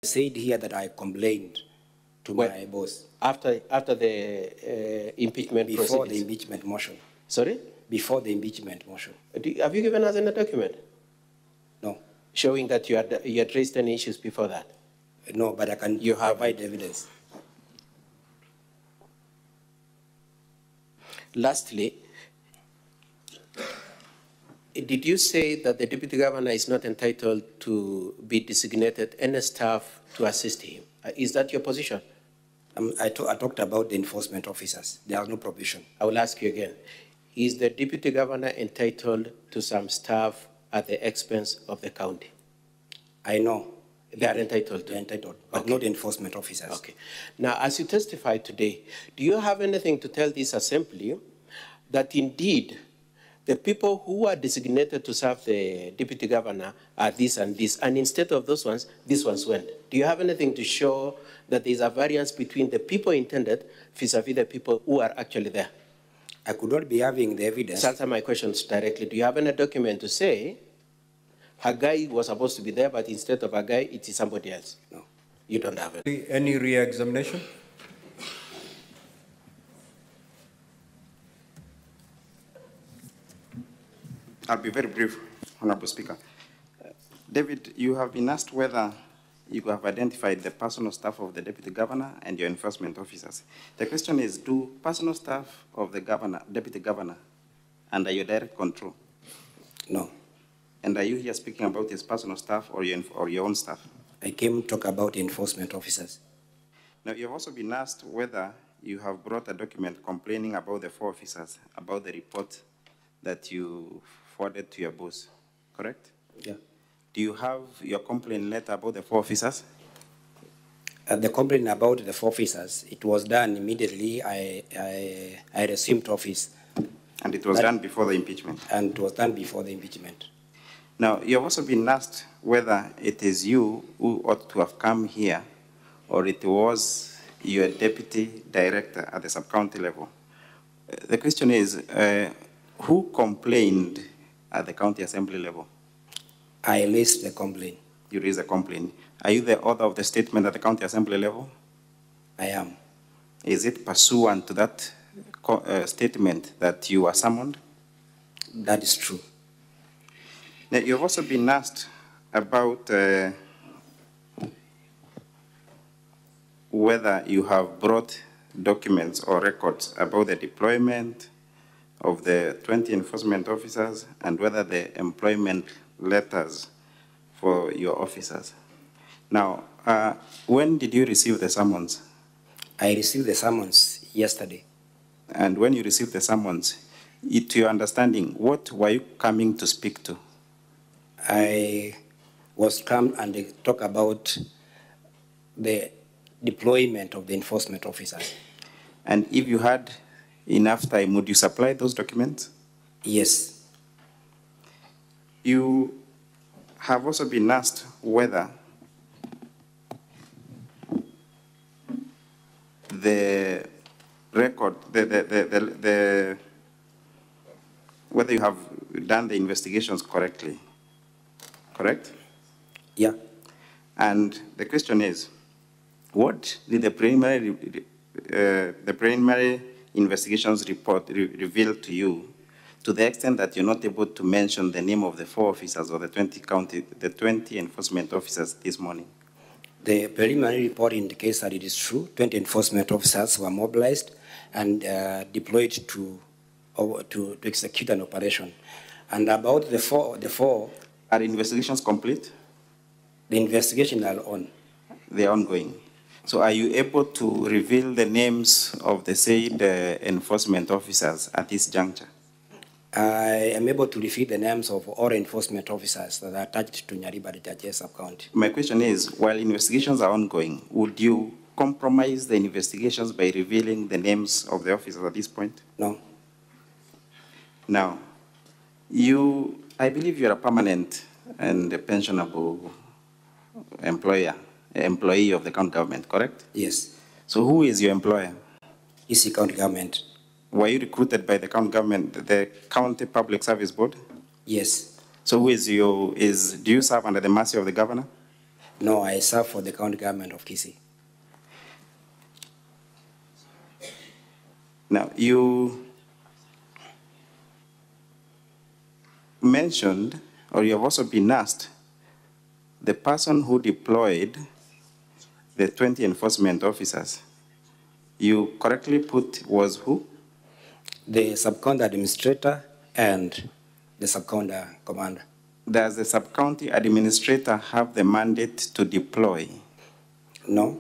said here that I complained to my boss. After the impeachment Before proceedings? the impeachment motion. Sorry? Before the impeachment motion. Have you given us any document? No. Showing that you had raised any issues before that? No, but I can provide evidence. Lastly, did you say that the deputy governor is not entitled to be designated any staff to assist him? Is that your position? I talked about the enforcement officers. There are no provision. I will ask you again. Is the deputy governor entitled to some staff at the expense of the county? I know. They are entitled to? They are entitled, but not enforcement officers. Okay. Now, as you testify today, do you have anything to tell this assembly that indeed the people who are designated to serve the deputy governor are this and this, and instead of those ones, these ones went? Do you have anything to show that there is a variance between the people intended vis-a-vis the people who are actually there? I could not be having the evidence. Answer my questions directly. Do you have any document to say Hagai was supposed to be there, but instead of Hagai, it is somebody else? No. You don't have it. Any re-examination? I'll be very brief, Honorable Speaker. David, you have been asked whether you have identified the personal staff of the Deputy Governor and your enforcement officers. The question is, do personal staff of the Deputy Governor under your direct control? No. And are you here speaking about his personal staff or your own staff? I came to talk about enforcement officers. Now, you have also been asked whether you have brought a document complaining about the 4 officers, about the report that you forwarded to your boss, correct? Yeah. Do you have your complaint letter about the 4 officers? The complaint about the 4 officers, it was done immediately. I received office. And it was done before the impeachment? And it was done before the impeachment. Now, you have also been asked whether it is you who ought to have come here or it was your deputy director at the sub-county level. The question is, who complained at the county assembly level? I raised the complaint. You raised a complaint. Are you the author of the statement at the county assembly level? I am. Is it pursuant to that statement that you were summoned? That is true. Now, you've also been asked about whether you have brought documents or records about the deployment of the 20 enforcement officers and whether the employment letters for your officers. Now, when did you receive the summons? I received the summons yesterday. And when you received the summons, to your understanding, what were you coming to speak to? I was come and talk about the deployment of the enforcement officers. And if you had enough time, would you supply those documents? Yes. You have also been asked whether the record, whether you have done the investigations correctly, correct? Yeah. And the question is, what did the preliminary investigations report reveal to you, to the extent that you're not able to mention the name of the 4 officers or the 20 enforcement officers this morning? The preliminary report indicates that it is true. 20 enforcement officers were mobilized and deployed to execute an operation. And about the four, are investigations complete? The investigations are on. They're ongoing. So are you able to reveal the names of the said enforcement officers at this juncture? I am able to reveal the names of all enforcement officers that are attached to Nyaribari sub-county. My question is, while investigations are ongoing, would you compromise the investigations by revealing the names of the officers at this point? No. Now, I believe you're a permanent and a pensionable employee of the county government, correct? Yes. So who is your employer? It's the county government. Were you recruited by the county government, the County Public Service Board? Yes. So who is do you serve under the mercy of the governor? No, I serve for the county government of Kisii. Now, you mentioned, or you have also been asked, the person who deployed the 20 enforcement officers, you correctly put was who? The sub-county administrator and the sub-county commander. Does the sub-county administrator have the mandate to deploy? No.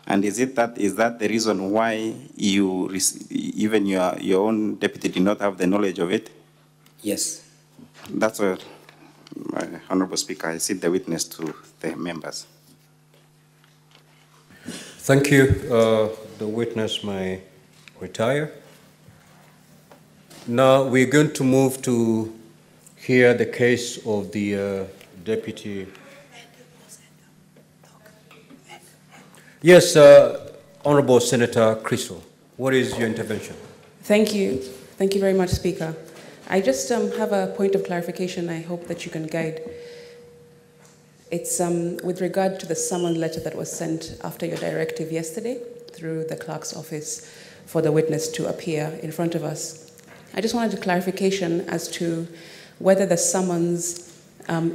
And is that the reason why you, even your own deputy did not have the knowledge of it? Yes. That's what, Honorable Speaker, I cede the witness to the members. Thank you. The witness may retire. Now we're going to move to hear the case of the deputy. Yes, Honorable Senator Crystal, what is your intervention? Thank you. Thank you very much, Speaker. I just have a point of clarification I hope that you can guide. It's with regard to the summons letter that was sent after your directive yesterday through the clerk's office for the witness to appear in front of us. I just wanted a clarification as to whether the summons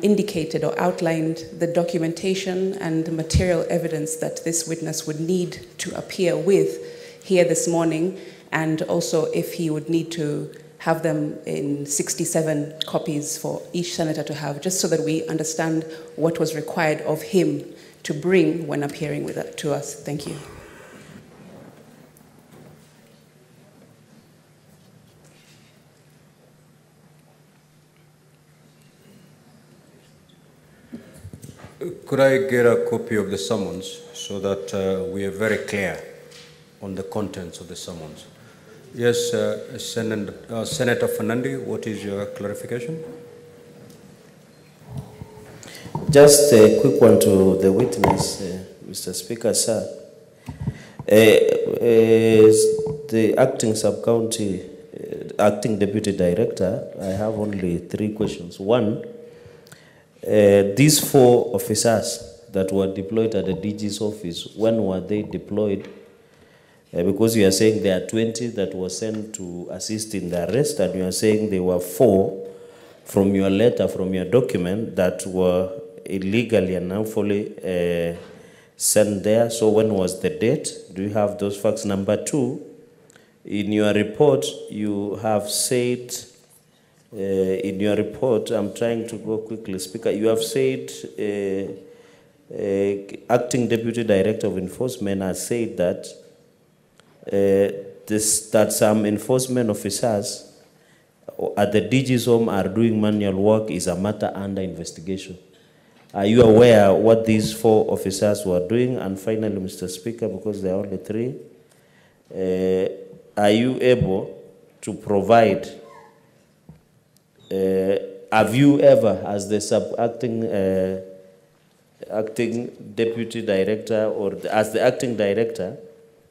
indicated or outlined the documentation and the material evidence that this witness would need to appear with here this morning, and also if he would need to have them in 67 copies for each senator to have, just so that we understand what was required of him to bring when appearing to us. Thank you. Could I get a copy of the summons so that we are very clear on the contents of the summons? Yes, Senator Fernandi, what is your clarification? Just a quick one to the witness, Mr. Speaker, sir. The acting sub-county, acting deputy director, I have only 3 questions. One, these 4 officers that were deployed at the DG's office, when were they deployed? Because you are saying there are 20 that were sent to assist in the arrest, and you are saying there were 4 from your letter, from your document, that were illegally and unlawfully sent there. So when was the date? Do you have those facts? Number 2, in your report, you have said, in your report, I'm trying to go quickly, Speaker, you have said acting deputy director of enforcement has said that that some enforcement officers at the DG's home are doing manual work is a matter under investigation. Are you aware what these 4 officers were doing? And finally, Mr. Speaker, because there are only 3, are you able to provide, have you ever, as the acting deputy director, or as the acting director,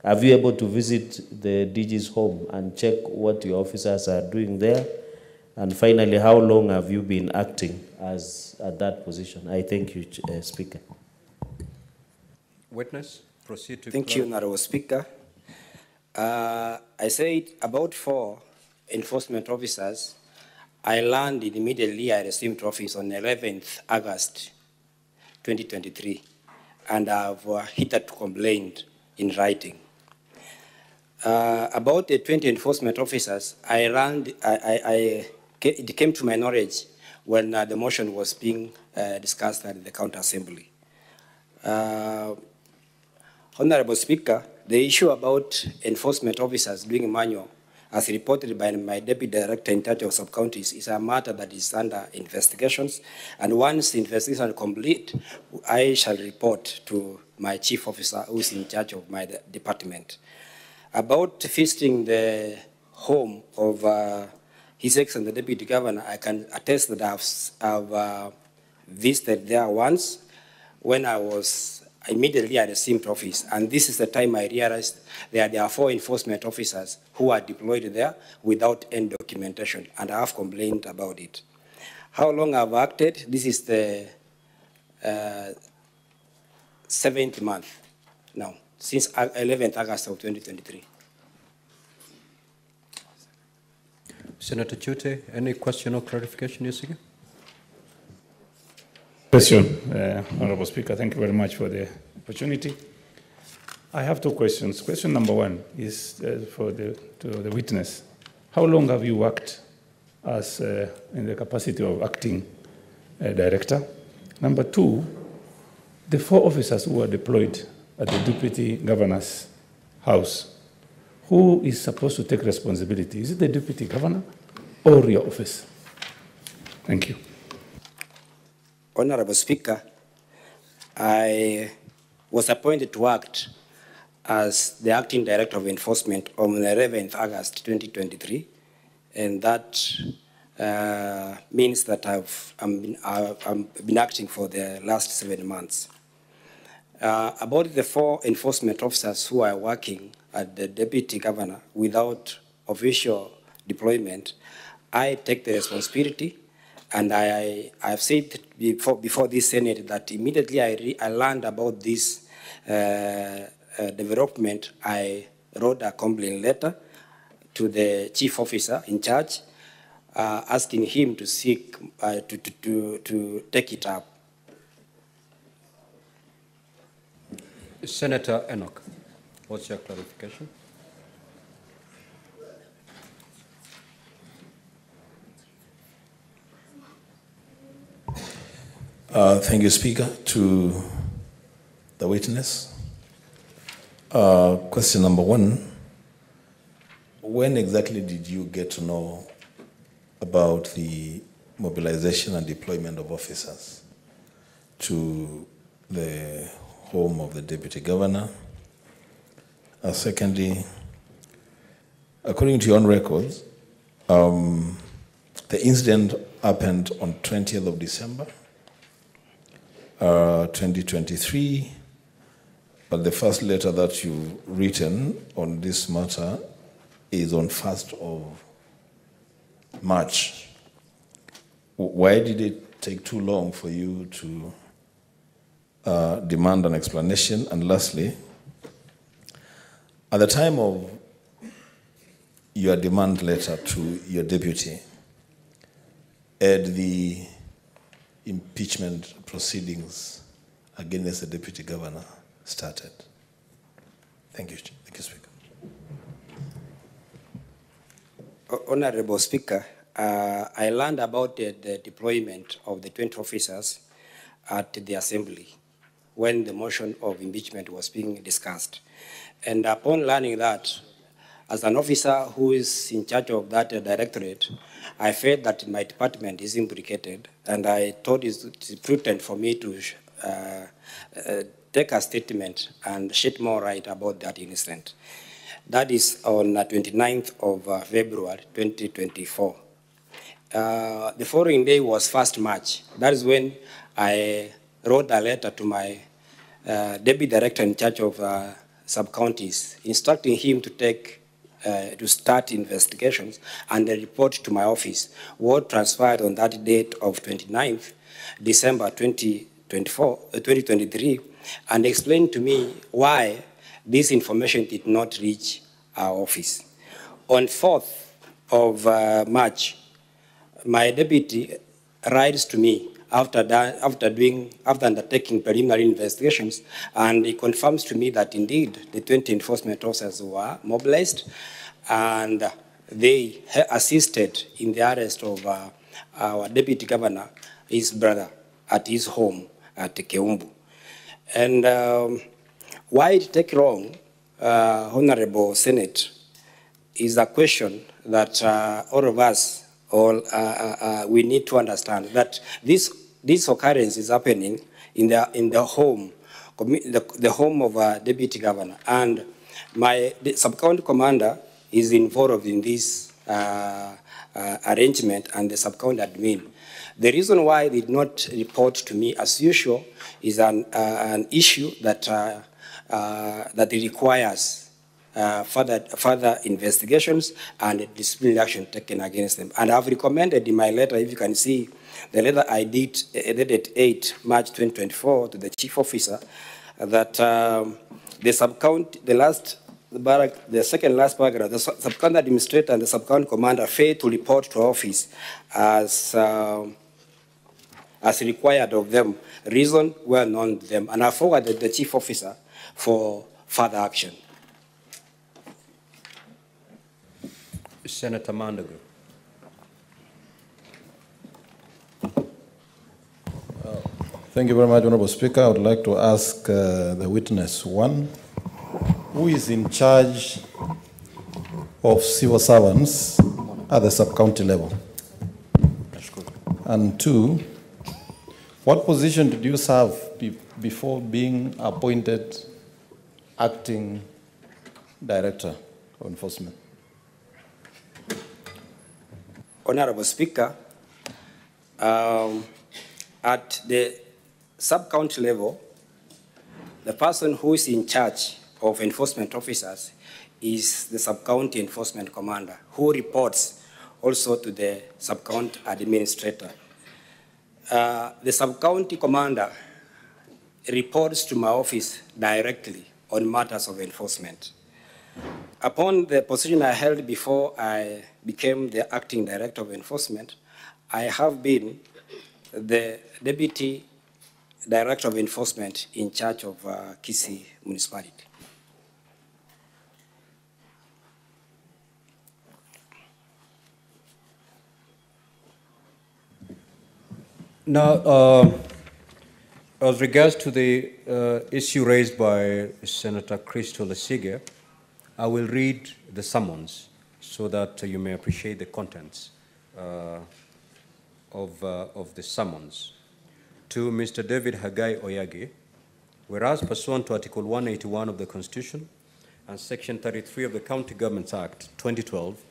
have you able to visit the DG's home and check what your officers are doing there? And finally, how long have you been acting as at that position? I thank you, Speaker. Witness, proceed to. Thank you, Honorable Speaker. I said about 4 enforcement officers. I landed immediately. I received office on 11th August 2023, and I've hitherto complained in writing. About the 20 enforcement officers, it came to my knowledge when the motion was being discussed at the County Assembly. Honorable Speaker, the issue about enforcement officers doing manual, as reported by my Deputy Director in charge of sub-counties, is a matter that is under investigations. And once the investigation is complete, I shall report to my chief officer who is in charge of my department. About visiting the home of His Excellency the Deputy Governor, I can attest that I've visited there once when I was immediately at the SIMT office. And this is the time I realized that there are 4 enforcement officers who are deployed there without any documentation, and I have complained about it. How long I've acted? This is the 7th month now, since 11th August of 2023. Senator Chute, any question or clarification you're seeking? Question, Honorable Speaker. Thank you very much for the opportunity. I have two questions. Question number one is to the witness. How long have you worked as in the capacity of acting director? Number two, the 4 officers who are deployed at the Deputy Governor's house, who is supposed to take responsibility? Is it the Deputy Governor or your office? Thank you. Honorable Speaker, I was appointed to act as the Acting Director of Enforcement on the 11th August 2023, and that means that I've been acting for the last 7 months. About the 4 enforcement officers who are working at the Deputy Governor without official deployment, I take the responsibility, and I've said before this Senate that immediately I learned about this development, I wrote a complaint letter to the chief officer in charge, asking him to seek to take it up. Senator Enoch, what's your clarification? Thank you, Speaker. To the witness. Question number one, when exactly did you get to know about the mobilization and deployment of officers to the home of the Deputy Governor? Secondly, according to your own records, the incident happened on 20th of December, 2023, but the first letter that you've written on this matter is on 1st of March. Why did it take too long for you to demand an explanation? And lastly, at the time of your demand letter to your deputy, had the impeachment proceedings against the Deputy Governor started? Thank you. Thank you, Speaker. Honorable Speaker, I learned about the deployment of the 20 officers at the Assembly when the motion of impeachment was being discussed. And upon learning that, as an officer who is in charge of that directorate, I felt that my department is implicated, and I thought it's prudent for me to take a statement and shed more light about that incident. That is on the 29th of February 2024. The following day was 1st March. That is when I wrote a letter to my deputy director in charge of sub-counties, instructing him to start investigations and report to my office what transpired on that date of 29th December 2023, and explain to me why this information did not reach our office. On 4th of March, my deputy writes to me after undertaking preliminary investigations, and he confirms to me that indeed the 20 enforcement officers were mobilized, and they assisted in the arrest of our Deputy Governor, his brother, at his home at Keumbu. And why it take long, Honorable Senate, is a question that all of us we need to understand, that this occurrence is happening in the home, the home of a Deputy Governor, and the sub-county commander is involved in this arrangement, and the sub-county admin. The reason why they did not report to me as usual is an issue that requires further investigations and disciplinary action taken against them. And I've recommended in my letter, if you can see, the letter I did dated 8 March 2024 to the chief officer, that the second last paragraph, the sub-county administrator and the sub-county commander failed to report to office as required of them. Reason well known to them, and I forwarded the chief officer for further action. Senator Monda. Thank you very much, Honorable Speaker. I would like to ask the witness one, who is in charge of civil servants at the sub-county level? And two, what position did you serve before being appointed acting director of enforcement? Honorable Speaker, at the sub-county level, the person who is in charge of enforcement officers is the sub-county enforcement commander, who reports also to the sub-county administrator. The sub-county commander reports to my office directly on matters of enforcement. Upon the position I held before I became the acting director of enforcement, I have been the deputy director of enforcement in charge of Kisii municipality. Now, as regards to the issue raised by Senator Crystal Lasige, I will read the summons so that you may appreciate the contents of the summons. To Mr. David Hagai Oyagi, whereas pursuant to Article 181 of the Constitution and Section 33 of the County Governments Act 2012,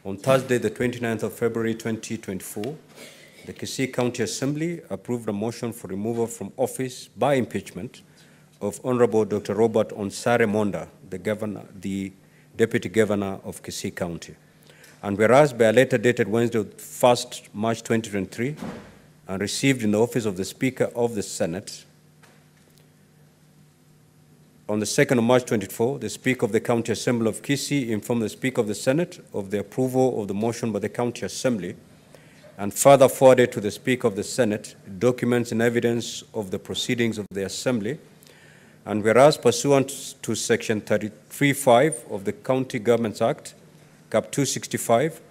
on Thursday, the 29th of February 2024, the Kisii County Assembly approved a motion for removal from office by impeachment of Honorable Dr. Robert Onsare Monda, the Deputy Governor of Kisii County. And whereas by a letter dated Wednesday, 1st March 2023, and received in the office of the Speaker of the Senate, on the 2nd of March 2024, the Speaker of the County Assembly of Kisii informed the Speaker of the Senate of the approval of the motion by the County Assembly, and further forwarded to the Speaker of the Senate documents and evidence of the proceedings of the Assembly. And whereas pursuant to Section 33(5) of the County Governments Act, Cap 265,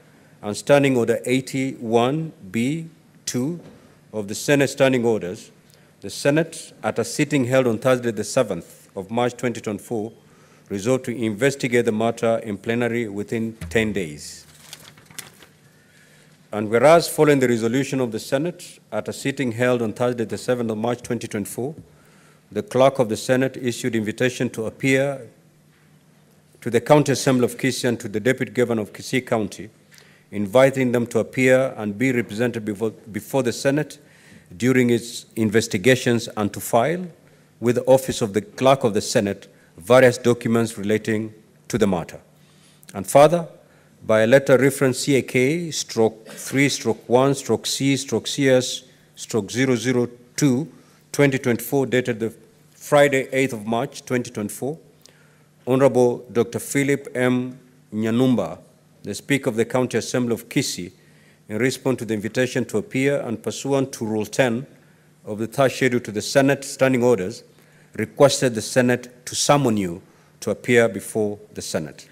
and Standing Order 81B2 of the Senate Standing Orders, the Senate, at a sitting held on Thursday, the 7th of March 2024, resolved to investigate the matter in plenary within 10 days. And whereas following the resolution of the Senate at a sitting held on Thursday, the 7th of March 2024, the Clerk of the Senate issued invitation to appear to the County Assembly of Kisii and to the Deputy Governor of Kisii County, inviting them to appear and be represented before the Senate during its investigations and to file with the Office of the Clerk of the Senate various documents relating to the matter. And further, by a letter reference CAK/3/1/CS/002/2024 dated the Friday 8th of March 2024, Honorable Dr. Philip M. Nyanumba, the Speaker of the County Assembly of Kisii, in response to the invitation to appear and pursuant to Rule 10 of the third schedule to the Senate Standing Orders, requested the Senate to summon you to appear before the Senate.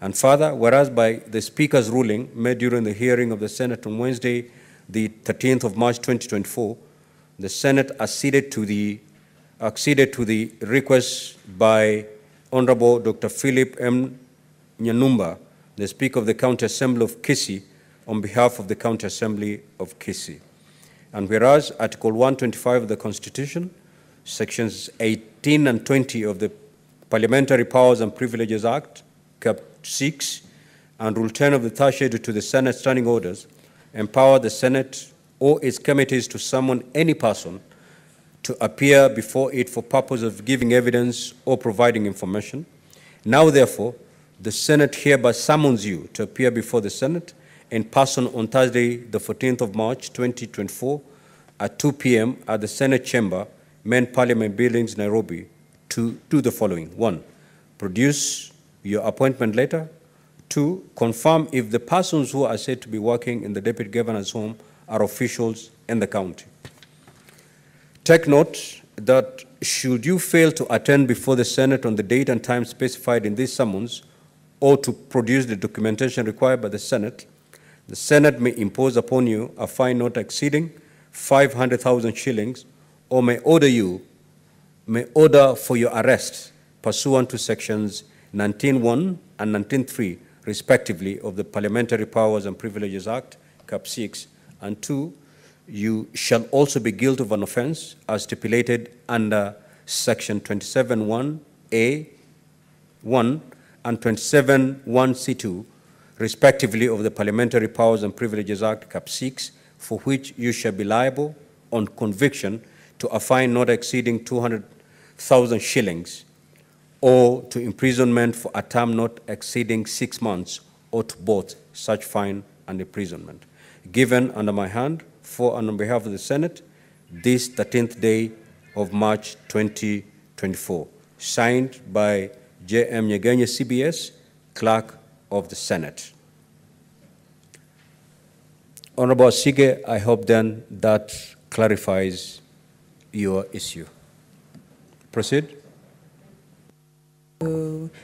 And further, whereas by the Speaker's ruling made during the hearing of the Senate on Wednesday, the 13th of March 2024, the Senate acceded to the request by Honorable Dr. Philip M. Nyanumba, the Speaker of the County Assembly of Kisii, on behalf of the County Assembly of Kisii. And whereas Article 125 of the Constitution, Sections 18 and 20 of the Parliamentary Powers and Privileges Act, Cap 6, and Rule 10 of the third schedule to the Senate Standing Orders, empower the Senate or its committees to summon any person to appear before it for purpose of giving evidence or providing information. Now, therefore, the Senate hereby summons you to appear before the Senate in person on Thursday, the 14th of March, 2024, at 2 p.m. at the Senate Chamber, Main Parliament Buildings, Nairobi, to do the following. 1, produce your appointment letter. 2, confirm if the persons who are said to be working in the deputy governor's home are officials in the county. Take note that should you fail to attend before the Senate on the date and time specified in this summons, or to produce the documentation required by the Senate may impose upon you a fine not exceeding 500,000 shillings, or may order for your arrest pursuant to sections 19.1 and 19.3, respectively, of the Parliamentary Powers and Privileges Act, Cap 6, and 2, you shall also be guilty of an offense as stipulated under section 27.1A1 and 27.1C2, respectively, of the Parliamentary Powers and Privileges Act, Cap 6, for which you shall be liable on conviction to a fine not exceeding 200,000 shillings, or to imprisonment for a term not exceeding 6 months, or to both such fine and imprisonment. Given under my hand, for and on behalf of the Senate, this 13th day of March 2024. Signed by J.M. Nyegenye, CBS, Clerk of the Senate. Honorable Sige, I hope then that clarifies your issue. Proceed.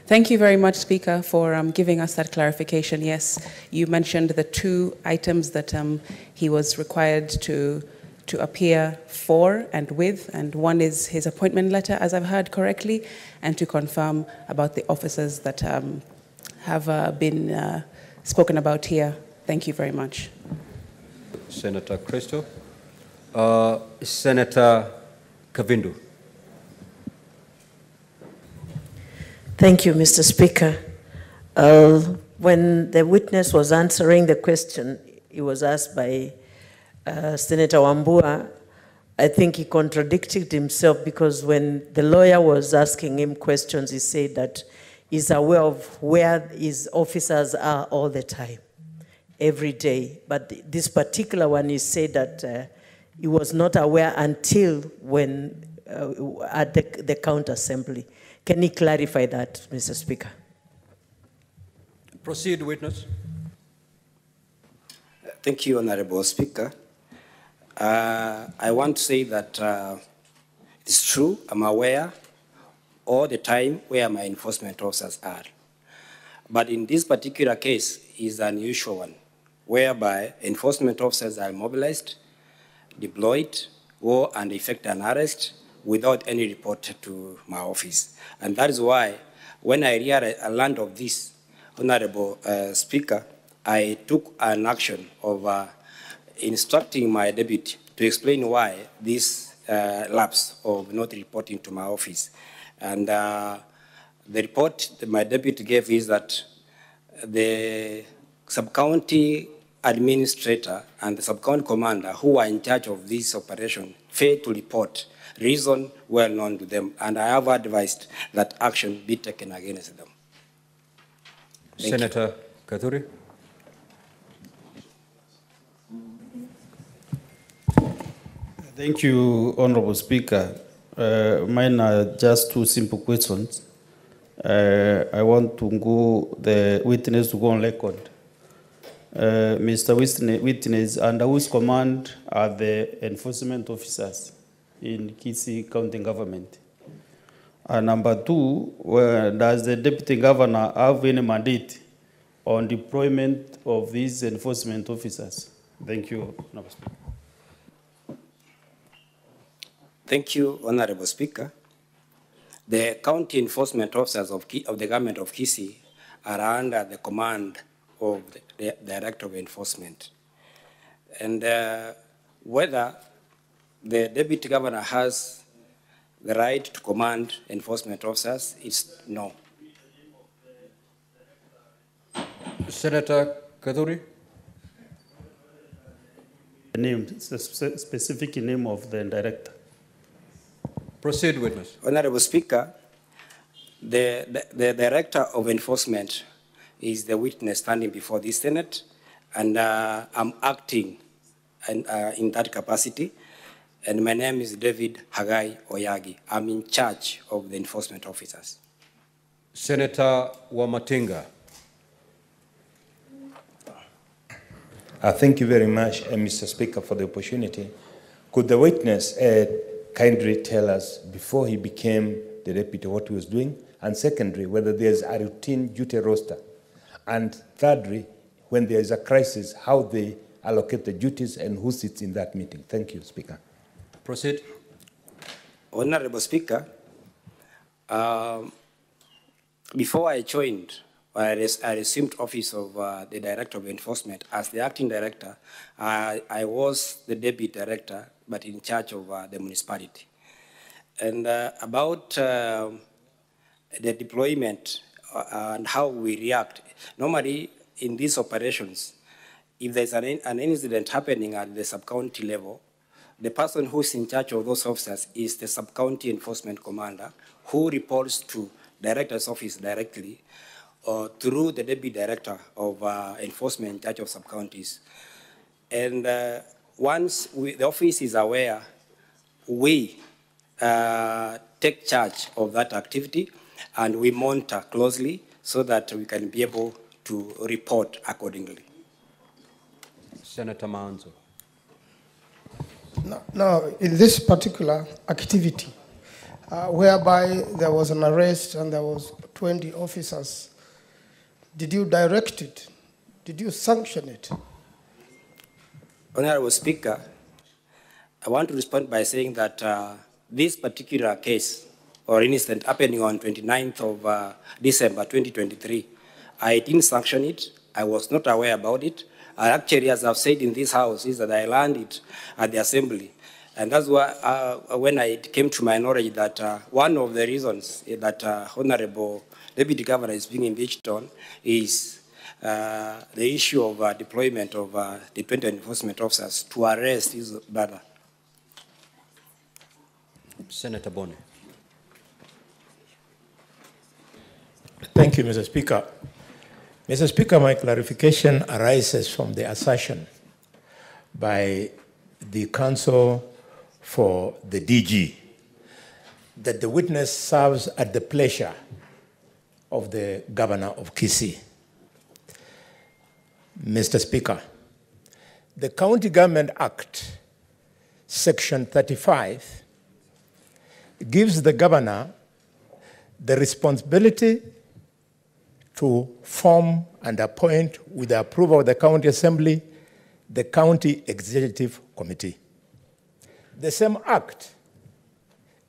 Thank you very much, Speaker, for giving us that clarification. Yes, you mentioned the 2 items that he was required to appear for and with, and one is his appointment letter, as I've heard correctly, and to confirm about the officers that have been spoken about here. Thank you very much. Senator Christo. Senator Kavindu. Thank you, Mr. Speaker. When the witness was answering the question, he was asked by Senator Wambua, I think he contradicted himself, because when the lawyer was asking him questions, he said that he's aware of where his officers are all the time, every day. But this particular one, he said that he was not aware until when at the county assembly. Can he clarify that, Mr. Speaker? Proceed, witness. Thank you, Honorable Speaker. I want to say that it's true, I'm aware all the time where my enforcement officers are. But in this particular case is an unusual one, whereby enforcement officers are mobilized, deployed, or and effect an arrest without any report to my office. And that is why when I learned of this, Honorable Speaker, I took an action of instructing my deputy to explain why this lapse of not reporting to my office. And the report that my deputy gave is that the sub-county administrator and the sub-county commander who are in charge of this operation failed to report, reason well known to them, and I have advised that action be taken against them. Senator Kathuri. Thank you, Honorable Speaker. Mine are just 2 simple questions. I want the witness to go on record. Mr. Witness, under whose command are the enforcement officers in Kisii County Government? And number 2, does the Deputy Governor have any mandate on deployment of these enforcement officers? Thank you, Honorable Speaker. Thank you, Honorable Speaker. The county enforcement officers of the government of Kisii are under the command of the Director of Enforcement. And whether the Deputy Governor has the right to command enforcement officers is no. Senator Kathuri. The name, the specific name of the director. Proceed, witness. Honorable Speaker, the Director of Enforcement is the witness standing before this Senate, and I'm acting in that capacity. And my name is David Hagai Oyagi. I'm in charge of the enforcement officers. Senator Wamatinga. Thank you very much, Mr. Speaker, for the opportunity. Could the witness kindly tell us, before he became the deputy, what he was doing? And secondly, whether there's a routine duty roster? And thirdly, when there is a crisis, how they allocate the duties and who sits in that meeting? Thank you, Speaker. Proceed. Honorable Speaker, before I joined, I assumed office of the Director of Enforcement. As the acting director, I was the deputy director, but in charge of the municipality. And about the deployment and how we react, normally in these operations, if there's an incident happening at the sub-county level, the person who's in charge of those officers is the sub-county enforcement commander, who reports to director's office directly, or through the deputy director of enforcement in charge of sub-counties. And once the office is aware, we take charge of that activity and we monitor closely so that we can be able to report accordingly. Senator Manzo. No, in this particular activity, whereby there was an arrest and there was 20 officers, did you direct it? Did you sanction it? Honorable Speaker, I want to respond by saying that this particular case or incident happening on 29th of December 2023, I didn't sanction it. I was not aware about it. Actually, as I've said in this house, is that I learned it at the assembly. And that's why when it came to my knowledge that one of the reasons that Honorable Deputy Governor is being impeached on is the issue of deployment of the 20 enforcement officers to arrest his brother. Senator Boni. Thank you, Mr. Speaker. Mr. Speaker, my clarification arises from the assertion by the counsel for the DG that the witness serves at the pleasure of the governor of Kisii. Mr. Speaker, the County Government Act, Section 35, gives the governor the responsibility to form and appoint, with the approval of the county assembly, the county executive committee. The same act,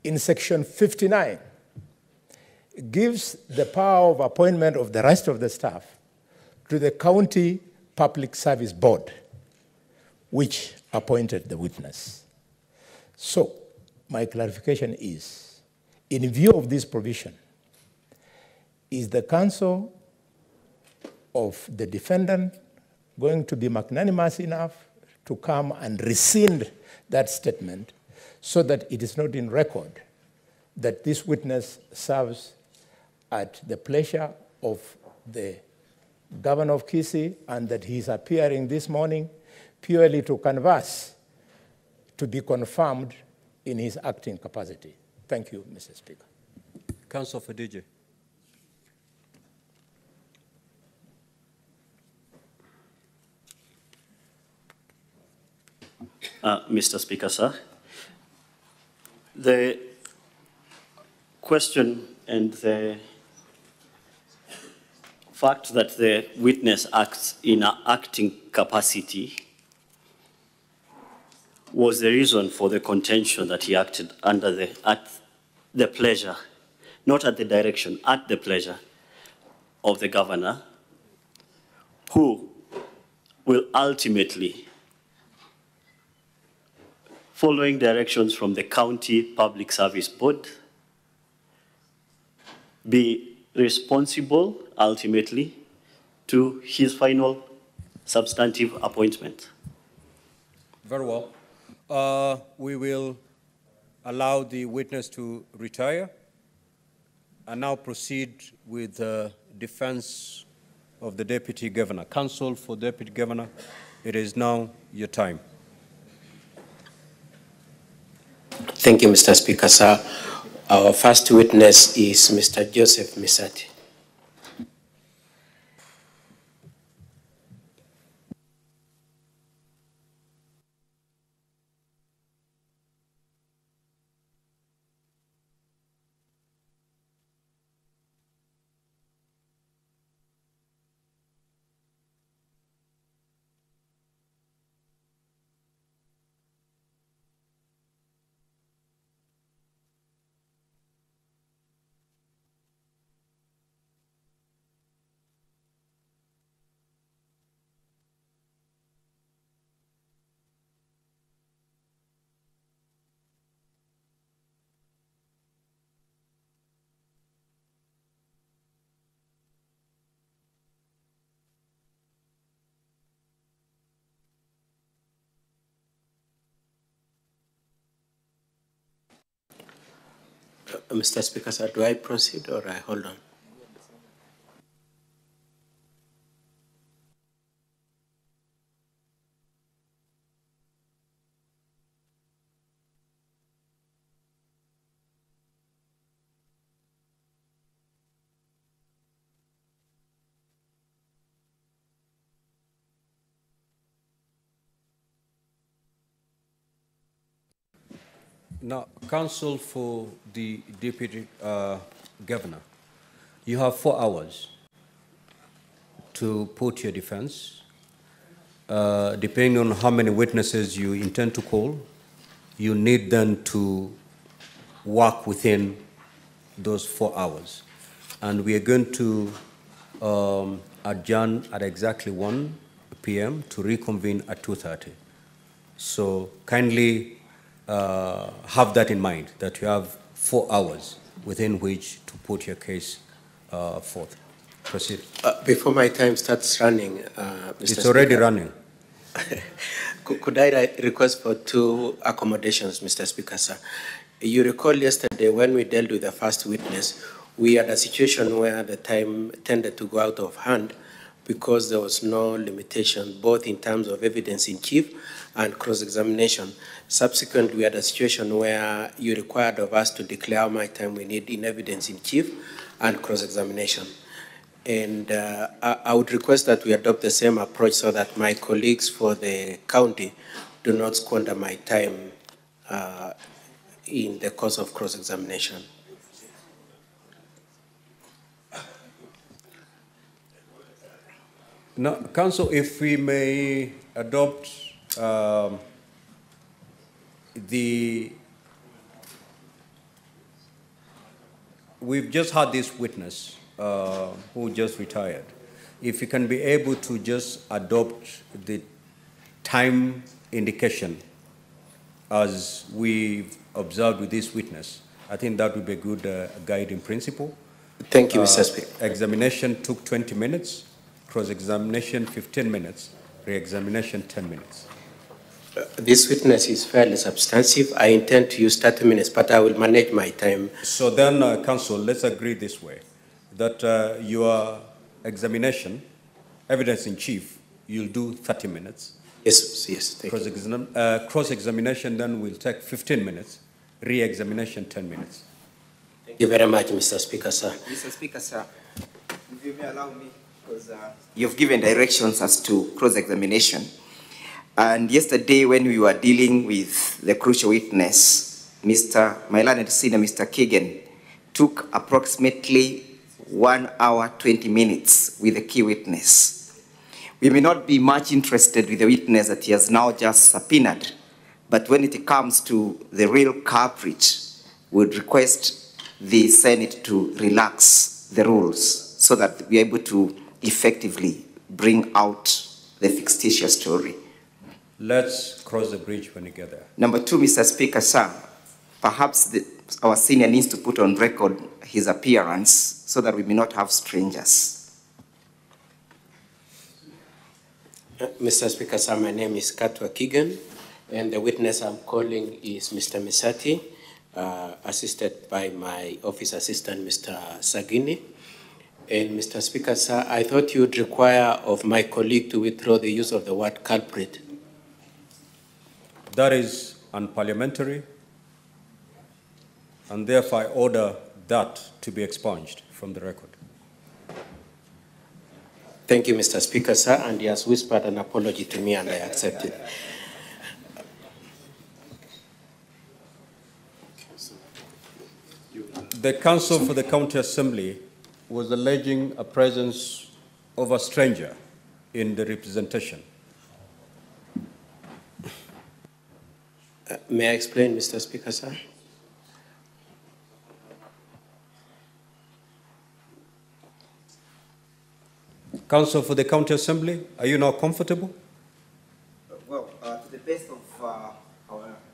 in section 59, gives the power of appointment of the rest of the staff to the county public service board, which appointed the witness. So, my clarification is, in view of this provision, is the counsel of the defendant going to be magnanimous enough to come and rescind that statement so that it is not in record that this witness serves at the pleasure of the governor of Kisii and that he is appearing this morning purely to converse, to be confirmed in his acting capacity? Thank you, Mr. Speaker. Counsel for DG. Mr. Speaker, sir, the question and the fact that the witness acts in an acting capacity was the reason for the contention that he acted under at the pleasure, not at the direction, at the pleasure of the governor, who will ultimately, following directions from the County Public Service Board, be responsible ultimately to his final substantive appointment. Very well. We will allow the witness to retire and now proceed with the defense of the Deputy Governor. Counsel for Deputy Governor, it is now your time. Thank you, Mr. Speaker, sir. Our first witness is Mr. Joseph Misati. Mr. Speaker, sir, do I proceed or I hold on? Now, counsel for the deputy governor, you have 4 hours to put your defense. Depending on how many witnesses you intend to call, you need them to work within those 4 hours. And we are going to adjourn at exactly 1 p.m. to reconvene at 2:30. So kindly have that in mind, that you have 4 hours within which to put your case forth. Proceed. Before my time starts running, Mr. It's already Speaker, running. Could I request for 2 accommodations, Mr. Speaker, sir? You recall yesterday when we dealt with the first witness, we had a situation where the time tended to go out of hand because there was no limitation, both in terms of evidence in chief and cross-examination. Subsequently, we had a situation where you required of us to declare how much time we need in evidence in chief and cross-examination. And I would request that we adopt the same approach so that my colleagues for the county do not squander my time in the course of cross-examination. Now, counsel, if we may adopt we've just had this witness who just retired. If you can be able to just adopt the time indication as we've observed with this witness, I think that would be a good guiding principle. Thank you, Mr. Speaker. Examination took 20 minutes, cross-examination 15 minutes, re-examination 10 minutes. This witness is fairly substantive. I intend to use 30 minutes, but I will manage my time. So then, counsel, let's agree this way, that your examination, evidence in chief, you'll do 30 minutes. Yes, yes. Cross-examination then will take 15 minutes, re-examination 10 minutes. Thank you very much, Mr. Speaker, sir. Mr. Speaker, sir, if you may allow me, because you've given directions as to cross-examination. And yesterday, when we were dealing with the crucial witness, my learned senior, Mr. Kagan, took approximately 1 hour, 20 minutes with the key witness. We may not be much interested with the witness that he has now just subpoenaed, but when it comes to the real culprit, we would request the Senate to relax the rules so that we're able to effectively bring out the fictitious story. Let's cross the bridge when we get there. Number 2, Mr. Speaker, sir, perhaps our senior needs to put on record his appearance so that we may not have strangers. Mr. Speaker, sir, my name is Katwa Keegan, and the witness I'm calling is Mr. Misati, assisted by my office assistant, Mr. Sagini. And Mr. Speaker, sir, I thought you would require of my colleague to withdraw the use of the word culprit. That is unparliamentary. and therefore I order that to be expunged from the record. Thank you, Mr. Speaker, sir, and he has whispered an apology to me, and I accept it. The counsel for the County Assembly was alleging a presence of a stranger in the representation. May I explain, Mr. Speaker, sir? Counsel for the County Assembly, are you now comfortable? Well, to the best of our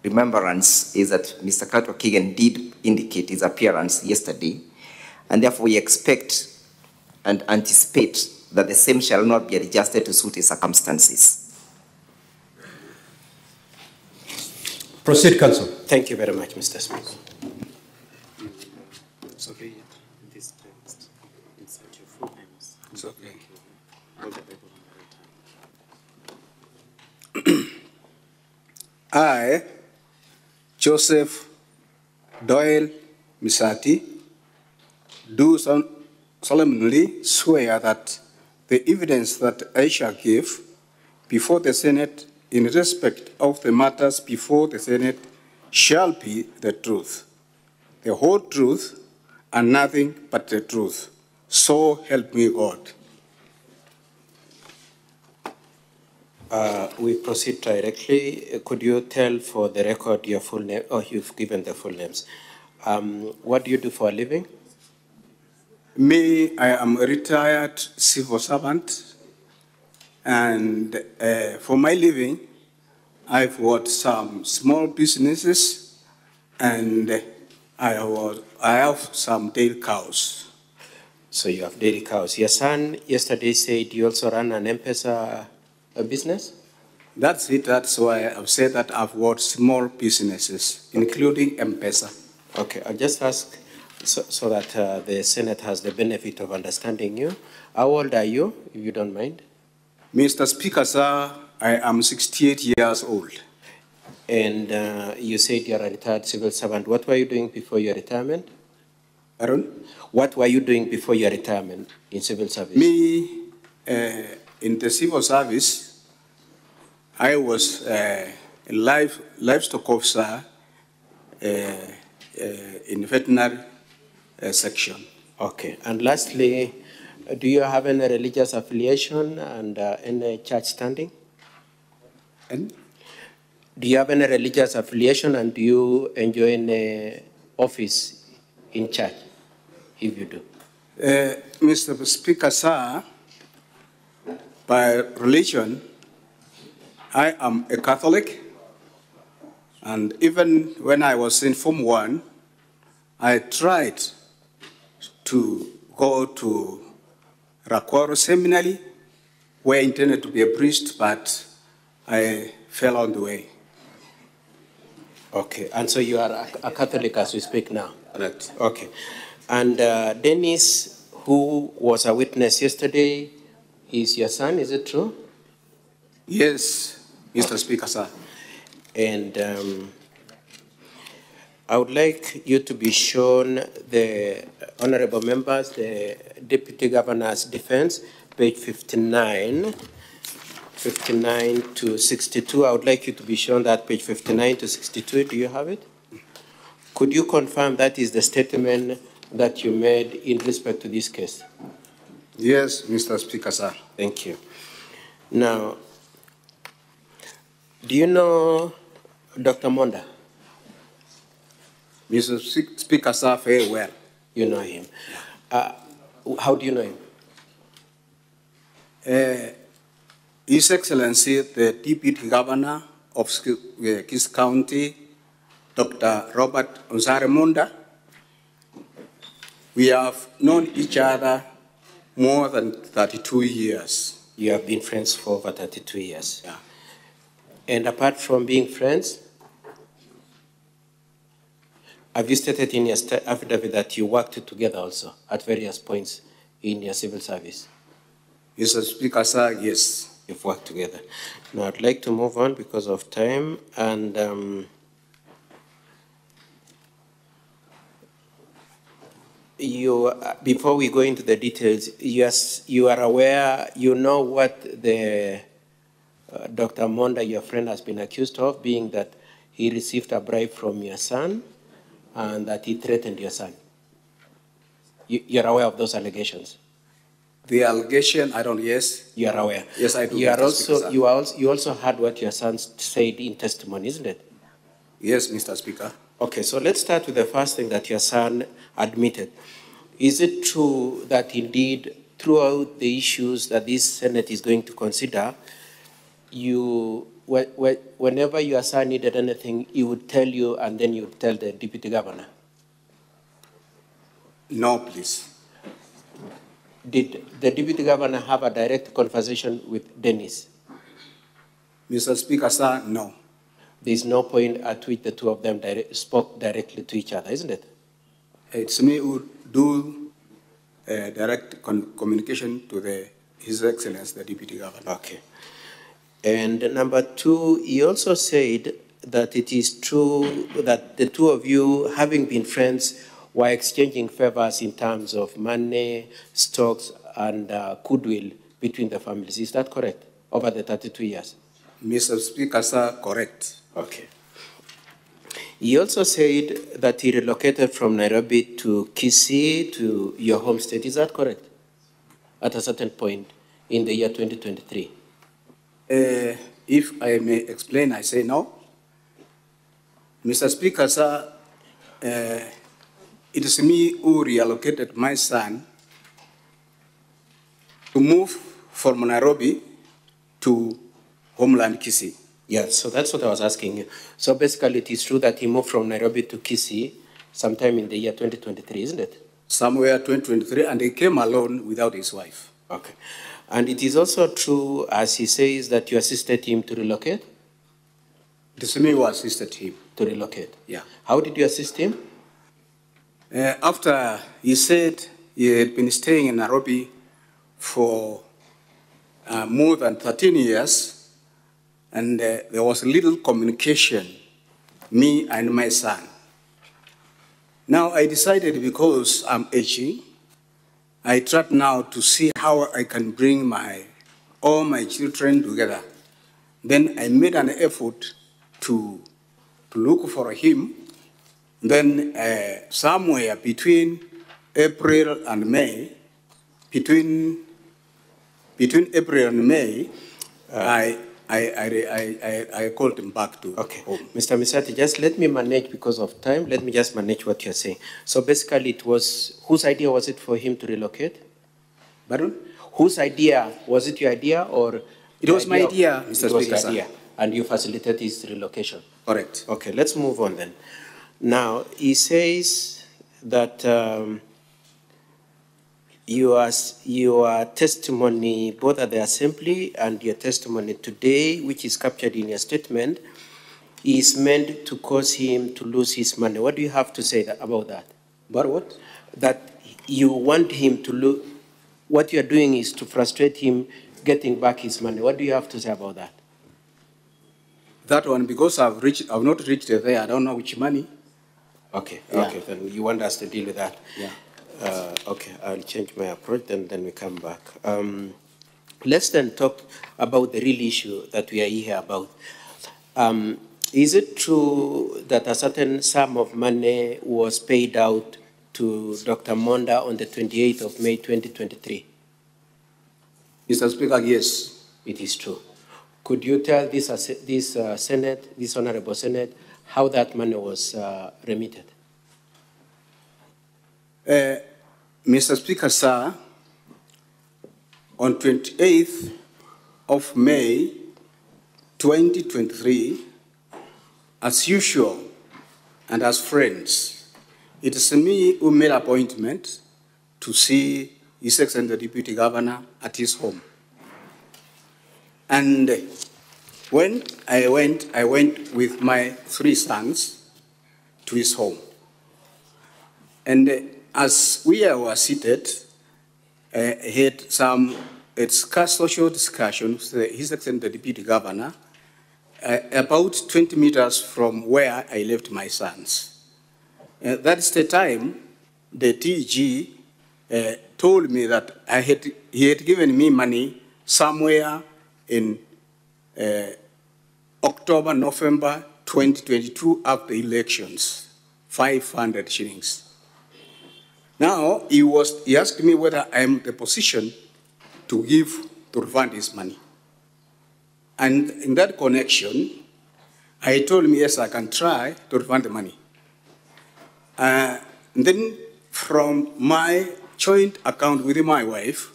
remembrance is that Mr. Katwa Kigen did indicate his appearance yesterday, and therefore we expect and anticipate that the same shall not be adjusted to suit his circumstances. Proceed, Counsel. Thank you very much, Mr. Speaker. It's okay. This text, insert your full names. It's okay. All the people on the right. I, Joseph Doyle Misati, do solemnly swear that the evidence that I shall give before the Senate in respect of the matters before the Senate shall be the truth, the whole truth, and nothing but the truth. So help me God. We proceed directly. Could you tell for the record your full name? Oh, you've given the full names. What do you do for a living? Me, I am a retired civil servant, and for my living, I've got some small businesses, and I have some dairy cows. So you have dairy cows. Your son yesterday said you also run an M-Pesa business? That's it. That's why I've said that I've got small businesses, including M-Pesa. Okay, I'll just ask so that the Senate has the benefit of understanding you. How old are you, if you don't mind? Mr. Speaker, sir, I am 68 years old. And you said you're a retired civil servant. What were you doing before your retirement? Pardon? What were you doing before your retirement in civil service? Me, in the civil service, I was a livestock officer in veterinary section. Okay. And lastly, do you have any religious affiliation and any church standing? And? Do you have any religious affiliation and do you enjoy any office in church, if you do? Mr. Speaker, sir, by religion, I am a Catholic, and even when I was in Form 1, I tried to go to Rakwaro Seminary, where I intended to be a priest, but I fell on the way. Okay, and so you are a Catholic as we speak now? Correct. Okay. And Dennis, who was a witness yesterday, is your son, is it true? Yes, Mr. Speaker, sir. And I would like you to be shown the honorable members, the Deputy Governor's defense, page 59 to 62. I would like you to be shown that page 59 to 62. Do you have it? Could you confirm that is the statement that you made in respect to this case? Yes, Mr. Speaker, sir. Thank you. Now, do you know Dr. Monda? Mr. Speaker, sir, very well. You know him. How do you know him? His Excellency, the Deputy Governor of Kis County, Dr. Robert Monda, we have known each other more than 32 years. You have been friends for over 32 years? Yeah. And apart from being friends, have you stated in your affidavit that you worked together also at various points in your civil service? Mr. Speaker, sir, yes. You've worked together. Now, I'd like to move on because of time. And before we go into the details, yes, you are aware, you know what the Dr. Monda, your friend, has been accused of, being that he received a bribe from your son and that he threatened your son. You're aware of those allegations? The allegation, I don't, yes. You are aware? Yes, I do. You also heard what your son said in testimony, isn't it? Yes, Mr. Speaker. Okay, so let's start with the first thing that your son admitted. Is it true that indeed, throughout the issues that this Senate is going to consider, whenever your son needed anything, he would tell you and then you would tell the deputy governor? No, please. Did the deputy governor have a direct conversation with Dennis? Mr. Speaker, sir, no. There's no point at which the two of them spoke directly to each other, isn't it? It's me who do direct communication to His Excellency, the Deputy Governor. Okay. And number two, he also said that it is true that the two of you, having been friends, were exchanging favors in terms of money, stocks, and goodwill between the families. Is that correct? Over the 32 years? Mr. Speaker, sir, correct. Okay. He also said that he relocated from Nairobi to Kisii, to your home state. Is that correct? At a certain point in the year 2023? If I may explain, I say no. Mr. Speaker, sir, it is me who reallocated my son to move from Nairobi to homeland Kisii. Yes, so that's what I was asking you. So basically it is true that he moved from Nairobi to Kisii sometime in the year 2023, isn't it? Somewhere 2023, and he came alone without his wife. Okay. And it is also true, as he says, that you assisted him to relocate? It is me who assisted him. To relocate? Yeah. How did you assist him? After he said he had been staying in Nairobi for more than 13 years, and there was little communication, me and my son. Now I decided, because I'm aging, I tried now to see how I can bring all my children together. Then I made an effort to look for him. Then somewhere between April and May, between April and May, I called him back to home. Mr. Misati, just let me manage, because of time, let me just manage what you're saying. So basically it was, whose idea was it for him to relocate? Pardon? Whose idea? Was it your idea or? It was my idea, Mr. Speaker, sir. Idea, and you facilitated his relocation? Correct. Okay, let's move on then. Now, he says that your testimony, both at the assembly and your testimony today, which is captured in your statement, is meant to cause him to lose his money. What do you have to say about that? About what? That you want him to lose, what you're doing is to frustrate him getting back his money. What do you have to say about that? That one, because I've not reached there, I don't know which money. Okay, yeah. Okay, then you want us to deal with that? Yeah. Okay, I'll change my approach, then we come back. Let's then talk about the real issue that we are here about. Is it true that a certain sum of money was paid out to Dr. Monda on the 28th of May 2023? Mr. Speaker, yes. It is true. Could you tell this Senate, this Honorable Senate, how that money was remitted? Mr. Speaker, sir, on 28th of May 2023, as usual and as friends, it is me who made appointment to see His Excellency the Deputy Governor at his home. And when I went with my 3 sons to his home. And as we were seated, had some social discussion with His Excellency the Deputy Governor about 20 meters from where I left my sons. That's the time the TG told me that he had given me money somewhere in October, November 2022 after elections, 500 shillings. Now, he asked me whether I am in the position to refund his money. And in that connection, I told him, yes, I can try to refund the money. Then from my joint account with my wife,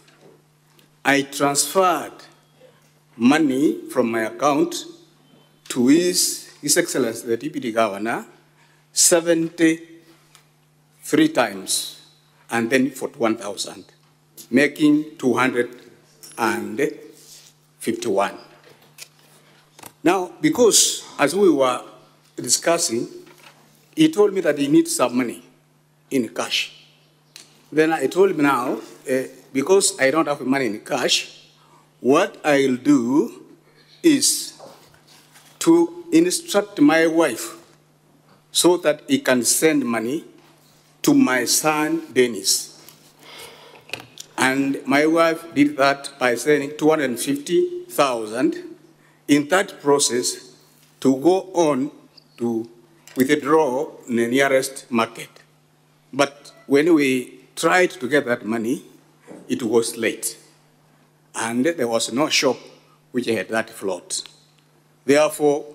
I transferred money from my account to His Excellency, the Deputy Governor, 73 times, and then 41,000, making 251. Now, because as we were discussing, he told me that he needs some money in cash. Then I told him now, because I don't have money in cash, what I'll do is to instruct my wife so that he can send money to my son, Dennis. And my wife did that by sending 250,000 in that process to go on to withdraw in the nearest market. But when we tried to get that money, it was late. And there was no shop which had that float. Therefore,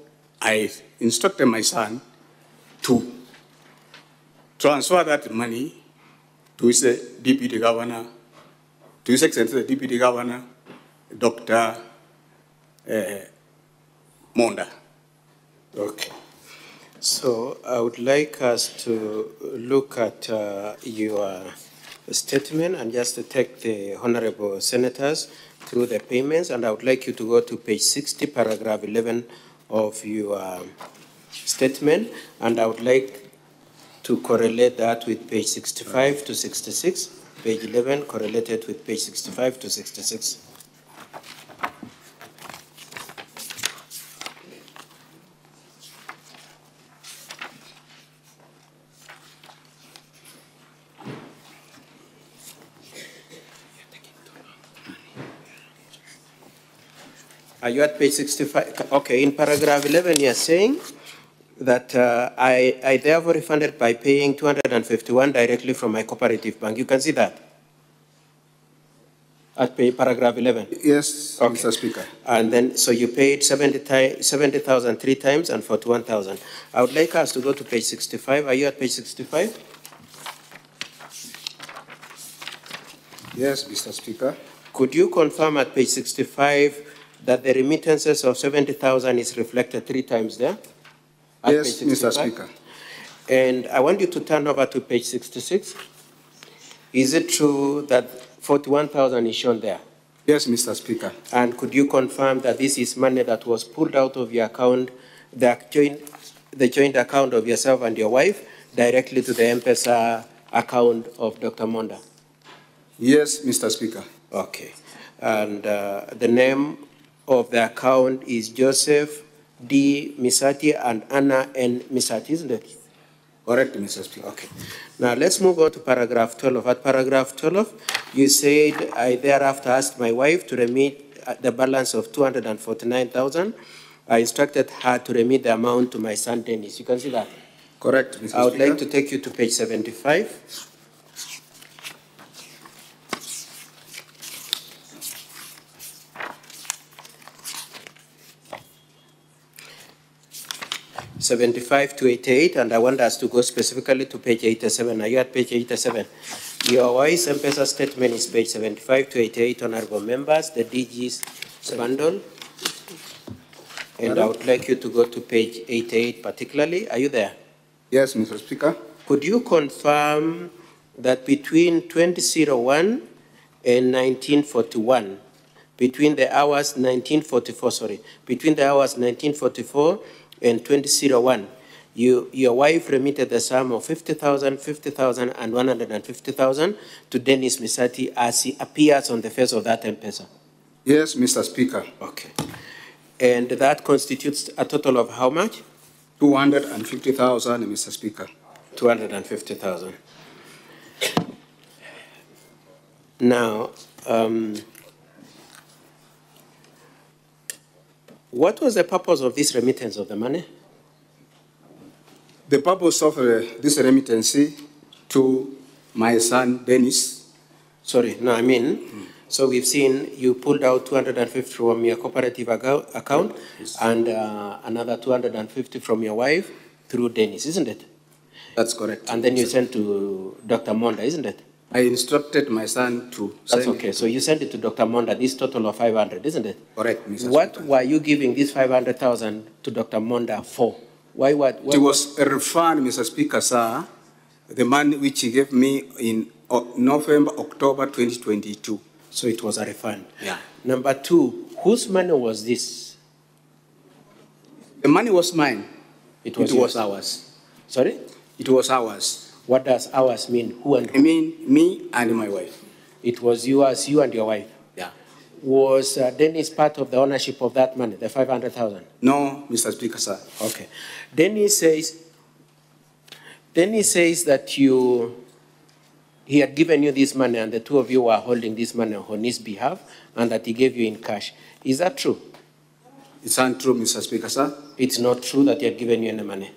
I instructed my son to transfer that money to his deputy governor, to His Excellency the Deputy Governor, Dr. Monda. Okay. So I would like us to look at your statement and just to take the honorable senators through the payments, and I would like you to go to page 60, paragraph 11 of your statement, and I would like to correlate that with page 65 to 66, page 11 correlated with page 65 to 66. Are you at page 65? Okay, in paragraph 11, you're saying that I therefore refunded by paying 251 directly from my cooperative bank. You can see that at paragraph 11? Yes, okay. Mr. Speaker. And then, so you paid 70,000 3 times and 41,000. I would like us to go to page 65. Are you at page 65? Yes, Mr. Speaker. Could you confirm at page 65 that the remittances of 70,000 is reflected 3 times there? Yes, Mr. Speaker. And I want you to turn over to page 66. Is it true that 41,000 is shown there? Yes, Mr. Speaker. And could you confirm that this is money that was pulled out of your account, the joint account of yourself and your wife, directly to the M-Pesa account of Dr. Monda? Yes, Mr. Speaker. Okay. And the name of the account is Joseph D. Misati and Anna N. Misati, isn't it? Correct, Mr. Speaker. Okay. Now let's move on to paragraph 12. At paragraph 12, you said, I thereafter asked my wife to remit the balance of 249,000. I instructed her to remit the amount to my son Dennis. You can see that? Correct, Mr. Speaker. I would like to take you to page 75. '75 to 88, and I want us to go specifically to page 87. Are you at page 87? Your wife's M-Pesa statement is page 75 to 88, honorable members, the DG's bundle. And I would like you to go to page 88 particularly. Are you there? Yes, Mr. Speaker. Could you confirm that between 2001 and 1941, between the hours 1944 and 2001, your wife remitted the sum of 50,000, 50,000, and 150,000 to Dennis Misati as he appears on the face of that M-Pesa? Yes, Mr. Speaker. Okay. And that constitutes a total of how much? 250,000, Mr. Speaker. 250,000. Now, what was the purpose of this remittance of the money? The purpose of this remittance to my son, Dennis. Sorry, no, I mean, so we've seen you pulled out 250 from your cooperative account and another 250 from your wife through Dennis, isn't it? That's correct. And then you sent to Dr. Monda, isn't it? I instructed my son to That's send okay. So you sent it to Dr. Monda, this total of 500, isn't it? Correct, Mr. What Speaker. were you giving this 500,000 to Dr. Monda for? Why what? It was a refund, Mr. Speaker, sir, the money which he gave me in November, October 2022. So it was a refund. Yeah. Number two, whose money was this? The money was mine. It was yours. ours. Sorry? It was ours. What does ours mean? Who and who? I mean me and my wife. It was yours, you and your wife. Yeah. Was Dennis part of the ownership of that money, the 500,000? No, Mr. Speaker, sir. Okay. Dennis says that he had given you this money and the two of you were holding this money on his behalf and that he gave you in cash. Is that true? It's untrue, Mr. Speaker, sir. It's not true that he had given you any money.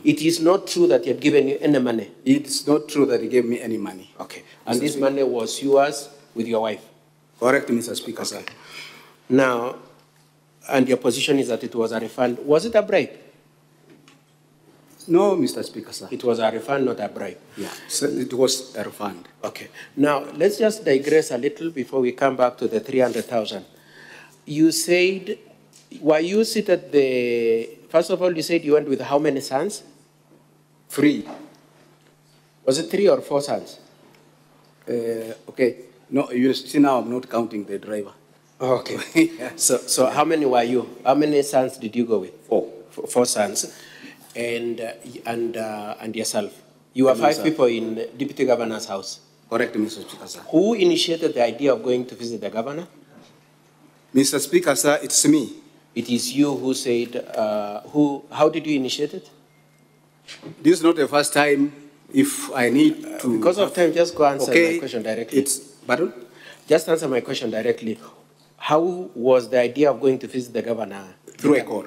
It is not true that he had given you any money. It's not true that he gave me any money. Okay. And this money was yours with your wife? Correct, Mr. Speaker, sir. Now, and your position is that it was a refund. Was it a bribe? No, Mr. Speaker, sir. It was a refund, not a bribe. Yeah, so it was a refund. Okay. Now, let's just digress a little before we come back to the 300,000. You said, were you seated first of all, you said you went with how many sons? 3. Was it 3 or 4 sons? Okay. No, you see now I'm not counting the driver. Okay. Yeah. So how many were you? How many sons did you go with? 4. 4 sons. And yourself. You were 5 people in the Deputy Governor's house. Correct, Mr. Speaker, sir. Who initiated the idea of going to visit the governor? Mr. Speaker, sir, it's me. It is you who said, how did you initiate it? This is not the first time if I need to. Because of time, just go answer my question directly. Pardon? Just answer my question directly. How was the idea of going to visit the governor? Through a call.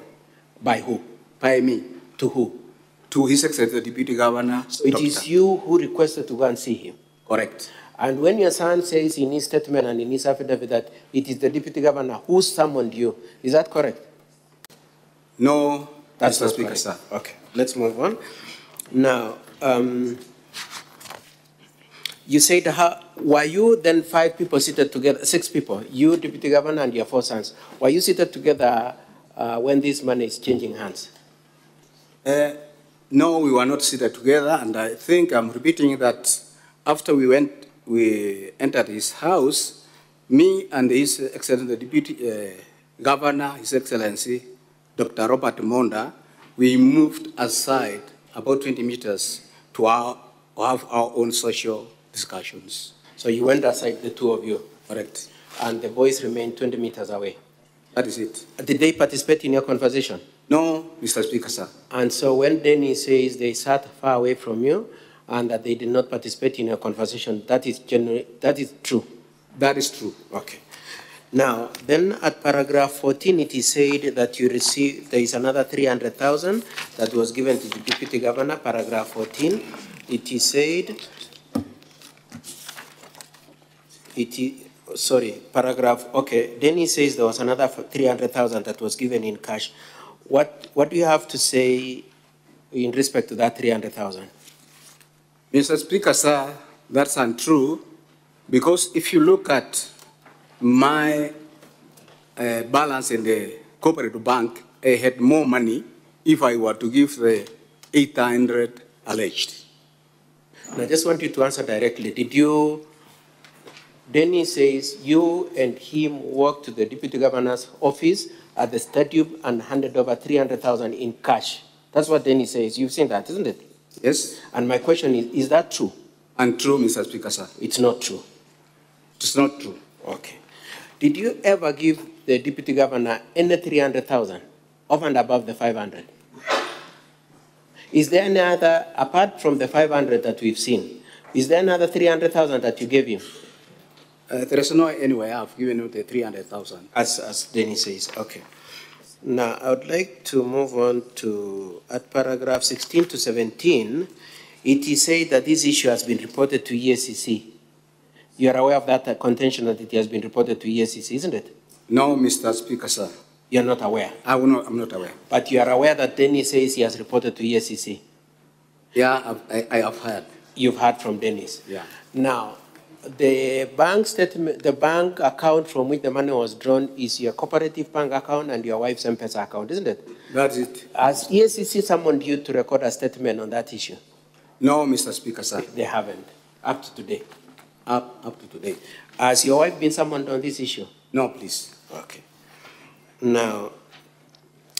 By who? By me. To who? To His Excellency, the Deputy Governor. So it is you who requested to go and see him? Correct. And when your son says in his statement and in his affidavit that it is the Deputy Governor who summoned you, is that correct? No, that's Mr. Speaker, sir. Okay, let's move on. Now, you said, were you then 5 people seated together, 6 people, you, Deputy Governor, and your 4 sons, were you seated together when this money is changing hands? No, we were not seated together, and I think I'm repeating that after we entered his house, me and His Excellency, the Deputy Governor, His Excellency, Dr. Robert Monda, we moved aside about 20 meters to have our own social discussions. So you went aside, the 2 of you? Correct. And the boys remained 20 meters away? That is it. Did they participate in your conversation? No, Mr. Speaker, sir. And so when Denny says they sat far away from you and that they did not participate in your conversation, that is true? That is true. Okay. Now, then at paragraph 14, it is said that you received, there is another 300,000 that was given to the Deputy Governor, paragraph 14. It is said, Denny says there was another 300,000 that was given in cash. What do you have to say in respect to that 300,000? Mr. Speaker, sir, that's untrue, because if you look at my balance in the cooperative bank, I had more money if I were to give the 800 alleged. And I just want you to answer directly. Denny says you and him walked to the Deputy Governor's office at the stadium and handed over 300,000 in cash. That's what Denny says. You've seen that, isn't it? Yes. And my question is that true? Untrue, Mr. Speaker, sir. It's not true? It's not true. Okay. Did you ever give the Deputy Governor any 300,000 over and above the 500? Is there any other, apart from the 500 that we've seen, is there another 300,000 that you gave him? There is no anywhere I've given you the 300,000. As Dennis says, okay. Now, I would like to move on to, at paragraph 16 to 17, it is said that this issue has been reported to EACC. You are aware of that contention that it has been reported to EACC, isn't it? No, Mr. Speaker, sir. You're not aware? I'm not aware. But you are aware that Dennis says he has reported to EACC? Yeah, I have heard. You've heard from Dennis? Yeah. Now, the bank statement, the bank account from which the money was drawn is your cooperative bank account and your wife's M-Pesa account, isn't it? That's it. Has EACC summoned you to record a statement on that issue? No, Mr. Speaker, sir. They haven't, up to today. Up to today. Has your wife been summoned on this issue? No, please. Okay. Now,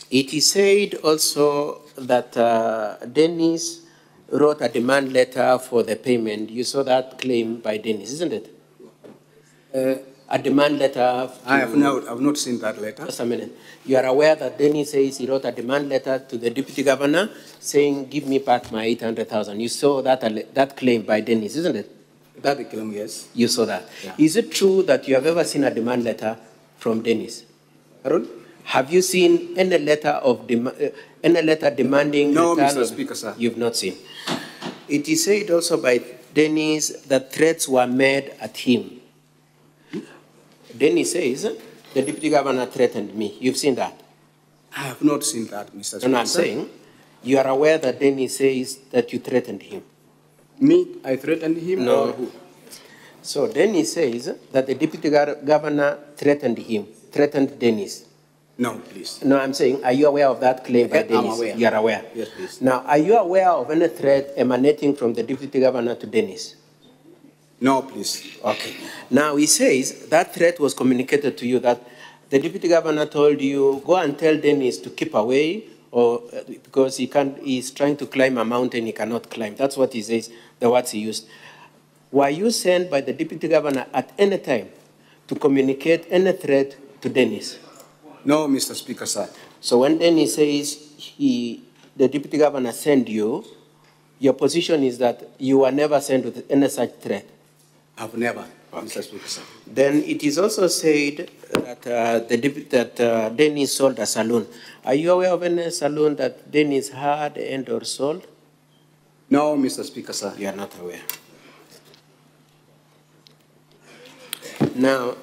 it is said also that Dennis wrote a demand letter for the payment. You saw that claim by Dennis, isn't it? A demand letter. I've not seen that letter. Just a minute. You are aware that Dennis says he wrote a demand letter to the deputy governor saying, give me back my 800,000. You saw that claim by Dennis, isn't it? That claim, yes. You saw that. Yeah. Is it true that you have ever seen a demand letter from Dennis? Pardon? Have you seen any letter of any letter demanding? No, return Mr. Speaker, sir. You've not seen. It is said also by Dennis that threats were made at him. Dennis says the deputy governor threatened me. You've seen that? I have not seen that, Mr. Speaker. And I'm saying you are aware that Dennis says that you threatened him. Me? I threatened him? No. Or who? So Dennis says that the deputy governor threatened him, threatened Dennis. No, please. No, I'm saying, are you aware of that claim by Dennis? I'm aware. You are aware? Yes, please. Now, are you aware of any threat emanating from the deputy governor to Dennis? No, please. Okay. Now, he says that threat was communicated to you, that the deputy governor told you, go and tell Dennis to keep away, or because he's trying to climb a mountain he cannot climb. That's what he says, the words he used. Were you sent by the deputy governor at any time to communicate any threat to Dennis? No, Mr. Speaker, sir. So when Dennis says the deputy governor sent you, your position is that you were never sent with any such threat? I've never, Mr. Speaker, sir. Then it is also said that Dennis sold a saloon. Are you aware of any saloon that Dennis had and or sold? No, Mr. Speaker, sir. You are not aware. Now,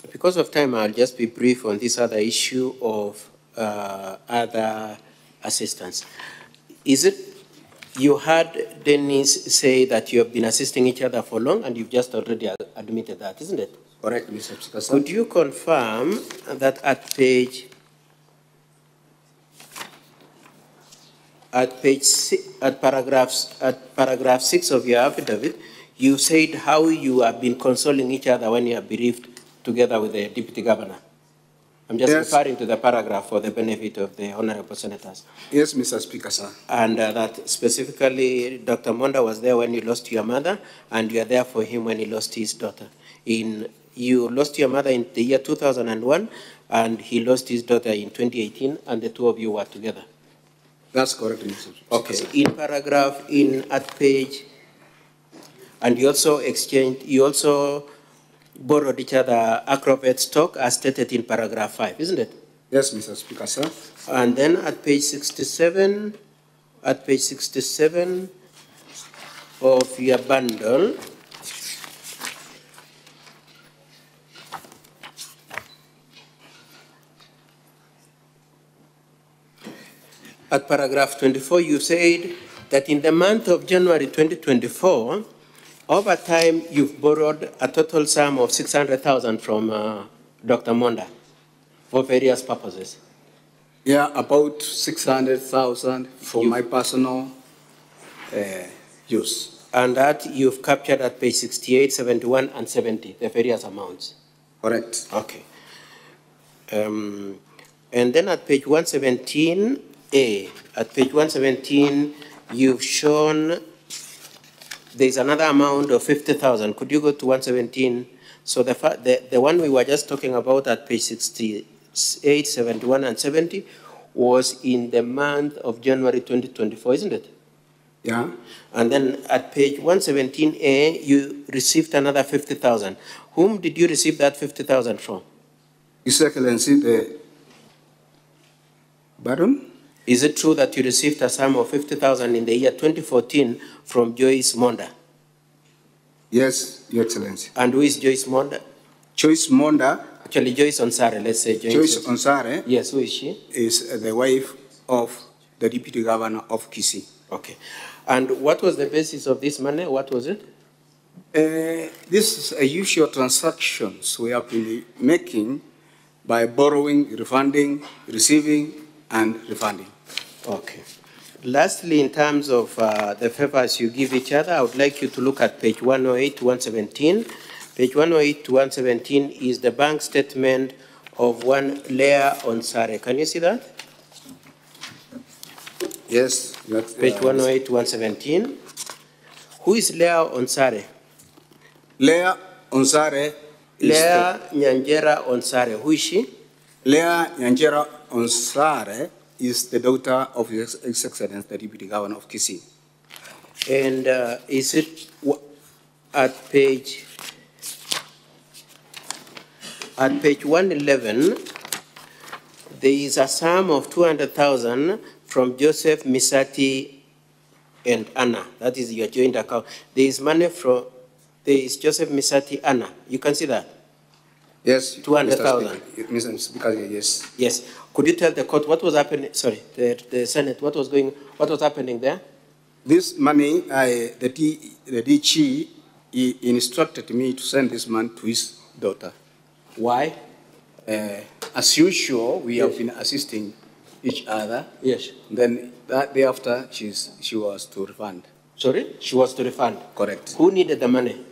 because of time, I'll just be brief on this other issue of other assistance. Is it, you heard Dennis say that you have been assisting each other for long, and you've just already admitted that, isn't it? Correct, Mr. Speaker, sir. Could you confirm that at paragraph 6 of your affidavit, you said how you have been consoling each other when you are bereaved together with the deputy governor? I'm just referring to the paragraph for the benefit of the honorable senators. Yes, Mr. Speaker, sir. And that specifically, Dr. Monda was there when you lost your mother, and you are there for him when he lost his daughter. You lost your mother in the year 2001, and he lost his daughter in 2018, and the two of you were together. That's correct, Mr. Speaker. Okay. In paragraph, at page, and you also borrowed each other Acrobat stock as stated in paragraph 5, isn't it? Yes, Mr. Speaker, sir. And then at page 67 of your bundle, at paragraph 24, you said that in the month of January 2024, over time, you've borrowed a total sum of 600,000 from Dr. Monda for various purposes. Yeah, about 600,000 for my personal use. And that you've captured at page 68, 71, and 70, the various amounts. Correct. Okay. And then at page 117A, at page 117, you've shown there's another amount of 50,000. Could you go to 117? So the one we were just talking about at page 68, 71, and 70 was in the month of January 2024, isn't it? Yeah. And then at page 117A, you received another 50,000. Whom did you receive that 50,000 from? His Excellency, the Baron? Is it true that you received a sum of 50,000 in the year 2014 from Joyce Monda? Yes, Your Excellency. And who is Joyce Monda? Joyce Monda. Actually, Joyce Onsare, let's say. Joyce Onsare. Yes, who is she? Is the wife of the Deputy Governor of Kisii. Okay. And what was the basis of this money? What was it? This is a usual transactions we have been making by borrowing, refunding, receiving, and refunding. Okay. Lastly, in terms of the favors you give each other, I would like you to look at page 108 to 117. Page 108 to 117 is the bank statement of one Leah Onsare. Can you see that? Yes. Page 108 to 117. Who is Leah Onsare? Leah Onsare is Leah Nyanjera Onsare. Who is she? Leah Nyanjera Onsare is the daughter of His Excellency, the Deputy Governor of Kisii. And is it at page 111, there is a sum of 200,000 from Joseph Misati and Anna. That is your joint account. There is money from, there is Joseph Misati, Anna. You can see that? Yes. 200,000. Mr. Speaker, yes. Yes. Could you tell the court what was happening, sorry, the Senate, what was happening there? This money, the DG, he instructed me to send this man to his daughter. Why? As usual, we have been assisting each other. Yes. Then that day after, she was to refund. Sorry? She was to refund? Correct. Who needed the money?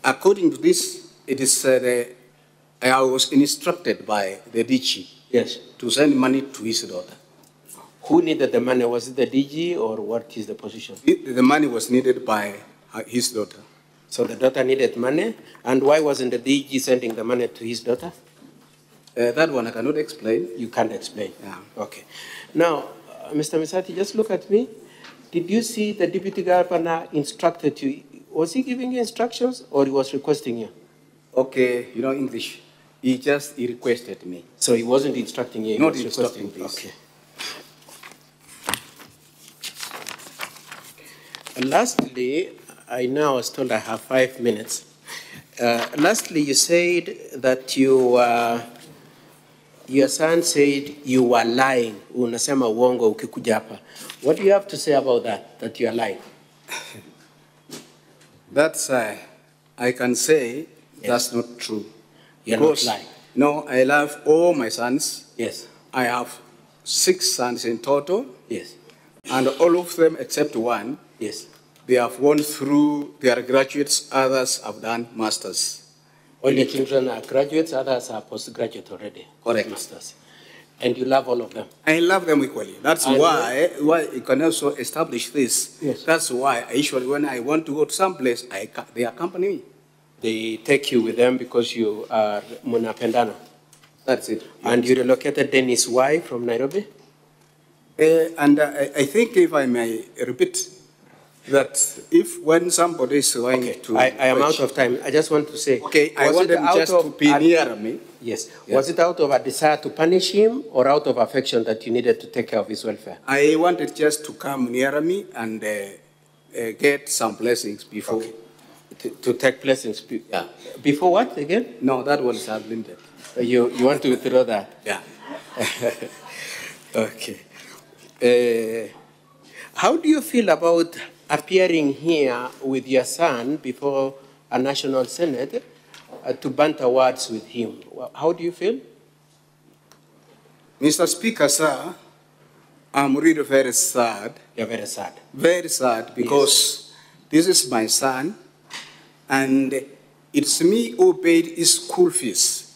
According to this, it is I was instructed by the DG. Yes. To send money to his daughter. Who needed the money? Was it the DG or what is the position? The money was needed by his daughter. So the daughter needed money, and why wasn't the DG sending the money to his daughter? That one I cannot explain. You can't explain? Yeah. Okay. Now, Mr. Misati, just look at me. Did you see the Deputy Governor instructed you? Was he giving you instructions or he was requesting you? Okay, you know English. He requested me. So he wasn't instructing you? Not instructing, please. Okay. And lastly, I now was told I have 5 minutes. Lastly, you said that your son said you were lying. Unasema uongo ukikuja hapa. What do you have to say about that you are lying? That's, I can say that's not true. You're not lying. No, I love all my sons. Yes. I have 6 sons in total. Yes. And all of them except one. Yes. They have gone through, they are graduates, others have done masters. All your children are graduates, others are postgraduate already. Correct. Masters. And you love all of them? I love them equally. That's why you can also establish this. Yes. That's why I usually, when I want to go to some place, they accompany me. They take you with them because you are Munapendana. That's it. And you relocated Dennis Y from Nairobi? And I think if I may repeat, that if when somebody is going to... I am out of time. I just want to say... Okay, I want them just to be near me. Yes. Was it out of a desire to punish him or out of affection that you needed to take care of his welfare? I wanted just to come near me and get some blessings before... Okay. To take blessings? Yeah. Before what again? No, that one is unlimited. You want to withdraw that? Yeah. Okay. How do you feel about appearing here with your son before a national senate to banter words with him? How do you feel? Mr. Speaker, sir, I'm really very sad. You're very sad. Very sad because this is my son and it's me who paid his school fees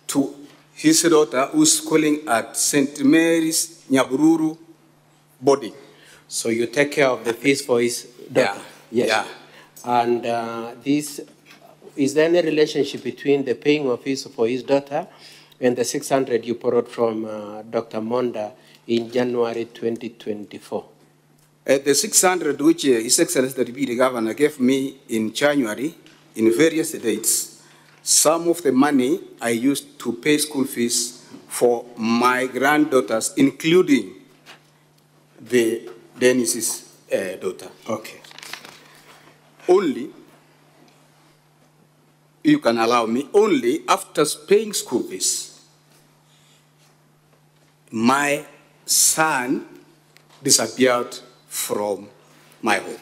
to his daughter who's schooling at St. Mary's Nyabururu boarding. So you take care of the fees for his daughter? Yeah. Yes. Yeah. And is there any relationship between the paying of fees for his daughter and the 600 you borrowed from Dr. Monda in January 2024? The 600 which His Excellency the Deputy Governor gave me in January, in various dates, some of the money I used to pay school fees for my granddaughters, including the Dennis's daughter. Okay. Only, you can allow me, only after paying school fees, my son disappeared from my home.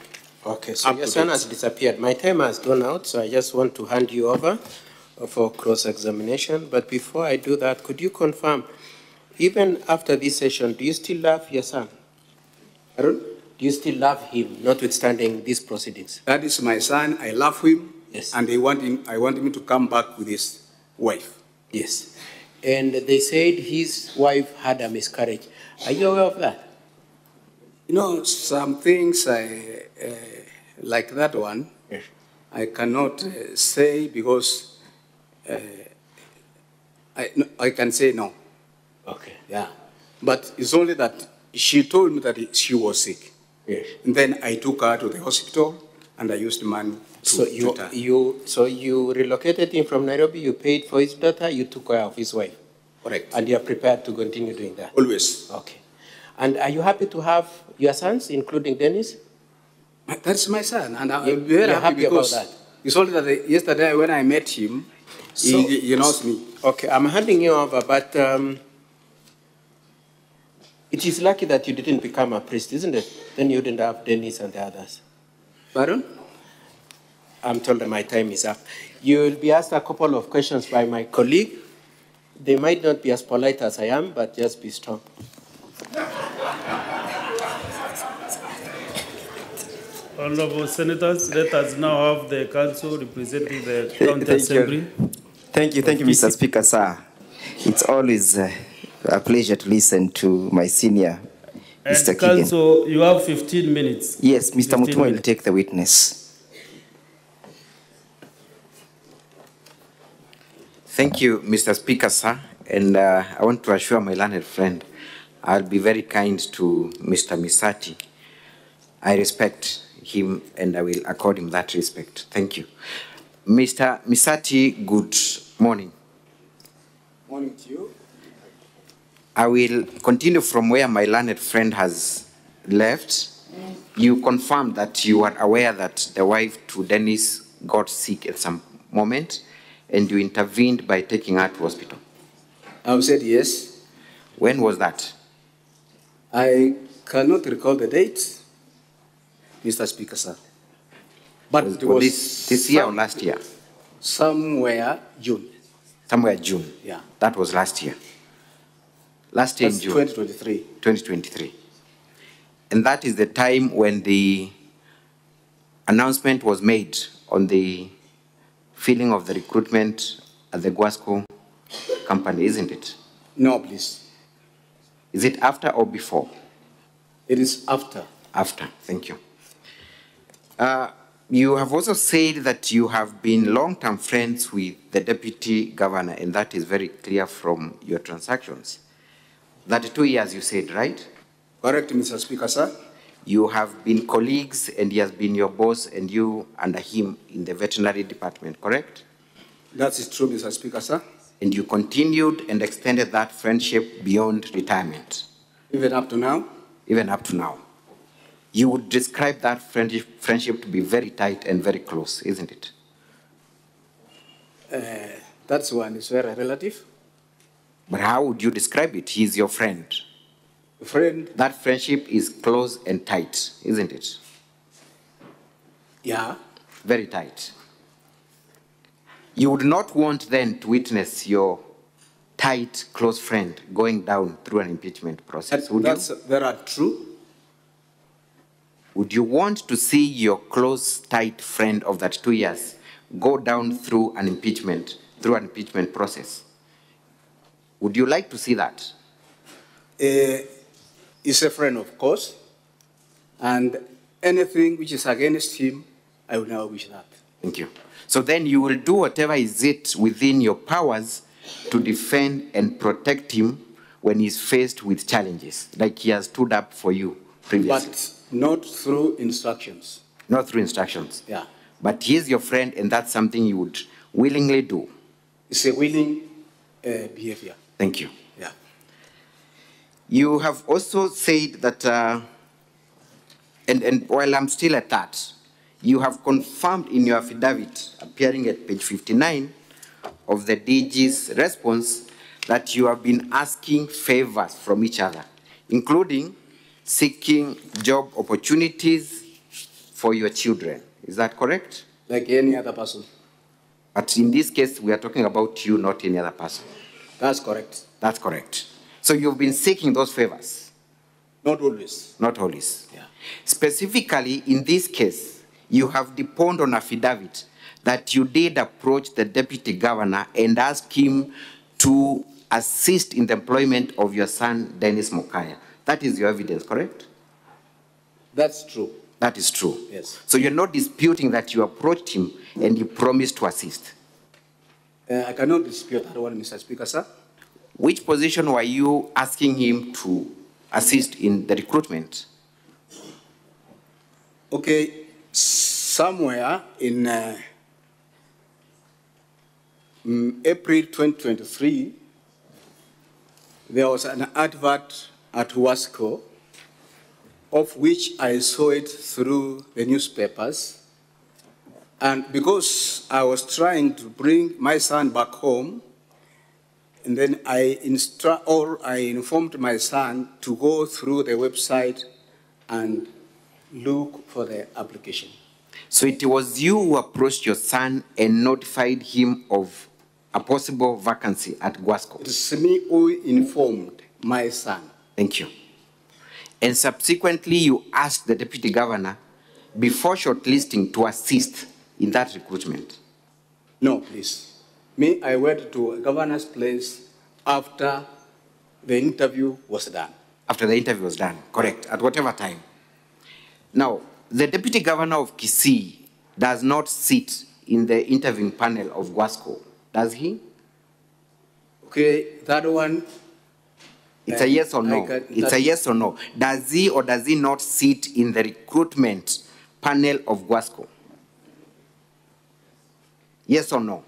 Okay, so your son has disappeared. My time has gone out, so I just want to hand you over for cross-examination. But before I do that, could you confirm, even after this session, do you still love your son? Aaron? Do you still love him, notwithstanding these proceedings? That is my son. I love him. Yes. And I want him to come back with his wife. Yes. And they said his wife had a miscarriage. Are you aware of that? You know, some things like that one, yes, I cannot say because I can say no. Okay. Yeah. But it's only that she told me that she was sick. Yes. And then I took her to the hospital and I used money to treat her. So you relocated him from Nairobi, you paid for his daughter, you took care of his wife. Correct. And you're prepared to continue doing that? Always. Okay. And are you happy to have your sons, including Dennis? That's my son, and I'm very happy about because that. It's only that yesterday when I met him, he knows me. Okay, I'm handing you over, but it is lucky that you didn't become a priest, isn't it? Then you wouldn't have Dennis and the others. Pardon? I'm told that my time is up. You will be asked a couple of questions by my colleague. They might not be as polite as I am, but just be strong. Honorable Senators, let us now have the council representing the County Assembly. Thank you, Mr. Speaker, sir. It's always a pleasure to listen to my senior, Mr. And Keegan. Council, you have 15 minutes. Yes, Mr. Mutua will take the witness. Thank you, Mr. Speaker, sir. And I want to assure my learned friend, I'll be very kind to Mr. Misati. I respect him and I will accord him that respect. Thank you. Mr. Misati, good morning. Morning to you. I will continue from where my learned friend has left. You confirmed that you are aware that the wife to Dennis got sick at some moment and you intervened by taking her to hospital. I've said yes. When was that? I cannot recall the date, Mr. Speaker, sir. But it was this year or last year? Somewhere June. Somewhere June? Yeah. That was last year? Last year in June? 2023. 2023. And that is the time when the announcement was made on the filling of the recruitment at the Guasco company, isn't it? No, please. Is it after or before? It is after. After, thank you. You have also said that you have been long-term friends with the Deputy Governor, and that is very clear from your transactions. That 2 years you said, right? Correct, Mr. Speaker, sir. You have been colleagues and he has been your boss and you under him in the veterinary department, correct? That is true, Mr. Speaker, sir. And you continued and extended that friendship beyond retirement? Even up to now? Even up to now. You would describe that friendship to be very tight and very close, isn't it? That's one is very relative. But how would you describe it? He's your friend. Friend? That friendship is close and tight, isn't it? Yeah. Very tight. You would not want then to witness your tight, close friend going down through an impeachment process, would you? That's true. Would you want to see your close, tight friend of that 2 years go down through an impeachment process? Would you like to see that? He's a friend, of course, and anything which is against him, I will never wish that. Thank you. So then you will do whatever is it within your powers to defend and protect him when he's faced with challenges, like he has stood up for you previously. But Not through instructions. Not through instructions. Yeah. But he is your friend, and that's something you would willingly do. It's a willing behavior. Thank you. Yeah. You have also said that, and while I'm still at that, you have confirmed in your affidavit, appearing at page 59 of the DG's response, that you have been asking favors from each other, including seeking job opportunities for your children. Is that correct? Like any other person. But in this case, we are talking about you, not any other person. That's correct. That's correct. So you've been seeking those favors? Not always. Not always. Yeah. Specifically, in this case, you have deponed on affidavit that you did approach the deputy governor and ask him to assist in the employment of your son, Dennis Mokaya. That is your evidence, correct? That's true. That is true. Yes. So you're not disputing that you approached him and you promised to assist? I cannot dispute that one, Mr. Speaker, sir. Which position were you asking him to assist in the recruitment? Okay, somewhere in April 2023, there was an advert at Wasco, of which I saw it through the newspapers. And because I was trying to bring my son back home, and then I informed my son to go through the website and look for the application. So it was you who approached your son and notified him of a possible vacancy at Guasco? It's me who informed my son. Thank you. And subsequently, you asked the deputy governor, before shortlisting, to assist in that recruitment? No, please. Me, I went to a governor's place after the interview was done. After the interview was done, correct, at whatever time. Now, the deputy governor of Kisii does not sit in the interviewing panel of Guasco, does he? Okay, that one. It's a yes or no. It's a yes or no. Does he or does he not sit in the recruitment panel of Guasco? Yes or no?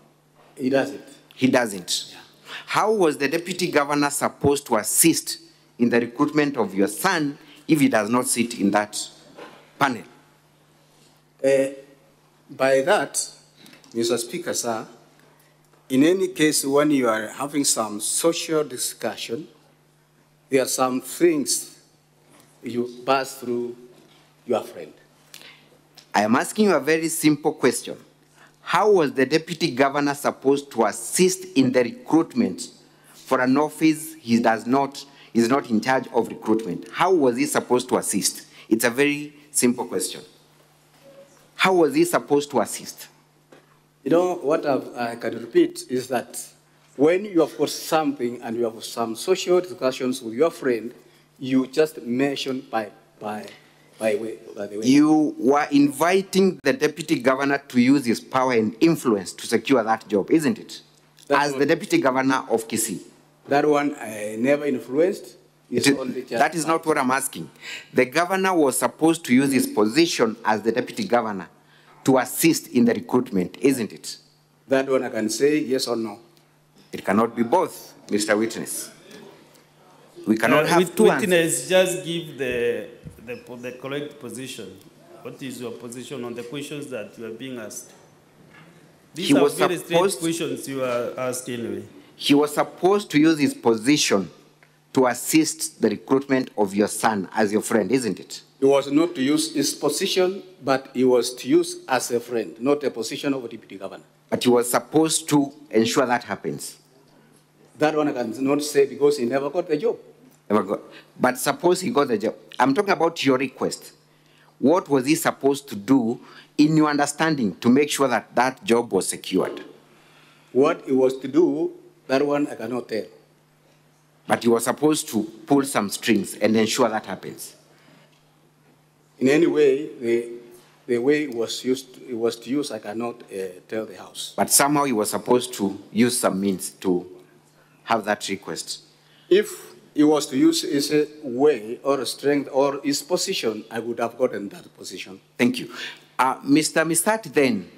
He doesn't. He doesn't. Yeah. How was the deputy governor supposed to assist in the recruitment of your son if he does not sit in that panel? By that, Mr. Speaker, sir, in any case, when you are having some social discussion, there are some things you pass through your friend. I am asking you a very simple question. How was the deputy governor supposed to assist in the recruitment for an office he is not in charge of recruitment? How was he supposed to assist? It's a very simple question. How was he supposed to assist? You know, what I can repeat is that when you have got something and you have some social discussions with your friend, you just mention by the way. You were inviting the deputy governor to use his power and influence to secure that job, isn't it? As the deputy governor of Kisii. That one I never influenced. That is not what I'm asking. The governor was supposed to use his position as the deputy governor to assist in the recruitment, isn't it? That one I can say yes or no. It cannot be both, Mr. Witness. We cannot have two answers. Witness, just give the correct position. What is your position on the questions that you are being asked? These are very straight questions you are asked anyway. He was supposed to use his position to assist the recruitment of your son as your friend, isn't it? He was not to use his position, but he was to use as a friend, not a position of a deputy governor. But he was supposed to ensure that happens. That one I cannot say because he never got the job. Never got. But suppose he got the job. I'm talking about your request. What was he supposed to do in your understanding to make sure that that job was secured? What he was to do, that one I cannot tell. But he was supposed to pull some strings and ensure that happens. In any way, the way it was to use, I cannot tell the House. But somehow he was supposed to use some means to have that request. If he was to use his way or strength or his position, I would have gotten that position. Thank you. Mr. Mistat, then,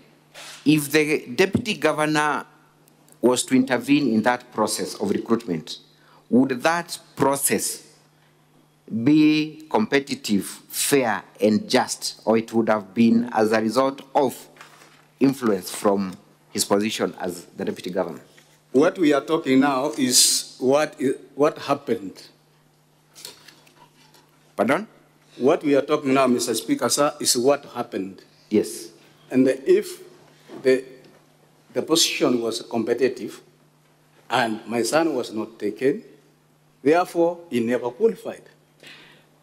if the deputy governor was to intervene in that process of recruitment, would that process be competitive, fair, and just, or it would have been as a result of influence from his position as the deputy governor? What we are talking now is what happened. Pardon? What we are talking now, Mr. Speaker, sir, is what happened. Yes. And if the position was competitive and my son was not taken, therefore he never qualified.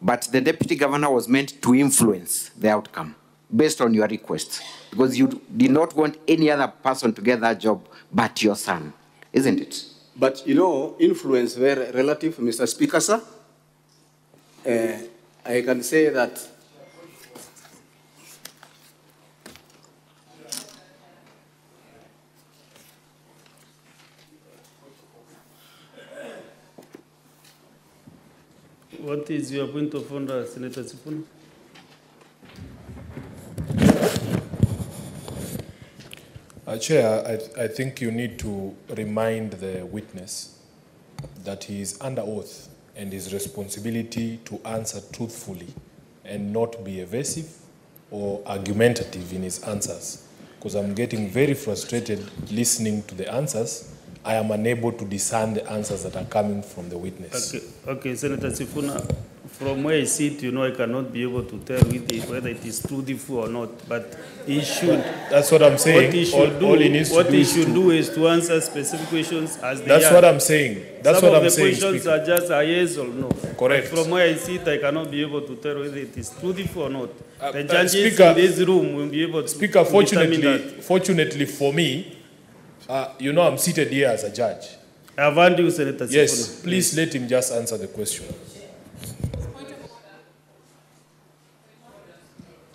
But the deputy governor was meant to influence the outcome based on your request, because you did not want any other person to get that job but your son, isn't it? But you know, influence very relative, Mr. Speaker, sir. I can say that What is your point of order, Senator Sifuna? Chair, I think you need to remind the witness that he is under oath and his responsibility to answer truthfully and not be evasive or argumentative in his answers. Because I'm getting very frustrated listening to the answers. I am unable to discern the answers that are coming from the witness. Okay, Senator Sifuna, from where I sit, you know, I cannot be able to tell whether it is truthful or not, but he should. That's what I'm saying. What he should do is to answer specific questions as they are. That's what I'm saying. That's what I'm saying. Some of the questions are just a yes or no. Correct. But from where I sit, I cannot be able to tell whether it is truthful or not. The judges in this room will be able to determine that. Fortunately for me, you know, I'm seated here as a judge. I've heard you, Senator Sifuna. Yes, please let him just answer the question.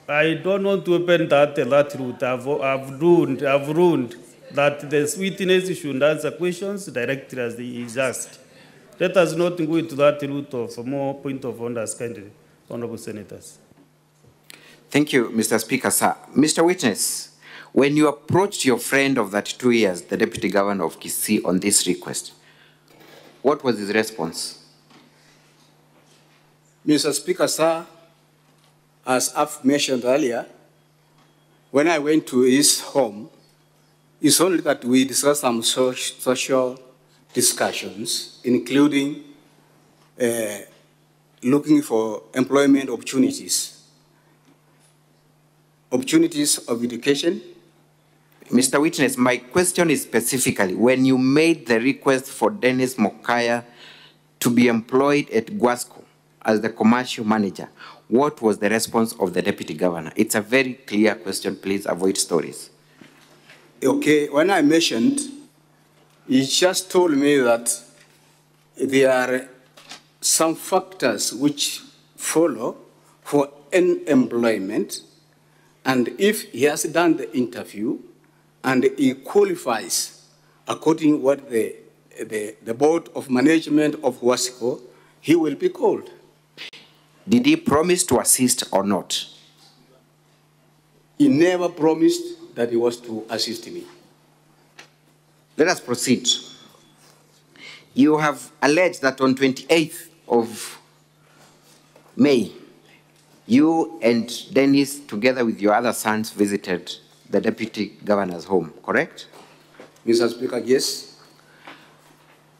I don't want to open that route. I've ruled that the witness should answer questions directly as he is asked. Let us not go into that route of more point of orders, kindly, honorable senators. Thank you, Mr. Speaker, sir. Mr. Witness, when you approached your friend of that 2 years, the Deputy Governor of Kisii, on this request, what was his response? Mr. Speaker, sir, as I've mentioned earlier, when I went to his home, it's only that we discussed some social discussions, including looking for employment opportunities of education. Mr. Witness, my question is specifically, when you made the request for Dennis Mokaya to be employed at Guasco as the commercial manager, what was the response of the Deputy Governor? It's a very clear question. Please avoid stories. Okay, when I mentioned, he just told me that there are some factors which follow for employment, and if he has done the interview and he qualifies according to what the Board of Management of Guasco, he will be called. Did he promise to assist or not? He never promised that he was to assist me. Let us proceed. You have alleged that on 28th of May, you and Dennis, together with your other sons, visited the Deputy Governor's home, correct? Mr. Speaker, yes.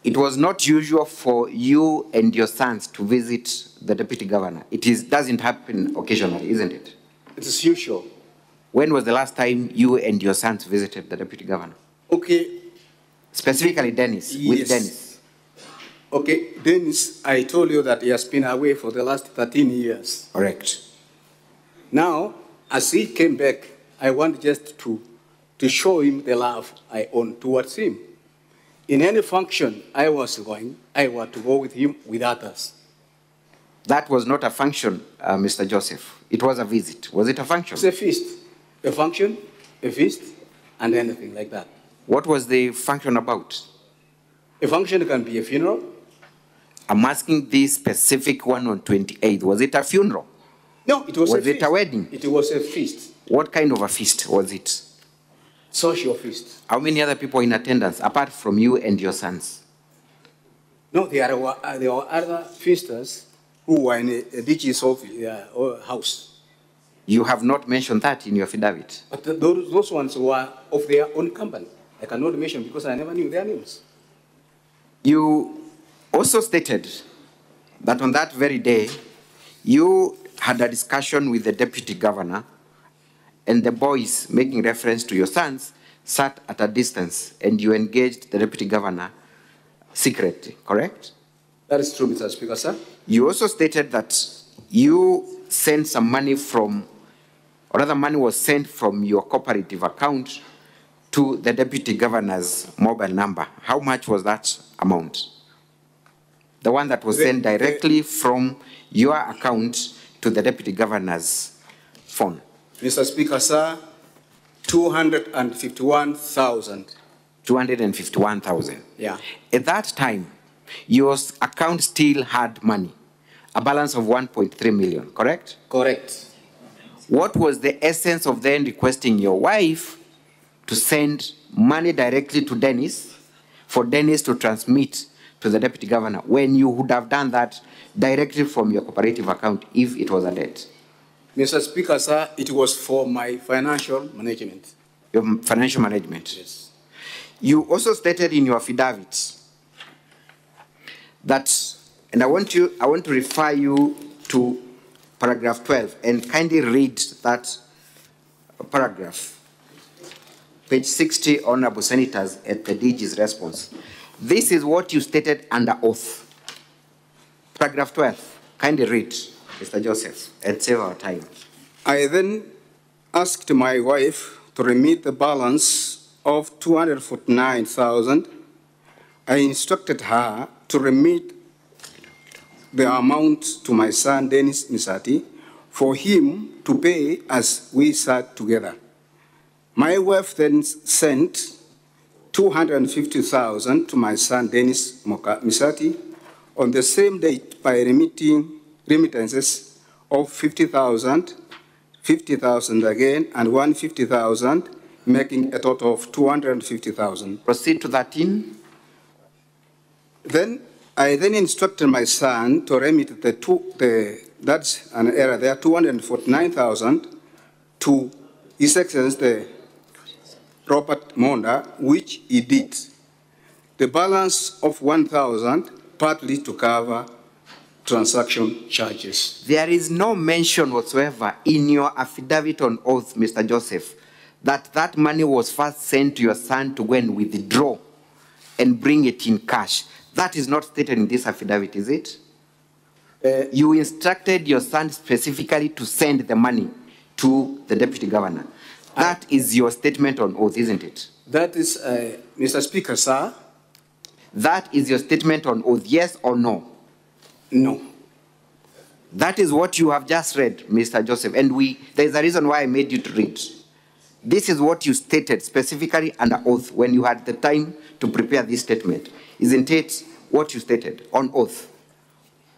It was not usual for you and your sons to visit the Deputy Governor. It doesn't happen occasionally, isn't it? It is usual. When was the last time you and your sons visited the Deputy Governor? Okay. Specifically Dennis, yes. with Dennis. Okay, Dennis, I told you that he has been away for the last 13 years. Correct. Now, as he came back, I want just to show him the love I own towards him. In any function I was going, I want to go with him, with others. That was not a function, Mr. Joseph. It was a visit. Was it a function? It's a feast. A function, a feast, and anything like that. What was the function about? A function can be a funeral. I'm asking this specific one on 28th. Was it a funeral? No, it was a feast. Was it a wedding? It was a feast. What kind of a feast was it? Social feast. How many other people in attendance, apart from you and your sons? No, there were other feasters who were in a DG's office, house. You have not mentioned that in your affidavit. But those ones were of their own company. I cannot mention because I never knew their names. You also stated that on that very day, you had a discussion with the deputy governor, and the boys, making reference to your sons, sat at a distance, and you engaged the deputy governor secretly, correct? That is true, Mr. Speaker, sir. You also stated that you sent some money from, or rather money was sent from your cooperative account to the deputy governor's mobile number. How much was that amount? The one that was sent directly from your account to the deputy governor's phone. Mr. Speaker, sir, 251,000. 251,000. Yeah. At that time, your account still had money, a balance of 1.3 million, correct? Correct. What was the essence of then requesting your wife to send money directly to Dennis, for Dennis to transmit to the deputy governor, when you would have done that directly from your cooperative account if it was a debt? Mr. Speaker, sir, it was for my financial management. Your financial management? Yes. You also stated in your affidavit that, and I want to refer you to paragraph 12 and kindly read that paragraph. Page 60, Honorable Senators, at the DG's response. This is what you stated under oath. Paragraph 12, kindly read, Mr. Joseph, and save our time. I then asked my wife to remit the balance of 249,000. I instructed her to remit the amount to my son, Dennis Misati, for him to pay as we sat together. My wife then sent 250,000 to my son, Dennis Misati, on the same date by remitting remittances of 50,000, 50,000 again, and 150,000, making a total of 250,000. Proceed to 13. Then I instructed my son to remit that's an error there, 249,000 to His Excellency the Robert Monda, which he did. The balance of 1,000 partly to cover transaction charges. There is no mention whatsoever in your affidavit on oath, Mr. Joseph, that that money was first sent to your son to go and withdraw and bring it in cash. That is not stated in this affidavit, is it? You instructed your son specifically to send the money to the deputy governor. That is your statement on oath, isn't it? That is, Mr. Speaker, sir. That is your statement on oath, yes or no? No. That is what you have just read, Mr. Joseph, and there's a reason why I made you to read. This is what you stated specifically under oath when you had the time to prepare this statement. Isn't it what you stated on oath?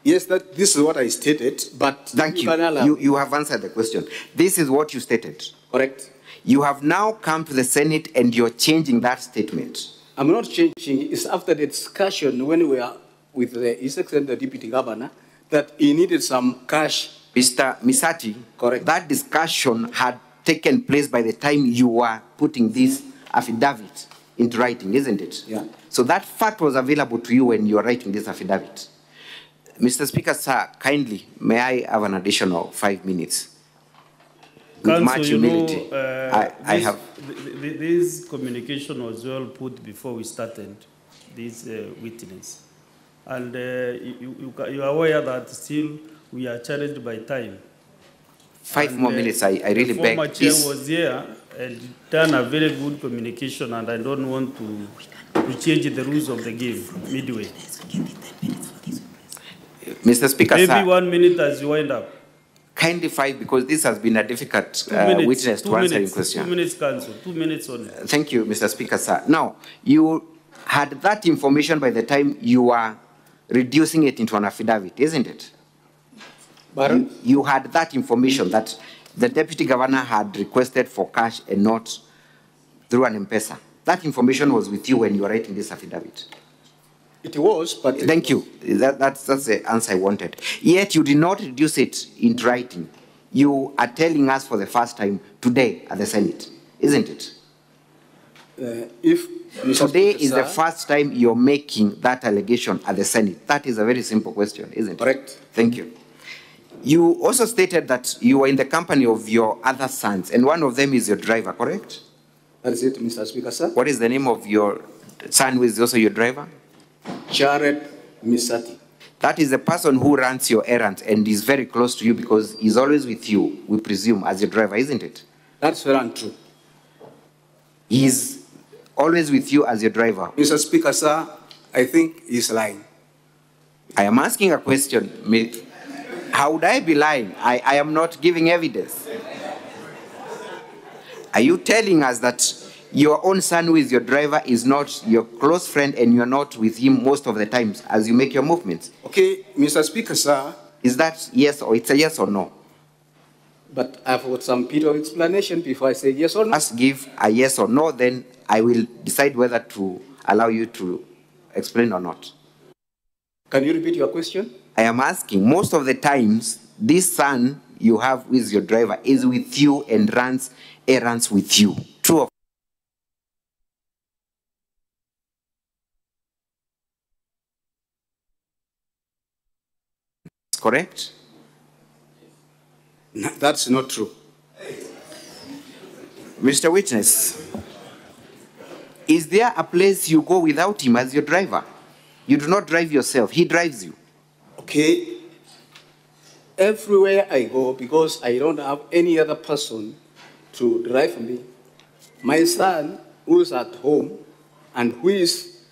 Yes, this is what I stated, but... Thank you. You have answered the question. This is what you stated. Correct. You have now come to the Senate and you're changing that statement. I'm not changing. It's after the discussion when we are with His Excellency the Deputy Governor that he needed some cash. Mr. Misati, correct. That discussion had taken place by the time you were putting this affidavit into writing, isn't it? Yeah. So that fact was available to you when you were writing this affidavit. Mr. Speaker, sir, kindly, may I have an additional 5 minutes? With Council, much humility, I have... This communication was well put before we started this witness. And you are aware that still we are challenged by time. 5 more minutes, I really beg. The former chair was here and done a very good communication, and I don't want to change the rules of the game midway. Mr. Speaker, maybe sir, 1 minute as you wind up. Kindly 5, because this has been a difficult witness to answer your question. 2 minutes, Council. 2 minutes only. Thank you, Mr. Speaker, sir. Now, you had that information by the time you were reducing it into an affidavit, isn't it? You had that information that the deputy governor had requested for cash and not through an M-Pesa. That information was with you when you were writing this affidavit. It was, but... Thank you. That's the answer I wanted. Yet you did not reduce it into writing. You are telling us for the first time today at the Senate, isn't it? Today is the first time you're making that allegation at the Senate. That is a very simple question, isn't it? Correct. Thank you. You also stated that you were in the company of your other sons, and one of them is your driver, correct? That is it, Mr. Speaker, sir. What is the name of your son who is also your driver? Jared Misati. That is the person who runs your errands and is very close to you because he's always with you, we presume, as your driver, isn't it? That's very untrue. He's always with you as your driver. Mr. Speaker, sir, I think he's lying. I am asking a question. How would I be lying? I am not giving evidence. Are you telling us that your own son who is your driver is not your close friend and you're not with him most of the times as you make your movements? Okay, Mr. Speaker, sir. Is that yes or it's a yes or no? But I've got some bit of explanation before I say yes or no. Let's give a yes or no, then I will decide whether to allow you to explain or not. Can you repeat your question? I am asking, most of the times, this son you have with your driver is with you and runs errands with you. True or correct? No, that's not true. Mr. Witness, is there a place you go without him as your driver? You do not drive yourself, he drives you. Okay. Everywhere I go, because I don't have any other person to drive me, my son, who is at home and who is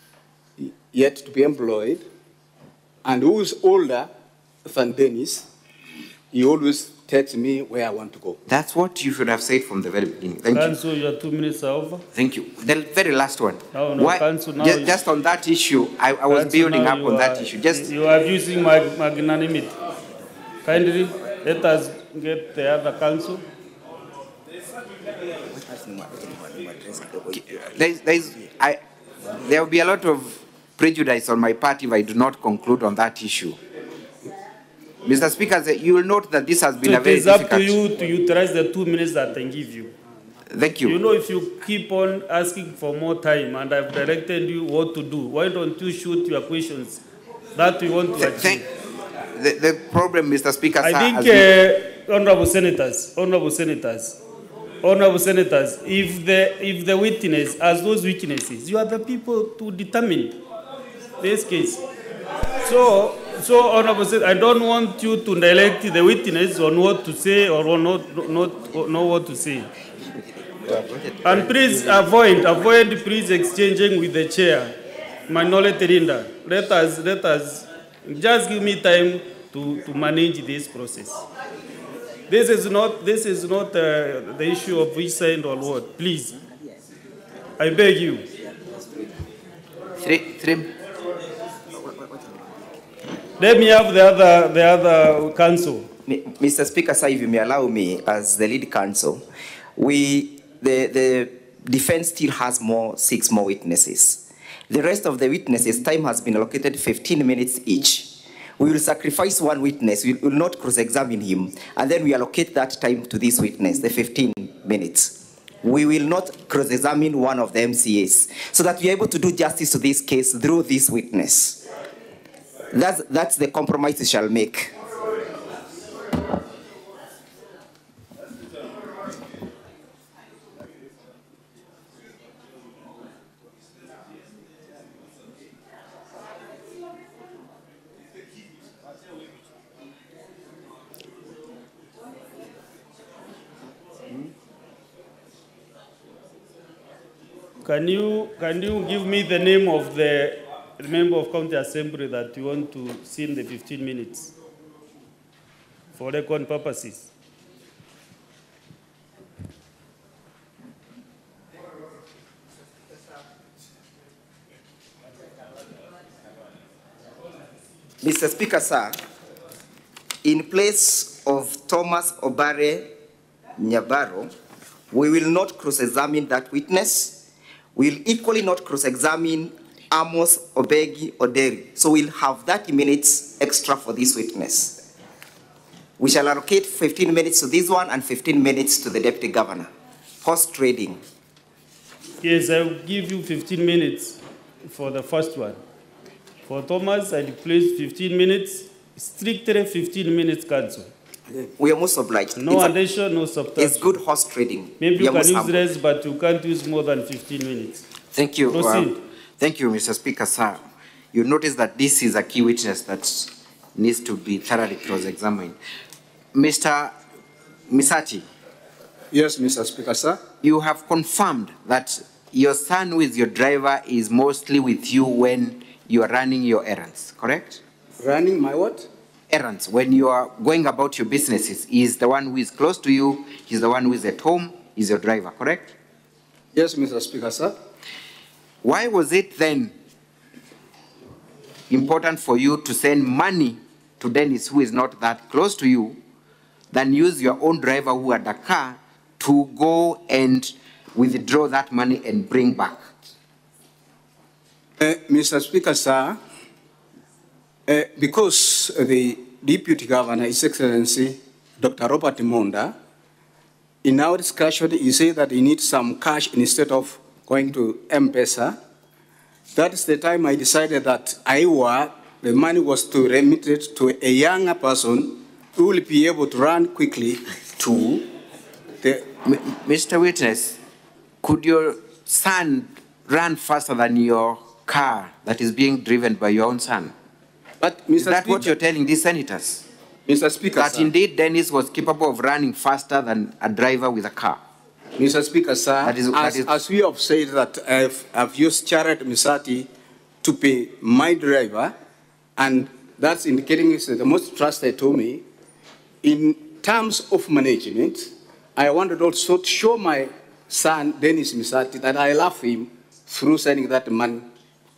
yet to be employed, and who is older than Dennis, he always tells me where I want to go. That's what you should have said from the very beginning. Thank you. Council, your 2 minutes are over. Thank you. The very last one. No, Why, Council, now just on that issue, I was Council, building up on that are, issue. Just you are abusing my magnanimity. Kindly let us get the other council. There will be a lot of prejudice on my part if I do not conclude on that issue. Mr. Speaker, you will note that this has been a very difficult... It is up to you to utilize the 2 minutes that I give you. Thank you. You know, if you keep on asking for more time and I've directed you what to do, why don't you shoot your questions that we want to achieve? The problem, Mr. Speaker, I think, honorable senators, if the witness has those weaknesses, you are the people to determine this case. So honorable senators, I don't want you to direct the witness on what to say or not know what to say. And please avoid please exchanging with the chair, Minority Leader. Let us just give me time to manage this process. This is not the issue of which side or what. Please, I beg you. Let me have the other counsel. Mr. Speaker, sir, if you may allow me, as the lead counsel, the defense still has 6 more witnesses. The rest of the witnesses, time has been allocated 15 minutes each. We will sacrifice one witness, we will not cross-examine him, and then we allocate that time to this witness, the 15 minutes. We will not cross-examine one of the MCAs, so that we are able to do justice to this case through this witness. That's the compromise we shall make. Can you give me the name of the member of County Assembly that you want to see in the 15 minutes for record purposes? Mr. Speaker, sir, in place of Thomas Obare Nyabaro, we will not cross-examine that witness. We will equally not cross-examine Amos Obegi Oderi. So we'll have 30 minutes extra for this witness. We shall allocate 15 minutes to this one and 15 minutes to the Deputy Governor. Post-trading. Yes, I will give you 15 minutes for the first one. For Thomas, I place 15 minutes, strictly 15 minutes cancel. We are most obliged. No addition, no subtraction. It's good horse trading. Maybe you can use less, but you can't use more than 15 minutes. Thank you. Proceed. Thank you, Mr. Speaker, sir. You notice that this is a key witness that needs to be thoroughly cross-examined. Mr. Misati. Yes, Mr. Speaker, sir. You have confirmed that your son, who is your driver, is mostly with you when you are running your errands, correct? Running my what? Errands. When you are going about your businesses, he is the one who is close to you, he's the one who is at home, he's your driver, correct? Yes, Mr. Speaker, sir. Why was it then important for you to send money to Dennis, who is not that close to you, than use your own driver who had a car to go and withdraw that money and bring back? Mr. Speaker, sir, because the Deputy Governor, His Excellency, Dr. Robert Monda, in our discussion, he said that he needs some cash instead of going to M-Pesa. That is the time I decided that the money was to remit it to a younger person who will be able to run quickly to the... Mr. Witness, could your son run faster than your car that is being driven by your own son? But, Mr. Is that Speaker, what you're telling these senators? Mr. Speaker, that sir, indeed Dennis was capable of running faster than a driver with a car? Mr. Speaker, sir, as we have said that I've used Charat Misati to be my driver, and that's indicating is the most trusted to me. In terms of management, I wanted also to show my son, Dennis Misati, that I love him through sending that money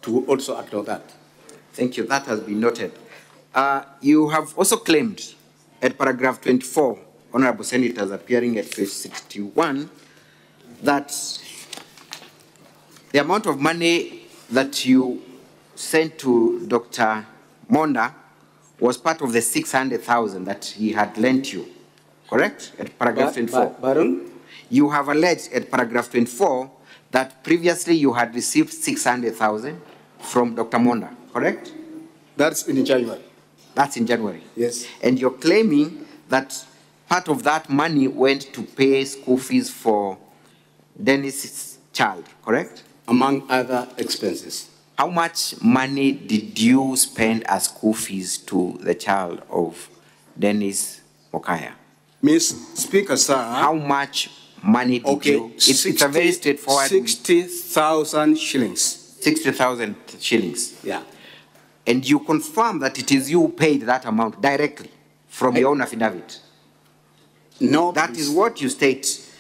to also act on that. Thank you. That has been noted. You have also claimed at paragraph 24, Honorable Senators appearing at page 61, that the amount of money that you sent to Dr. Monda was part of the 600,000 that he had lent you, correct? At paragraph 24. Baron? You have alleged at paragraph 24 that previously you had received 600,000 from Dr. Monda, correct? That's in January. That's in January. Yes. And you're claiming that part of that money went to pay school fees for Dennis's child, correct? Among other expenses. How much money did you spend as school fees to the child of Dennis Mokaya? Ms. Speaker, sir. How much money did you? It's a very straightforward. 60,000 shillings. 60,000 shillings. Yeah. And you confirm that it is you who paid that amount directly from your own affidavit? No. That is what you state.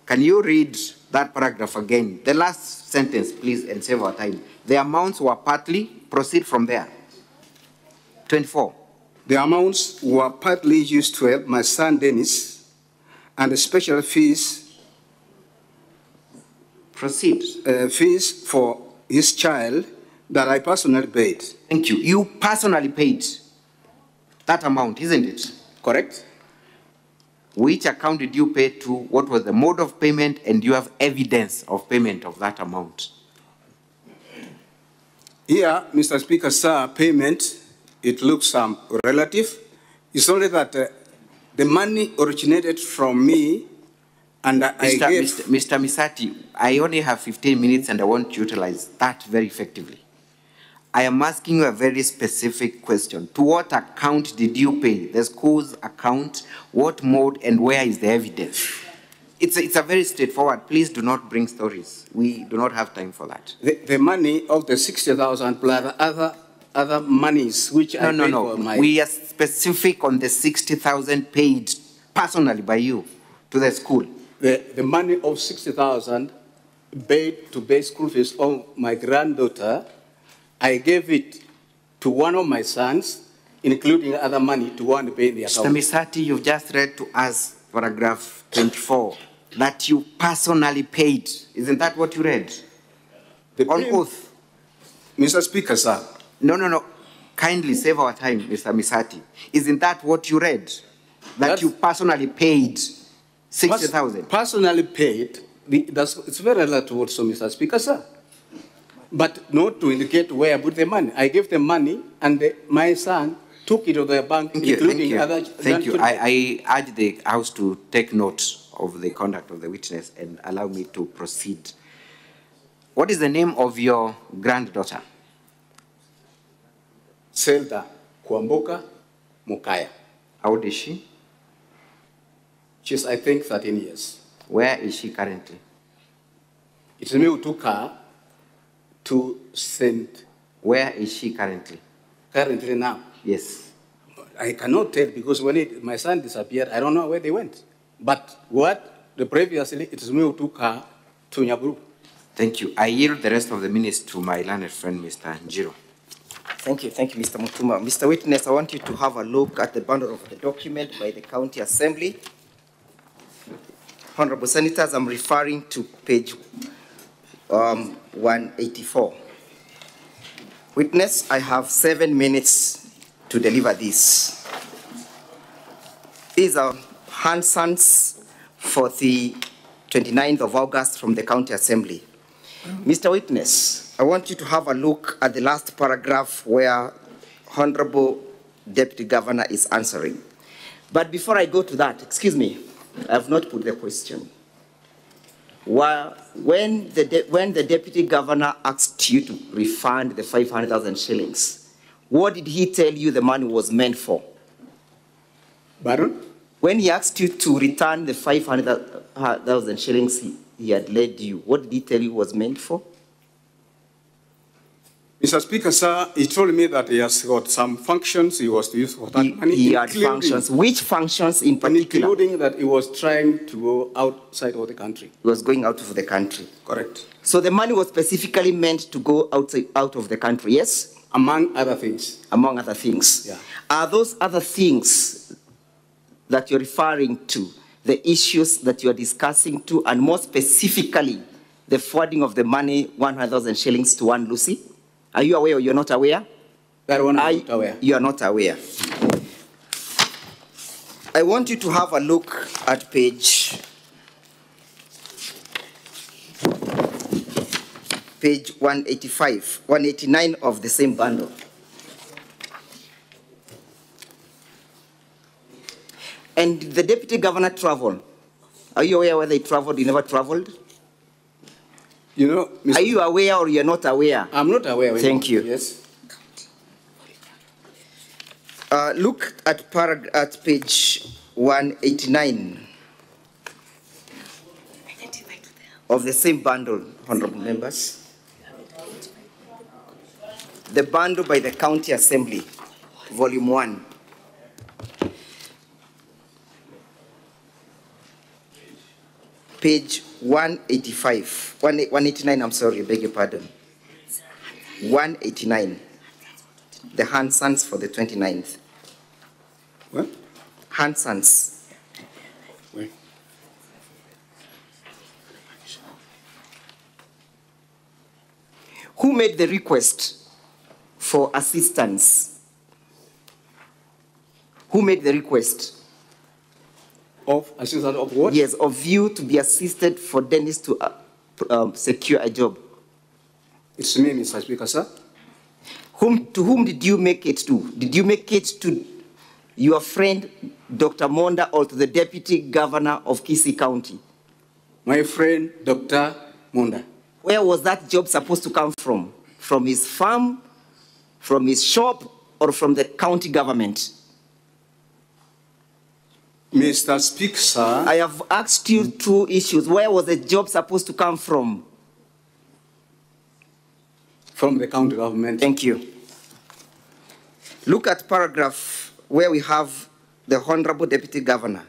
Can you read that paragraph again? The last sentence, please, and save our time. The amounts were partly, proceed from there. 24. The amounts were partly used to help my son Dennis, and the special fees. Proceed. Fees for his child that I personally paid. Thank you. You personally paid that amount, isn't it? Correct. Which account did you pay to? What was the mode of payment? And do you have evidence of payment of that amount? Here, Mr. Speaker, sir, payment, it looks relative. It's only that the money originated from me, and Mr. Misati, I only have 15 minutes and I want to utilize that very effectively. I am asking you a very specific question. To what account did you pay? The school's account, what mode, and where is the evidence? It's a very straightforward. Please do not bring stories. We do not have time for that. The money of the 60,000 plus other monies which I paid for my... We are specific on the 60,000 paid personally by you to the school. The money of 60,000 paid to pay school fees of my granddaughter, I gave it to one of my sons including other money, to go and pay the Mr. account. Misati, you've just read to us paragraph 24, that you personally paid. Isn't that what you read? On oath. Mr. Speaker, sir. No. Kindly save our time, Mr. Misati. Isn't that what you read? That you personally paid 60,000? Personally paid, it's very relative also, Mr. Speaker, sir. But not to indicate where I put the money. I gave the money, and my son took it to the bank, including other... Thank you. I urge the House to take note of the conduct of the witness and allow me to proceed. What is the name of your granddaughter? Zelda Kwamboka Mukaya. How old is she? She's, I think, 13 years. Where is she currently? It's me who took her to St. Where is she currently? Currently now? Yes. I cannot tell because when my son disappeared, I don't know where they went. But previously, it is me who took her to Nyaburu. Thank you. I yield the rest of the minutes to my learned friend, Mr. Njiro. Thank you, Mr. Mutuma. Mr. Witness, I want you to have a look at the bundle of the document by the County Assembly. Honorable Senators, I'm referring to page 184. Witness, I have 7 minutes to deliver this. These are Hanson's for the 29th of August from the County Assembly. Mr. Witness, I want you to have a look at the last paragraph where Honorable Deputy Governor is answering. But before I go to that, excuse me, I have not put the question. When the Deputy Governor asked you to refund the 500,000 shillings, what did he tell you the money was meant for? Pardon? When he asked you to return the 500,000 shillings he had lent you, what did he tell you was meant for? Mr. Speaker, sir, he told me that he has got some functions he was to use for that money. He had functions. Which functions in particular? Including that he was trying to go outside of the country. He was going out of the country. Correct. So the money was specifically meant to go out of the country, yes? Among other things. Among other things. Yeah. Are those other things that you're referring to the issues that you're discussing to, and more specifically, the forwarding of the money, 100,000 shillings to one Lucy? Are you aware or you're not aware? That one I'm not aware. You are not aware. I want you to have a look at page 185, 189 of the same bundle. And the Deputy Governor traveled. Are you aware whether he traveled, he never traveled? You know, Are you aware or you're not aware? I'm not aware. Thank you. Yes. Look at page 189 of the same bundle, honorable members. The bundle by the County Assembly, volume 1. Page 185, 189, I'm sorry, I beg your pardon. 189, the Hansons for the 29th. What? Hansons. Wait. Who made the request for assistance? Who made the request? Of assistance of what? Yes, of you to be assisted for Dennis to secure a job. It's me, Mr. Speaker, sir. To whom did you make it to? Did you make it to your friend, Dr. Monda, or to the Deputy Governor of Kisii County? My friend, Dr. Monda. Where was that job supposed to come from? From his farm, from his shop, or from the county government? Mr. Speaker, sir. I have asked you 2 issues. Where was the job supposed to come from? From the county government. Thank you. Look at paragraph where we have the Honorable Deputy Governor.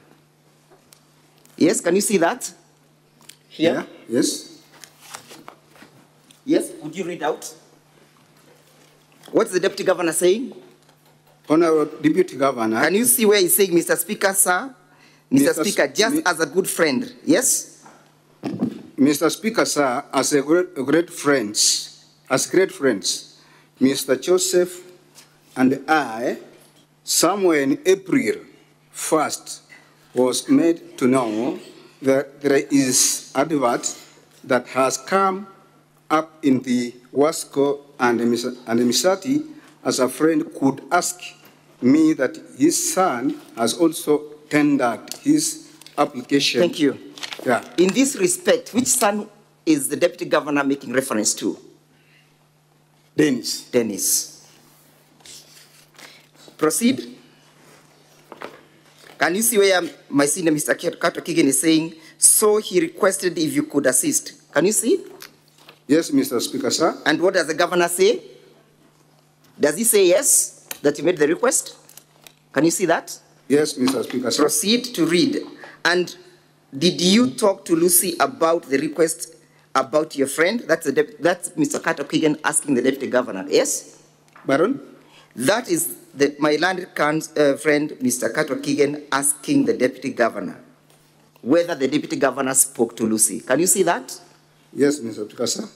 Yes, can you see that? Here? Yeah. Yes. Yes, would you read out? What's the Deputy Governor saying? Honorable Deputy Governor. Can you see where he's saying, Mr. Speaker, sir? Mr. Speaker, just as a good friend, yes? Mr. Speaker, sir, as great friends, Mr. Joseph and I, somewhere in April 1st, was made to know that there is advert that has come up in the Wasco, and Misati, as a friend, could ask me that his son has also tendered his application. Thank you. Yeah. In this respect, which son is the Deputy Governor making reference to? Dennis. Dennis. Proceed. Can you see where my senior Mr. Kato Kigen is saying, so he requested if you could assist? Can you see? Yes, Mr. Speaker, sir. And what does the governor say? Does he say yes, that you made the request? Can you see that? Yes, Mr. Speaker, sir. Proceed to read. And did you talk to Lucy about the request about your friend? That's Mr. Kato Kigen asking the Deputy Governor, yes? Baron? That is my landed friend, Mr. Kato Kigen, asking the Deputy Governor whether the Deputy Governor spoke to Lucy. Can you see that? Yes, Mr. Speaker, sir.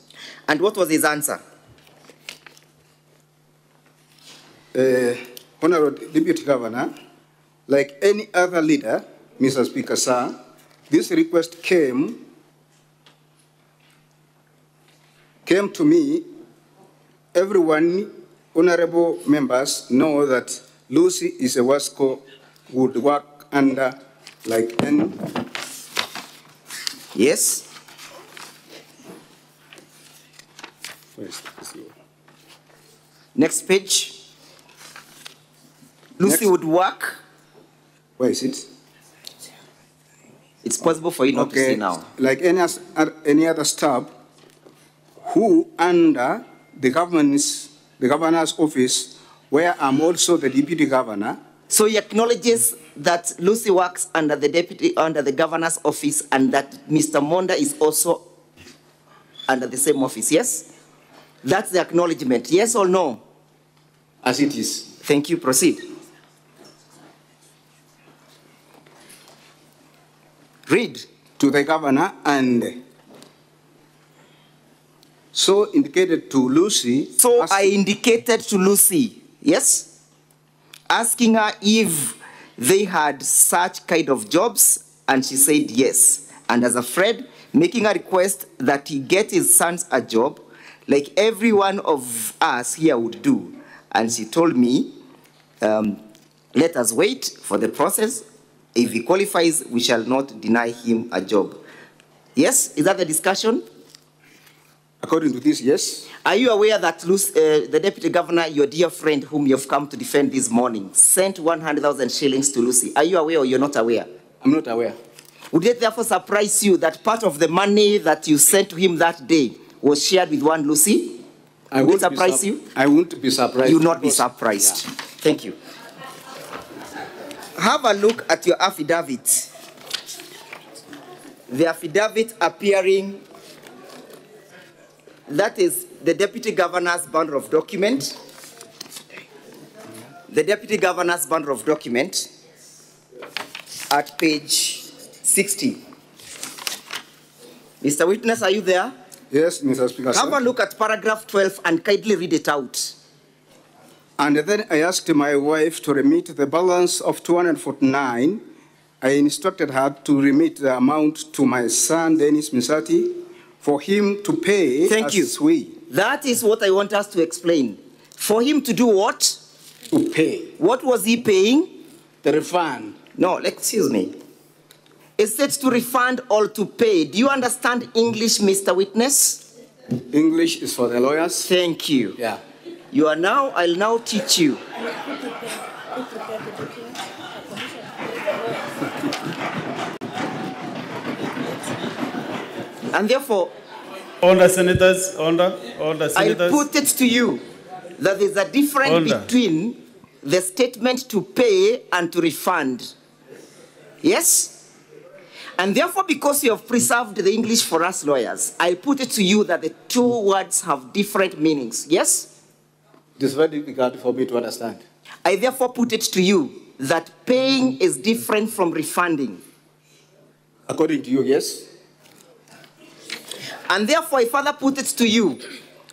And what was his answer? Honorable Deputy Governor, like any other leader, Mr. Speaker, sir, this request came to me. Everyone, honorable members, know that Lucy is a Wasco, would work under like any. Yes. Next page. Lucy would work. Where is it? It's possible for you not to see now. Like any other staff who under the governor's office, where I'm also the deputy governor. So he acknowledges that Lucy works under the governor's office, and that Mr. Monda is also under the same office, yes? That's the acknowledgement, yes or no? As it is. Thank you, proceed. Read. To the governor, and so indicated to Lucy. So I indicated to Lucy, yes? Asking her if they had such kind of jobs, and she said yes. And as a friend, making a request that he get his sons a job, like every one of us here would do. And she told me, let us wait for the process. If he qualifies, we shall not deny him a job. Yes? Is that the discussion? According to this, yes. Are you aware that the Deputy Governor, your dear friend whom you have come to defend this morning, sent 100,000 shillings to Lucy? Are you aware or you're not aware? I'm not aware. Would it therefore surprise you that part of the money that you sent to him that day was shared with one Lucy? Would it surprise you? I won't be surprised. You will not be surprised. Yeah. Thank you. Have a look at your affidavit. The affidavit appearing, that is the Deputy Governor's bundle of document. The Deputy Governor's bundle of document at page 60. Mr. Witness, are you there? Yes, Mr. Speaker. Have a look at paragraph 12 and kindly read it out. And then I asked my wife to remit the balance of 249. I instructed her to remit the amount to my son, Dennis Misati, for him to pay. Thank you. That is what I want us to explain. For him to do what? To pay. What was he paying? The refund. No, excuse me. Is it to refund or to pay? Do you understand English, Mr. Witness? English is for the lawyers. Thank you. Yeah. You are now, I'll now teach you. And therefore, all the senators, I'll put it to you that there's a difference between the statement to pay and to refund. Yes? And therefore, because you have preserved the English for us lawyers, I put it to you that the two words have different meanings. Yes? It is very difficult for me to understand. I therefore put it to you that paying is different from refunding. According to you, yes. And therefore, I further put it to you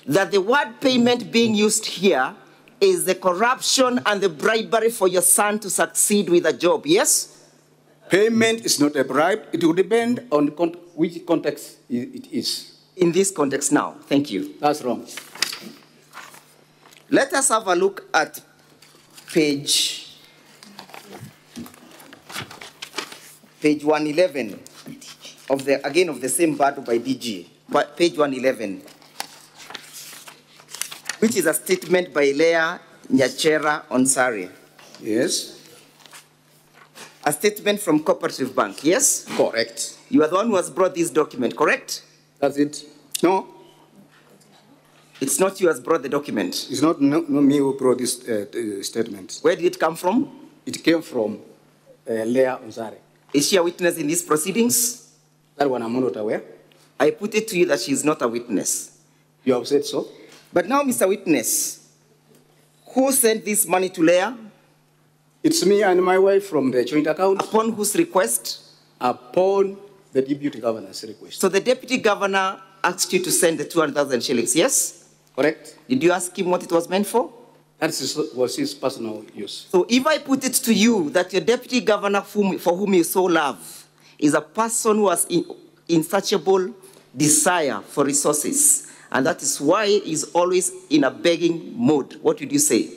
that the word payment being used here is the corruption and the bribery for your son to succeed with a job, yes? Payment is not a bribe. It will depend on which context it is. In this context now, thank you. That's wrong. Let us have a look at page 111 of the same battle by DG. Page 111, which is a statement by Leah Nyachera Onsari. Yes. A statement from Cooperative Bank, yes? Correct. You are the one who has brought this document, correct? That's it. No. It's not you who has brought the document. It's not me who brought this statement. Where did it come from? It came from Leah Onsari. Is she a witness in these proceedings? That one I'm not aware. I put it to you that she is not a witness. You have said so. But now, Mr. Witness, who sent this money to Leah? It's me and my wife from the joint account. Upon whose request? Upon the deputy governor's request. So the deputy governor asked you to send the 200,000 shillings, yes? Correct. Did you ask him what it was meant for? That was his personal use. So if I put it to you that your deputy governor for whom you so love is a person who has insatiable desire for resources, and that is why he's always in a begging mood, what would you say?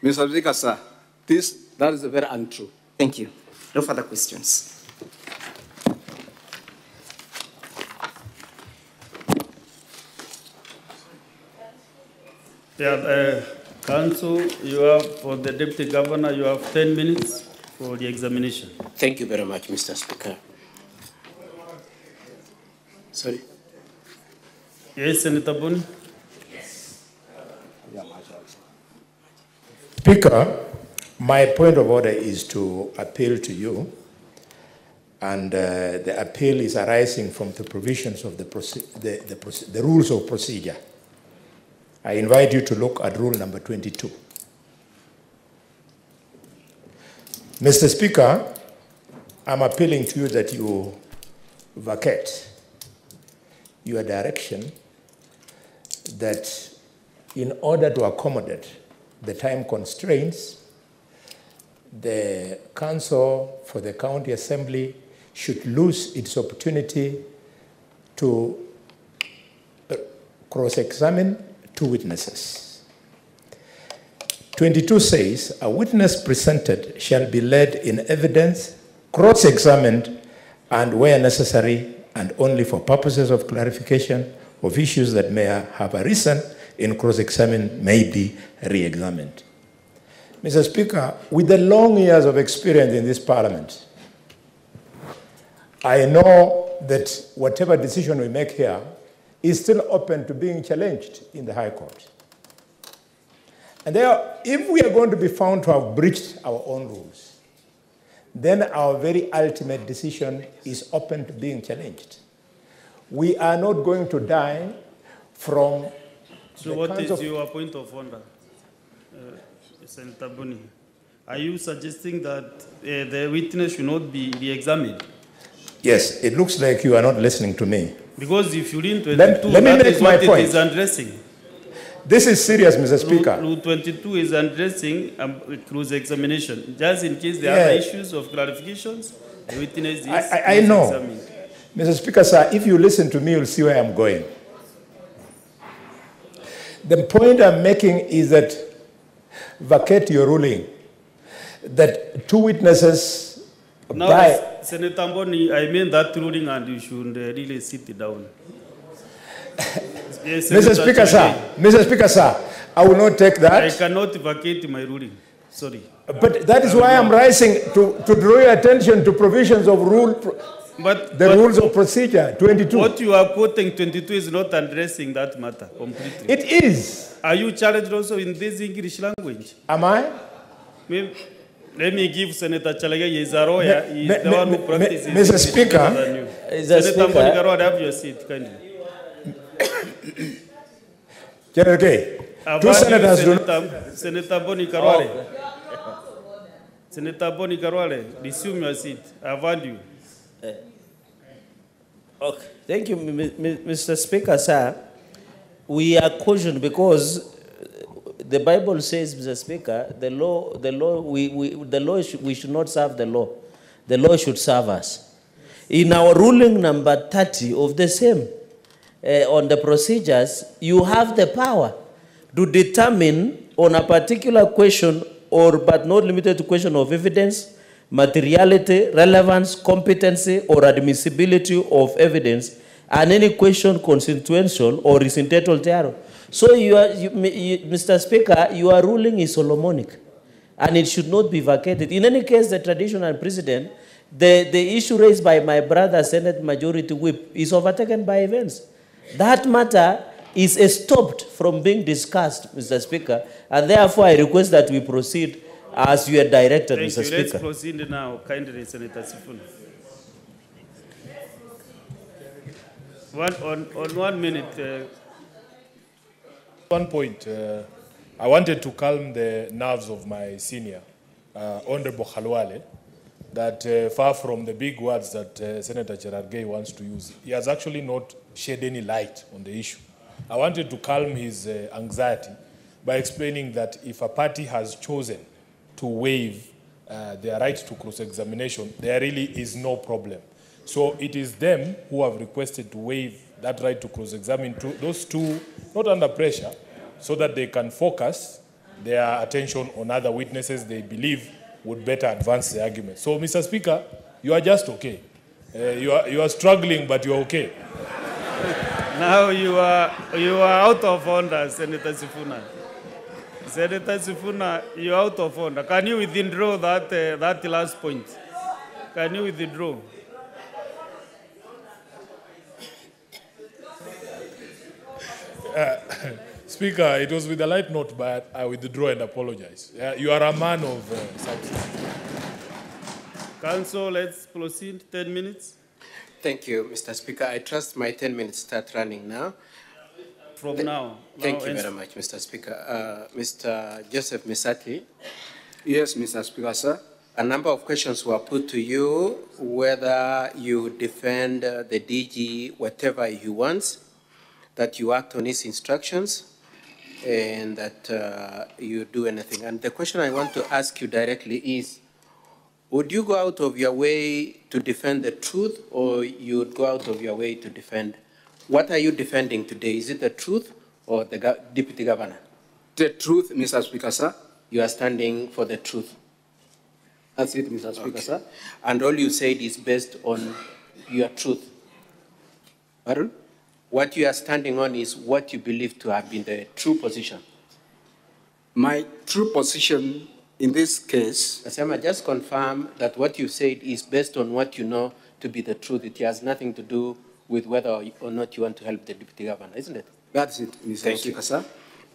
Mr. Speaker, sir, that is very untrue. Thank you. No further questions. Yeah, Council, you have, for the Deputy Governor, you have 10 minutes for the examination. Thank you very much, Mr. Speaker. Sorry. Yes, Senator Boni? Speaker, my point of order is to appeal to you, and the appeal is arising from the provisions of the rules of procedure. I invite you to look at rule number 22. Mr. Speaker, I'm appealing to you that you vacate your direction that in order to accommodate the time constraints, the Council for the County Assembly should lose its opportunity to cross-examine two witnesses. 22 says, a witness presented shall be led in evidence, cross-examined, and where necessary, and only for purposes of clarification of issues that may have arisen in cross-examination may be re-examined. Mr. Speaker, with the long years of experience in this Parliament, I know that whatever decision we make here is still open to being challenged in the High Court. And there, if we are going to be found to have breached our own rules, then our very ultimate decision is open to being challenged. We are not going to die from... So what is your point of order, Senator Boni? Are you suggesting that the witness should not be re-examined? Yes, it looks like you are not listening to me. Because if you read 22, let me that make is my what point. It is addressing. This is serious, Mr. Speaker. Rule 22 is addressing close examination. Just in case there are other issues of clarifications, the witness is I know. examined. Mr. Speaker, sir, if you listen to me, you'll see where I'm going. The point I'm making is that vacate your ruling, that two witnesses now, die. Senator Boni, I mean that ruling and you should really sit down. Yes, Mr. Speaker, sir, I will not take that. I cannot vacate my ruling. Sorry. But that is why I'm rising to draw your attention to provisions of the rules of procedure, 22. What you are quoting, 22, is not addressing that matter completely. It is. Are you challenged also in this English language? Am I? Let me give Senator Chalage, he is a lawyer, he is the one who practices. Mr. Speaker, Senator Monikaro, have your seat, kindly. Okay. Two senators do Senator Boni Karwale. Senator Boni Karwale, resume your seat. I've heard you. Okay. Thank you, Mr. Speaker, sir. We are cautioned because the Bible says, Mr. Speaker, we should not serve the law. The law should serve us. In our ruling number 30 of the same, on the procedures, you have the power to determine on a particular question, or but not limited to question of evidence, materiality, relevance, competency, or admissibility of evidence, and any question consequential or is entitled thereof. So Mr. Speaker, your ruling is Solomonic, and it should not be vacated. In any case, the traditional precedent, the issue raised by my brother, Senate Majority Whip, is overtaken by events. That matter is stopped from being discussed, Mr. Speaker, and therefore I request that we proceed as you are directed, Mr. Speaker. Let's proceed now, kindly, Senator Sifuna. On 1 minute. One point, I wanted to calm the nerves of my senior, Honorable Khalwale, that far from the big words that Senator Cherargei wants to use, he has actually not shed any light on the issue. I wanted to calm his anxiety by explaining that if a party has chosen to waive their right to cross-examination, there really is no problem. So it is them who have requested to waive that right to cross-examine those two, not under pressure, so that they can focus their attention on other witnesses they believe would better advance the argument. So, Mr. Speaker, you are just okay. You are struggling, but you're okay. Now you are out of order, Senator Sifuna. Senator Sifuna, you are out of order. Can you withdraw that last point? Can you withdraw? Speaker, it was with a light note, but I withdraw and apologize. You are a man of substance. Council, let's proceed. 10 minutes. Thank you, Mr. Speaker. I trust my 10 minutes start running now. From now. Thank you very much, Mr. Speaker. Mr. Joseph Misati. Yes, Mr. Speaker, sir. A number of questions were put to you, whether you defend the DG whatever he wants, that you act on his instructions, and that you do anything. And the question I want to ask you directly is, would you go out of your way to defend the truth, or you would go out of your way to defend? What are you defending today? Is it the truth or the Deputy Governor? The truth, Mr. Speaker, sir. You are standing for the truth. That's it, Mr. Speaker, Okay. sir. And all you said is based on your truth. Pardon? What you are standing on is what you believe to have been the true position. My true position in this case... Asema, just confirm that what you said is based on what you know to be the truth. It has nothing to do with whether or not you want to help the Deputy Governor, isn't it? That's it, Mr. Speaker, sir.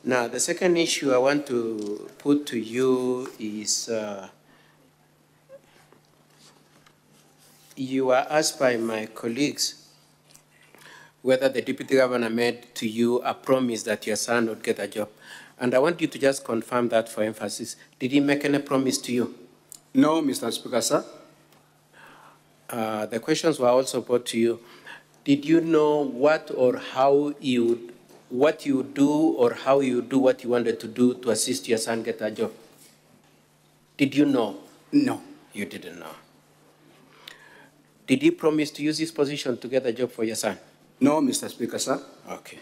Now, the second issue I want to put to you is you were asked by my colleagues whether the Deputy Governor made to you a promise that your son would get a job. And I want you to just confirm that for emphasis. Did he make any promise to you? No, Mr. Speaker, sir. The questions were also put to you. Did you know what or how you do or how you do what you wanted to do to assist your son get a job? Did you know? No. You didn't know. Did he promise to use his position to get a job for your son? No, Mr. Speaker, sir. Okay.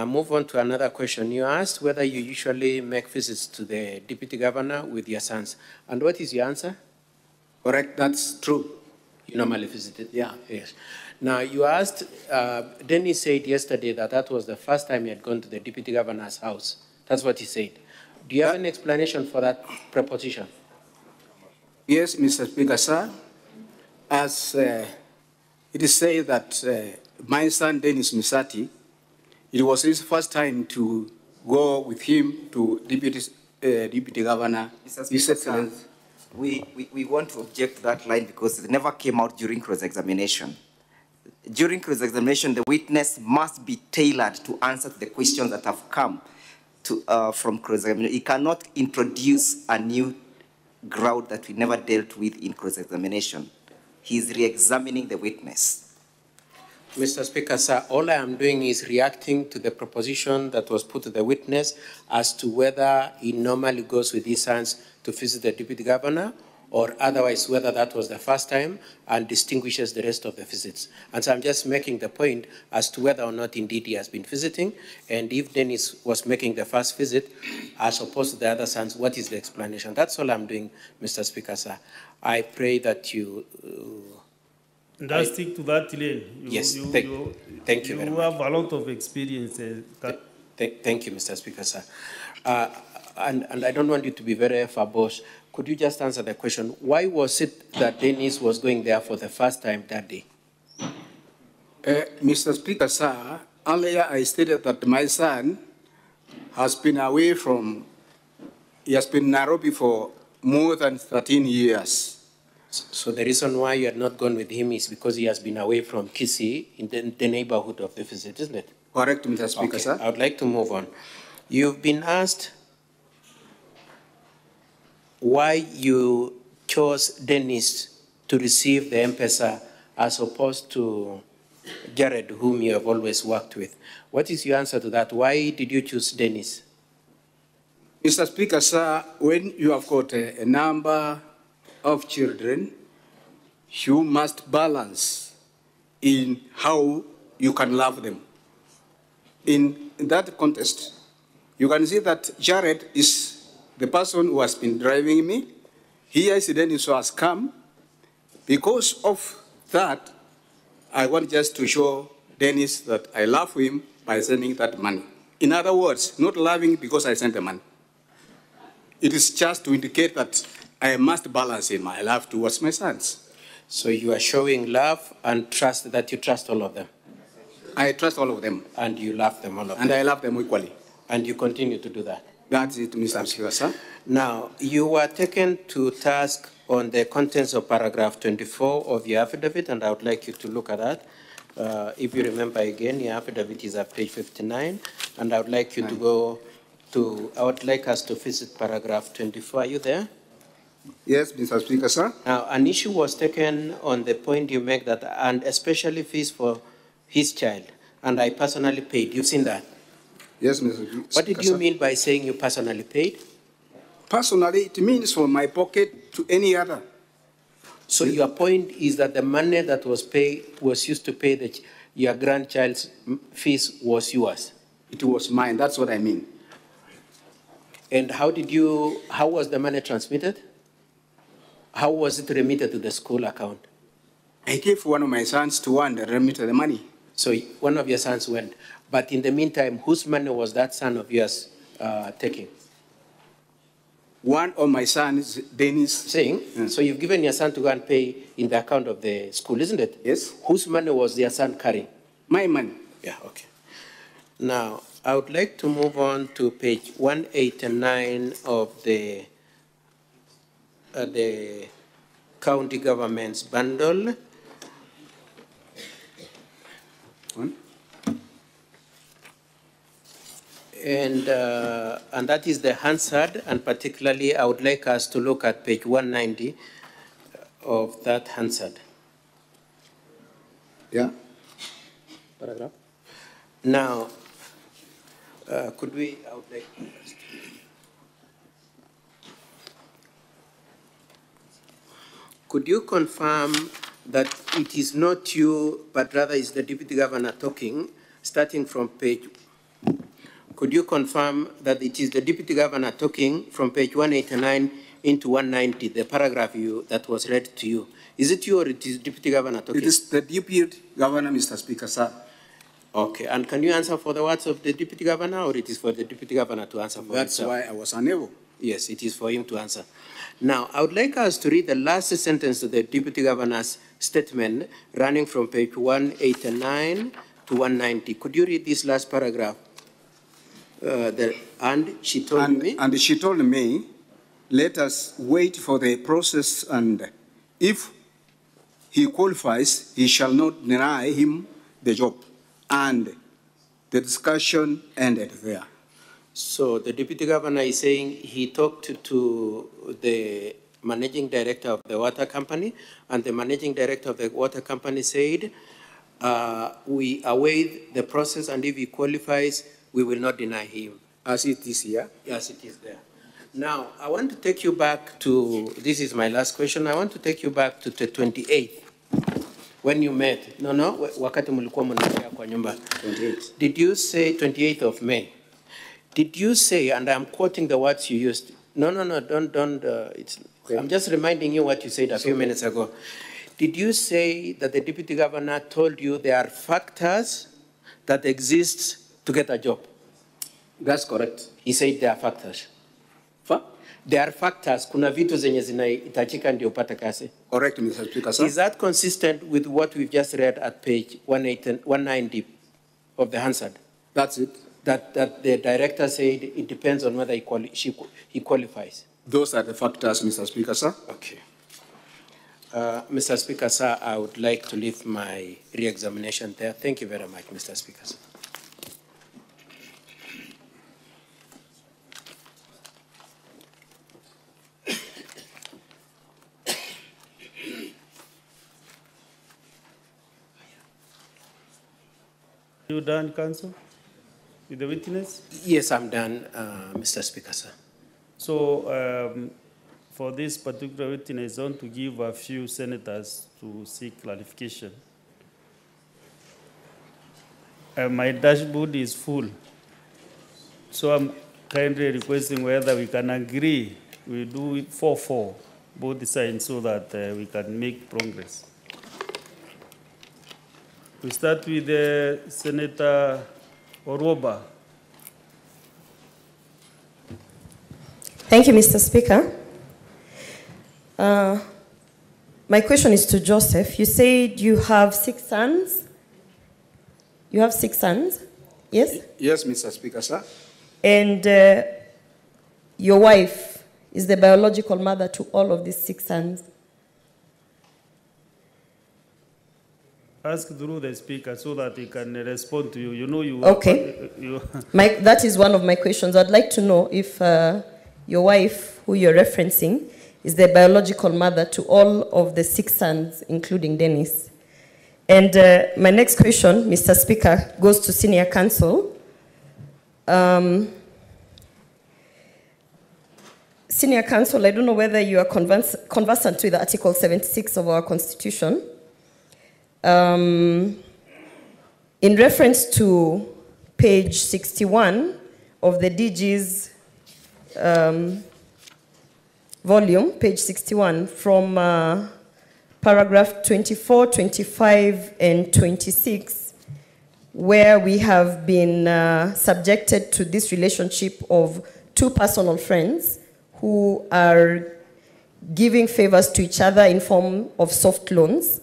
Move on to another question. You asked whether you usually make visits to the Deputy Governor with your sons. And what is your answer? Correct, that's true. You normally visited? Yeah. Yes. Now, you asked, Dennis said yesterday that that was the first time he had gone to the Deputy Governor's house. That's what he said. Do you have an explanation for that proposition? Yes, Mr. Speaker, sir. As it is said that my son, Dennis Misati, it was his first time to go with him to Deputy Governor. Mr. Speaker, sir, we want to object to that line because it never came out during cross-examination. During cross-examination, the witness must be tailored to answer the questions that have come. from cross-examination. He cannot introduce a new ground that we never dealt with in cross-examination. He's re-examining the witness. Mr. Speaker, sir, all I am doing is reacting to the proposition that was put to the witness as to whether he normally goes with his sons to visit the deputy governor, or otherwise whether that was the first time and distinguishes the rest of the visits. And so I'm just making the point as to whether or not indeed he has been visiting, and if Dennis was making the first visit as opposed to the other sons, what is the explanation? That's all I'm doing, Mr. Speaker, sir. I pray that you... and I stick to that lane. Yes, thank you very much. You have a lot of experience. Thank you, Mr. Speaker, sir. And I don't want you to be very verbose. Could you just answer the question? Why was it that Dennis was going there for the first time that day? Mr. Speaker, sir, earlier I stated that my son has been away from, he has been in Nairobi for more than 13 years. So the reason why you had not gone with him is because he has been away from Kisii in the neighborhood of the visit, isn't it? Correct, Mr. Speaker, sir. I would like to move on. You've been asked why you chose Dennis to receive the M-Pesa as opposed to Jared, whom you have always worked with. What is your answer to that? Why did you choose Dennis? Mr. Speaker, sir, when you have got a number of children, you must balance in how you can love them. In that context, you can see that Jared is the person who has been driving me. Here is Dennis who has come. Because of that, I want just to show Dennis that I love him by sending that money. In other words, not loving because I sent the money. It is just to indicate that I must balance in my love towards my sons. So you are showing love and trust, that you trust all of them? I trust all of them. And you love them, all of them? And I love them equally. And you continue to do that? That's it, Mr. Speaker, sir. Now, you were taken to task on the contents of paragraph 24 of your affidavit, and I would like you to look at that. If you remember again, your affidavit is at page 59, and I would like you to go to, I would like us to visit paragraph 24. Are you there? Yes, Mr. Speaker, sir. Now, an issue was taken on the point you make that, and especially fees for his child, and I personally paid. You've seen that? Yes, Mr. Speaker. What did you mean by saying you personally paid? Personally, it means from my pocket to any other. So your point is that the money that was paid, was used to pay your grandchild's fees was yours? It was mine, that's what I mean. And how was the money transmitted? How was it remitted to the school account? I gave one of my sons to one that remitted the money. So one of your sons went. But in the meantime, whose money was that son of yours taking? One of my sons, Dennis. Saying, so you've given your son to go and pay in the account of the school, isn't it? Yes. Whose money was your son carrying? My money. Yeah, okay. Now, I would like to move on to page 189 of the county government's bundle. And that is the Hansard, and particularly I would like us to look at page 190 of that Hansard. Yeah. Paragraph. Now, I would like could you confirm that it is not you, but rather is the deputy governor talking, starting from page? Could you confirm that it is the deputy governor talking from page 189 into 190, the paragraph that was read to you? Is it you or it is deputy governor talking? It is the deputy governor, Mr. Speaker, sir. Okay, and can you answer for the words of the deputy governor, or it is for the deputy governor to answer for That's himself? why I was unable. Yes, it is for him to answer. Now, I would like us to read the last sentence of the deputy governor's statement running from page 189 to 190. Could you read this last paragraph? And she told me? And she told me, let us wait for the process, and if he qualifies, he shall not deny him the job. And the discussion ended there. So the deputy governor is saying he talked to the managing director of the water company, and the managing director of the water company said, we await the process, and if he qualifies, we will not deny him. As it is here? Yes, it is there. Now, I want to take you back to, this is my last question, I want to take you back to the 28th, when you met. Wakati mulikuwa mnaongea kwa nyumba. 28. Did you say 28th of May? Did you say, and I'm quoting the words you used, don't, I'm just reminding you what you said a few minutes ago. Did you say that the deputy governor told you there are factors that exist to get a job? That's correct. He said there are factors. There are factors. Kuna vitu zenye zinahitajika ndio upate kazi. Correct, Mr. Speaker, sir. Is that consistent with what we've just read at page 190 of the Hansard? That's it. That the director said it depends on whether he qualifies. Those are the factors, Mr. Speaker, sir. Okay. Mr. Speaker, sir, I would like to leave my re-examination there. Thank you very much, Mr. Speaker, sir. You done, counsel, with the witness? Yes, I'm done, Mr. Speaker, sir. So, for this particular witness, I want to give a few senators to seek clarification. My dashboard is full, so I'm kindly requesting whether we can agree, we do it 4-4, both sides, so that we can make progress. We start with Senator Oroba. Thank you, Mr. Speaker. My question is to Joseph. You said you have 6 sons. You have 6 sons, yes? Yes, Mr. Speaker, sir. And your wife is the biological mother to all of these 6 sons. Ask through the speaker so that he can respond to you. You know you. Okay. That is one of my questions. I'd like to know if your wife, who you're referencing, is the biological mother to all of the 6 sons, including Dennis. And my next question, Mr. Speaker, goes to Senior Counsel. Senior Counsel, I don't know whether you are conversant with Article 76 of our Constitution. In reference to page 61 of the DG's volume, page 61, from paragraph 24, 25, and 26, where we have been subjected to this relationship of 2 personal friends who are giving favors to each other in form of soft loans.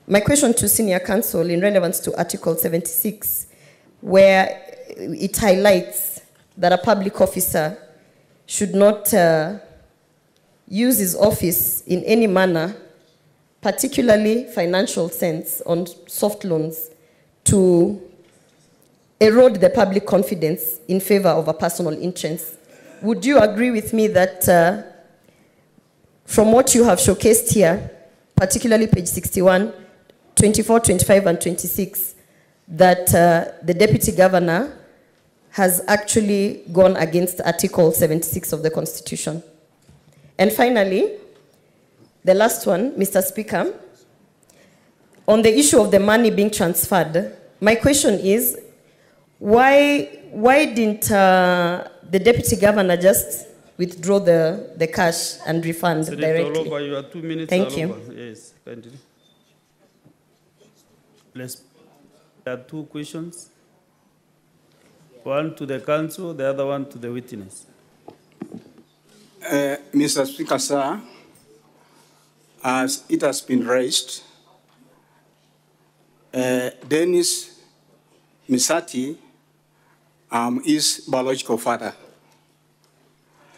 My question to Senior Counsel in relevance to Article 76, where it highlights that a public officer should not use his office in any manner, particularly financial sense, on soft loans to erode the public confidence in favor of a personal interest. Would you agree with me that from what you have showcased here, particularly page 61, 24, 25, and 26, that the Deputy Governor has actually gone against Article 76 of the Constitution? And finally, the last one, Mr. Speaker, on the issue of the money being transferred, my question is, why didn't the Deputy Governor just withdraw the cash and refund directly? Oloba, you have 2 minutes. Thank you. Yes, continue. There are 2 questions. One to the counsel, the other one to the witness. Mr. Speaker, sir, as it has been raised, Dennis Misati is biological father.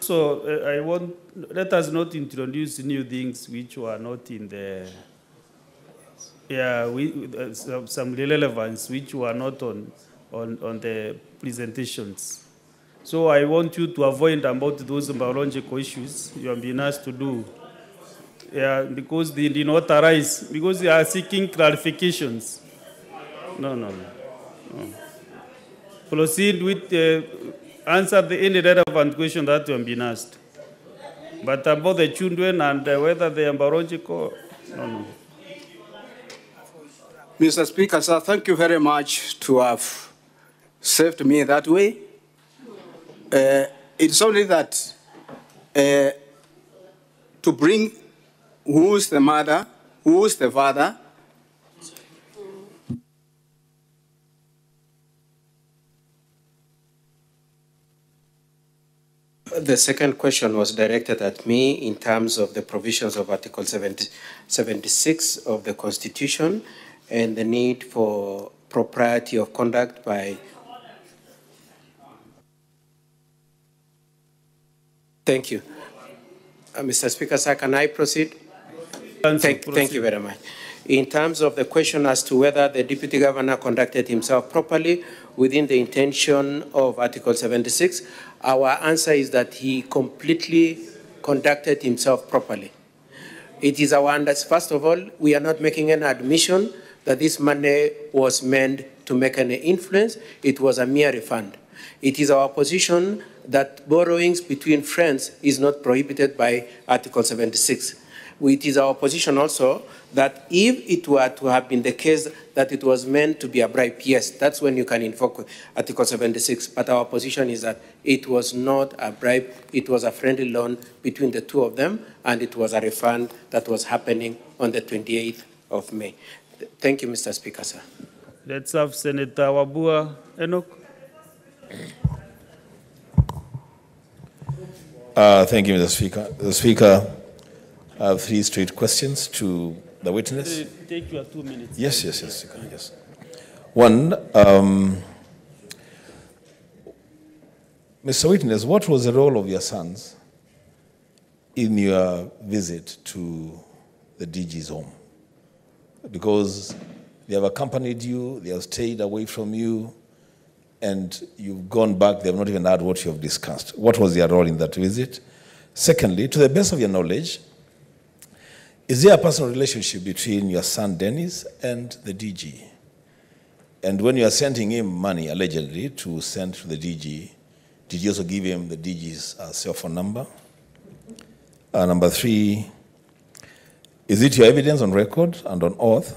So let us not introduce new things which were not in the, some relevance which were not on the presentations. So I want you to avoid about those biological issues you have been asked to do. Yeah, because they did not arise, because they are seeking clarifications. No. Proceed with answer any relevant question that you have been asked. But about the children and whether they are biological, no. Mr. Speaker, sir, thank you very much to have saved me that way. It's only that to bring who's the mother, who's the father. The second question was directed at me in terms of the provisions of Article 76 of the Constitution and the need for propriety of conduct by... Thank you. Mr. Speaker, sir, can I proceed? Thank you very much. In terms of the question as to whether the Deputy Governor conducted himself properly within the intention of Article 76, our answer is that he completely conducted himself properly. It is our understanding, first of all, we are not making an admission that this money was meant to make any influence. It was a mere refund. It is our position that borrowings between friends is not prohibited by Article 76. It is our position also that if it were to have been the case that it was meant to be a bribe, yes, that's when you can invoke Article 76. But our position is that it was not a bribe, it was a friendly loan between the two of them, and it was a refund that was happening on the 28th of May. Thank you, Mr. Speaker, sir. Let's have Senator Wabua Enoch. Thank you, Mr. Speaker. The Speaker, I have 3 straight questions to the witness. Take your 2 minutes. Yes. One, Mr. Witness, what was the role of your sons in your visit to the DG's home? Because they have accompanied you, they have stayed away from you, and you've gone back, they have not even heard what you have discussed. What was their role in that visit? Secondly, to the best of your knowledge, is there a personal relationship between your son Dennis and the DG? And when you are sending him money, allegedly, to send to the DG, did you also give him the DG's cell phone number? Number 3, is it your evidence on record and on oath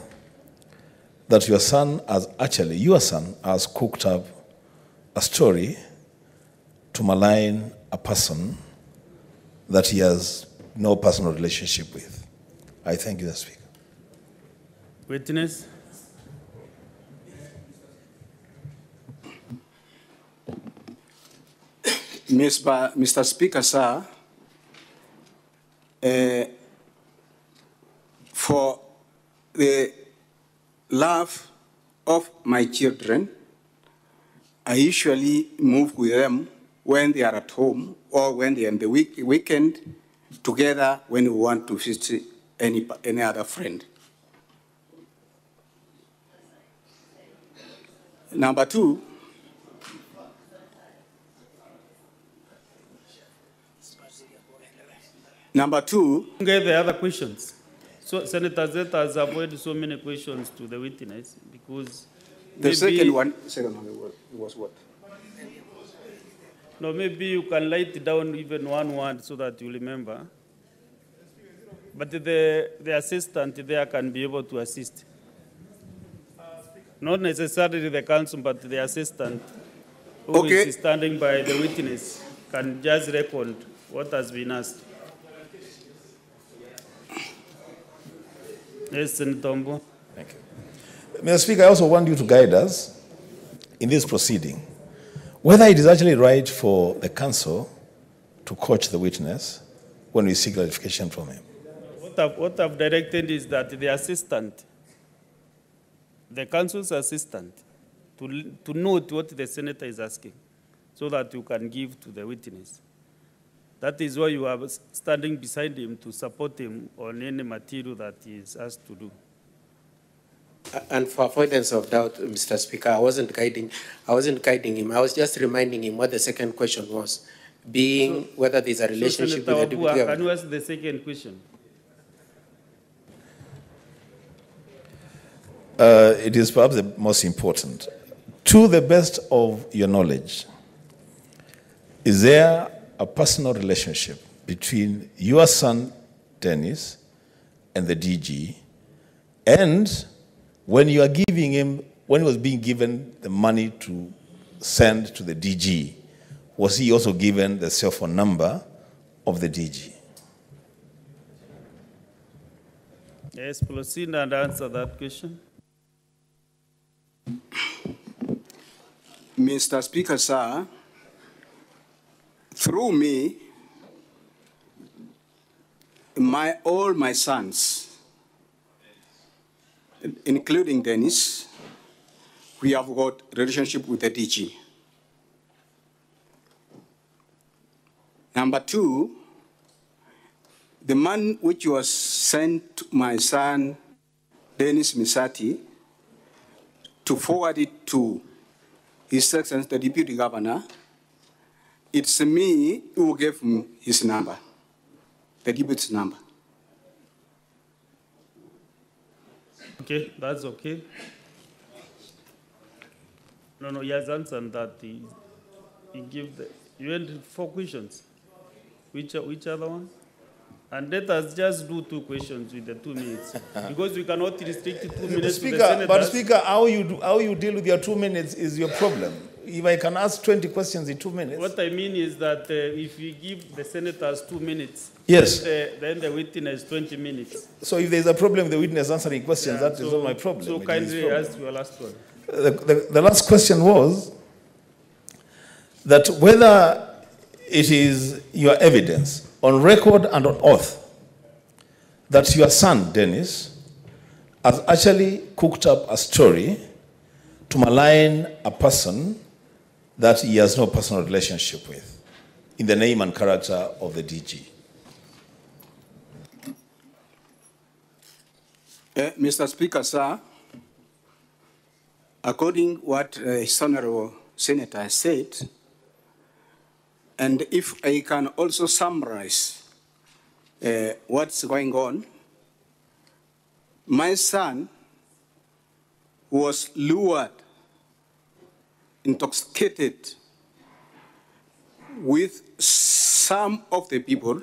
that your son has cooked up a story to malign a person that he has no personal relationship with? I thank you, Mr. Speaker. Witness. Mr. Speaker, sir, for the love of my children, I usually move with them when they are at home or when they are in the weekend together when we want to visit any other friend. Number 2, Get the other questions. So Senator Zeta has avoided so many questions to the witness because the second one was what? No, maybe you can write down even one word so that you remember. But the assistant there can be able to assist. Not necessarily the counsel, but the assistant who is standing by the witness can just record what has been asked. Yes, Senator Ombo. Thank you. Mr. Speaker, I also want you to guide us in this proceeding, whether it is actually right for the counsel to coach the witness when we seek clarification from him. What I've directed is that the assistant, the counsel's assistant, to note what the senator is asking so that you can give to the witness. That is why you are standing beside him to support him on any material that he is asked to do. And for avoidance of doubt, Mr. Speaker, I wasn't guiding him. I was just reminding him what the second question was, being whether there's a relationship Senator with the deputy Wambua, governor. can you ask the second question? It is perhaps the most important. To the best of your knowledge, is there a personal relationship between your son, Dennis, and the DG? And when you are giving him, when he was being given the money to send to the DG, was he also given the cell phone number of the DG? Yes, proceed and answer that question. Mr. Speaker, sir, through me, all my sons, including Dennis, we have got relationship with the DG. Number two, the man which was sent to my son, Dennis Misati, to forward it to His Excellency the Deputy Governor, it's me who gave him his number, the deputy's number. Okay, that's okay. No, he has answered that. He gave the, you had 4 questions. Which other one? And let us just do 2 questions with the 2 minutes. Because we cannot restrict 2 minutes to the senators. But Speaker, how you deal with your 2 minutes is your problem. If I can ask 20 questions in 2 minutes. What I mean is that if we give the senators 2 minutes, yes, then the witness 20 minutes. So if there's a problem with the witness answering questions, that is not my problem. So kindly ask your last one. The last question was that whether it is your evidence on record and on oath that your son, Dennis, has actually cooked up a story to malign a person that he has no personal relationship with, in the name and character of the DG. Mr. Speaker, sir, according to what His Honorable Senator has said, and if I can also summarize what's going on, my son was lured, intoxicated with some of the people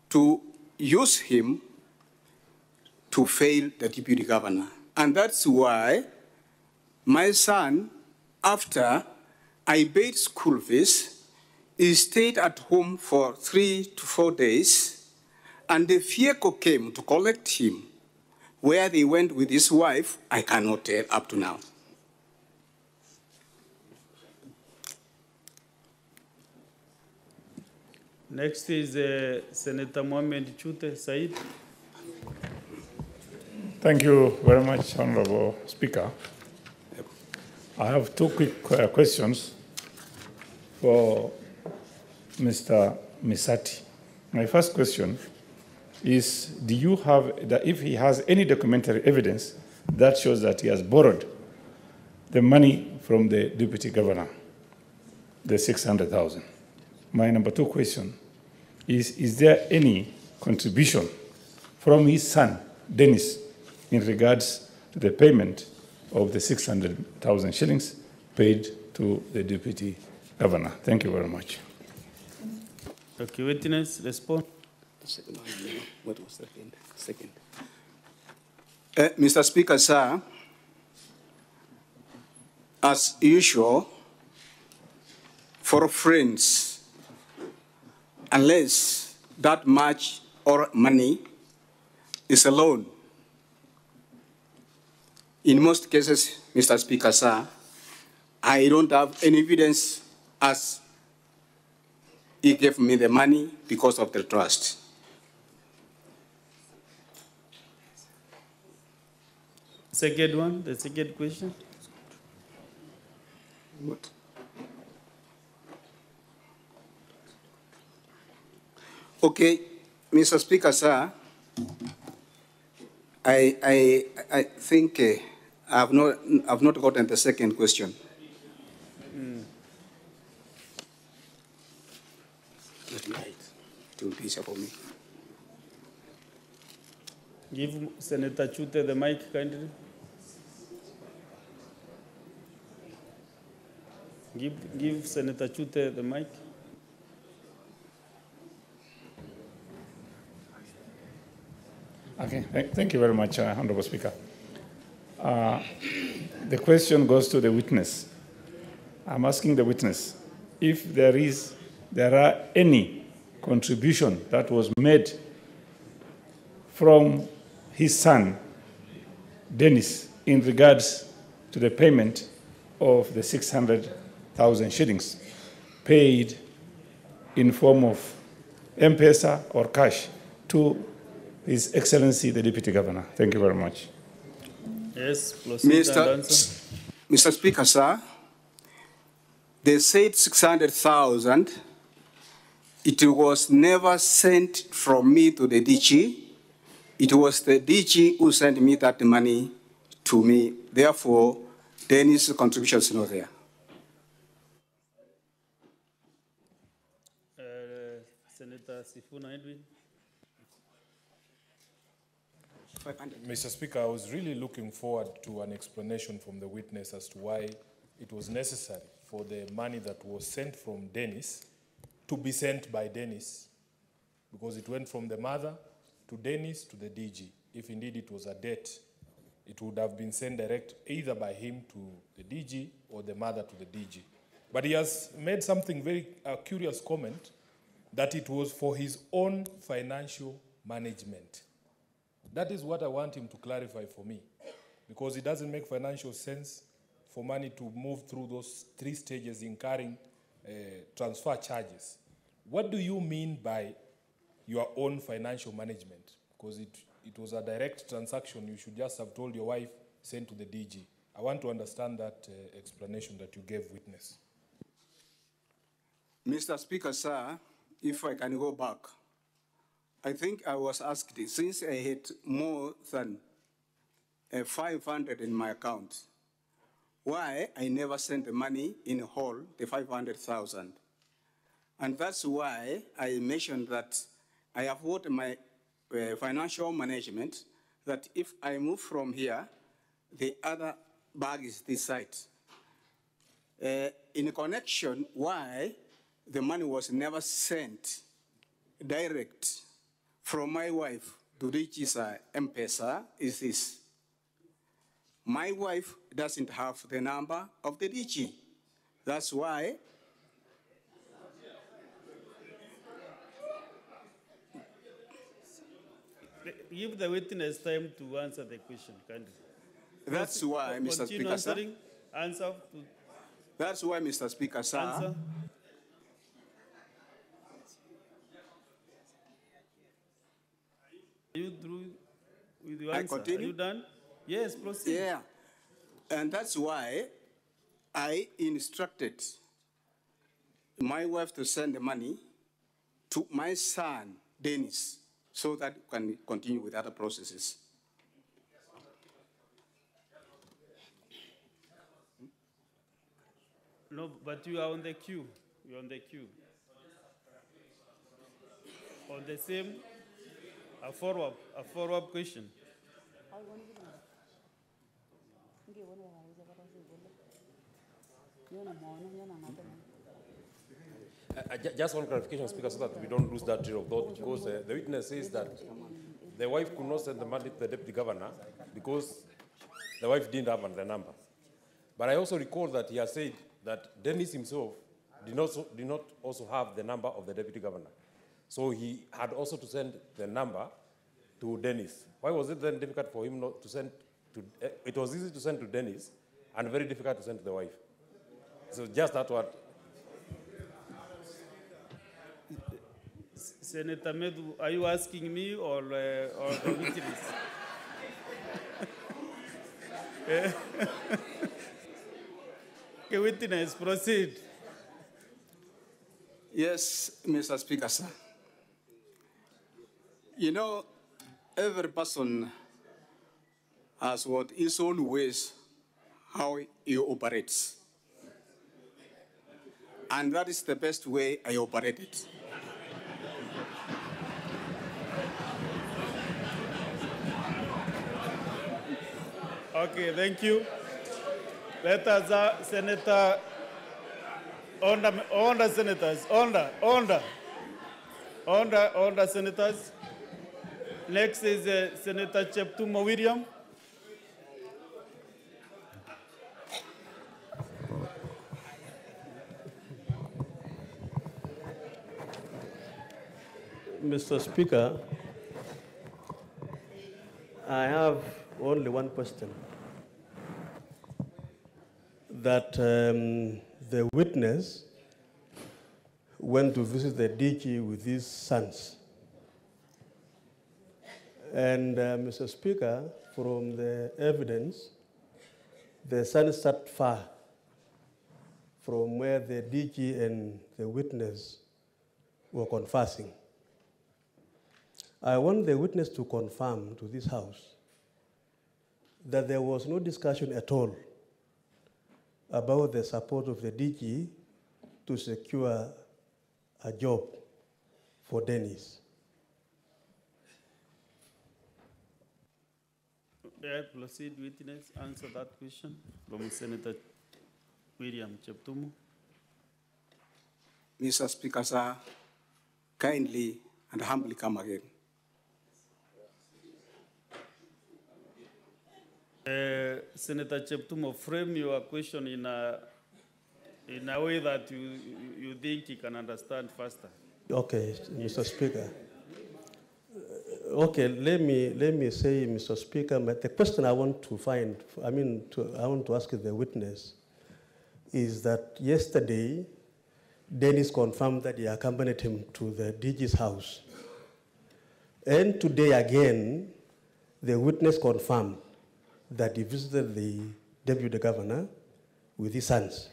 to use him to fail the deputy governor. And that's why my son, after I paid school fees, he stayed at home for 3 to 4 days, and the vehicle came to collect him. Where they went with his wife, I cannot tell up to now. Next is Senator Mohamed Chute Said. Thank you very much, Honorable Speaker. I have 2 quick questions for Mr. Misati. My first question is, do you have, if he has any documentary evidence that shows that he has borrowed the money from the deputy governor, the 600,000? My number 2 question is there any contribution from his son, Dennis, in regards to the payment of the 600,000 shillings paid to the deputy governor? Thank you very much. Okay, witness, respond. What was the second? Mr. Speaker, sir, as usual, for friends, unless that much or money is a loan, in most cases, Mr. Speaker, sir, I don't have any evidence as he gave me the money because of the trust. Second one, the second question. What? Okay, Mr. Speaker, sir, I think I've not gotten the second question. Let me write. It will be easier for me. Give Senator Chute the mic, kindly. Give Senator Chute the mic. Okay, thank you very much, Honorable Speaker. The question goes to the witness. I'm asking the witness if there are any contribution that was made from his son, Dennis, in regards to the payment of the 600,000 shillings paid in form of M-Pesa or cash to His Excellency the Deputy Governor. Thank you very much. Yes, proceed and answer. Mr. Speaker, sir, they said 600,000. It was never sent from me to the DG. It was the DG who sent me that money to me. Therefore, Dennis' contribution is not there. Senator Sifuna Edwin. Mr. Speaker, I was really looking forward to an explanation from the witness as to why it was necessary for the money that was sent from Dennis to be sent by Dennis, because it went from the mother to Dennis to the DG. If indeed it was a debt, it would have been sent direct either by him to the DG or the mother to the DG. But he has made something very curious comment that it was for his own financial management. That is what I want him to clarify for me, because it doesn't make financial sense for money to move through those 3 stages incurring transfer charges. What do you mean by your own financial management? Because it was a direct transaction. You should just have told your wife, send to the DG. I want to understand that explanation that you gave witness. Mr. Speaker, sir, if I can go back, I think I was asked, since I had more than 500 in my account, why I never sent the money in whole, the 500,000. And that's why I mentioned that I have what my financial management, that if I move from here, the other bag is this side. In connection, why the money was never sent direct from my wife to reach M-Pesa is this. My wife doesn't have the number of the DG. That's why give the witness time to answer the question, kindly. That's why, Mr. Speaker, sir. Answer. That's why, Mr. Speaker, sir. Answer. Are you through with your answer? Continue? Are you done? Yes, proceed. Yeah. And that's why I instructed my wife to send the money to my son, Dennis, so that we can continue with other processes. No, but you are on the queue. You're on the queue. On the same, a follow-up question. Just one clarification, Speaker, so that we don't lose that trail of thought, because the witness says that the wife could not send the money to the Deputy Governor because the wife didn't have the number. But I also recall that he has said that Dennis himself did not also have the number of the Deputy Governor. So he had also to send the number to Dennis. Why was it then difficult for him not to send to, it was easy to send to Dennis and very difficult to send to the wife? So just that what. Senator Medu, are you asking me or the witness? Okay, witness, proceed. Yes, Mr. Speaker, sir. You know, every person has what his own ways, how he operates. And that is the best way I operate it. Okay, thank you. Let us, Senator, order, senators, order, senators. Next is Senator Cheptumo William. Mr. Speaker, I have only one question. That the witness went to visit the DG with his sons. And Mr. Speaker, from the evidence, the sons sat far from where the DG and the witness were conversing. I want the witness to confirm to this House that there was no discussion at all about the support of the DG to secure a job for Dennis. May I proceed, witness, answer that question from Senator William Cheptumo. Mr. Speaker, sir, kindly and humbly come again. Senator Cheptumo, frame your question in a way that you think you can understand faster. Okay, Mr. Speaker. Okay, let me say, Mr. Speaker, but the question I want to I want to ask the witness is that yesterday, Dennis confirmed that he accompanied him to the DG's house. And today again, the witness confirmed that he visited the deputy governor with his sons.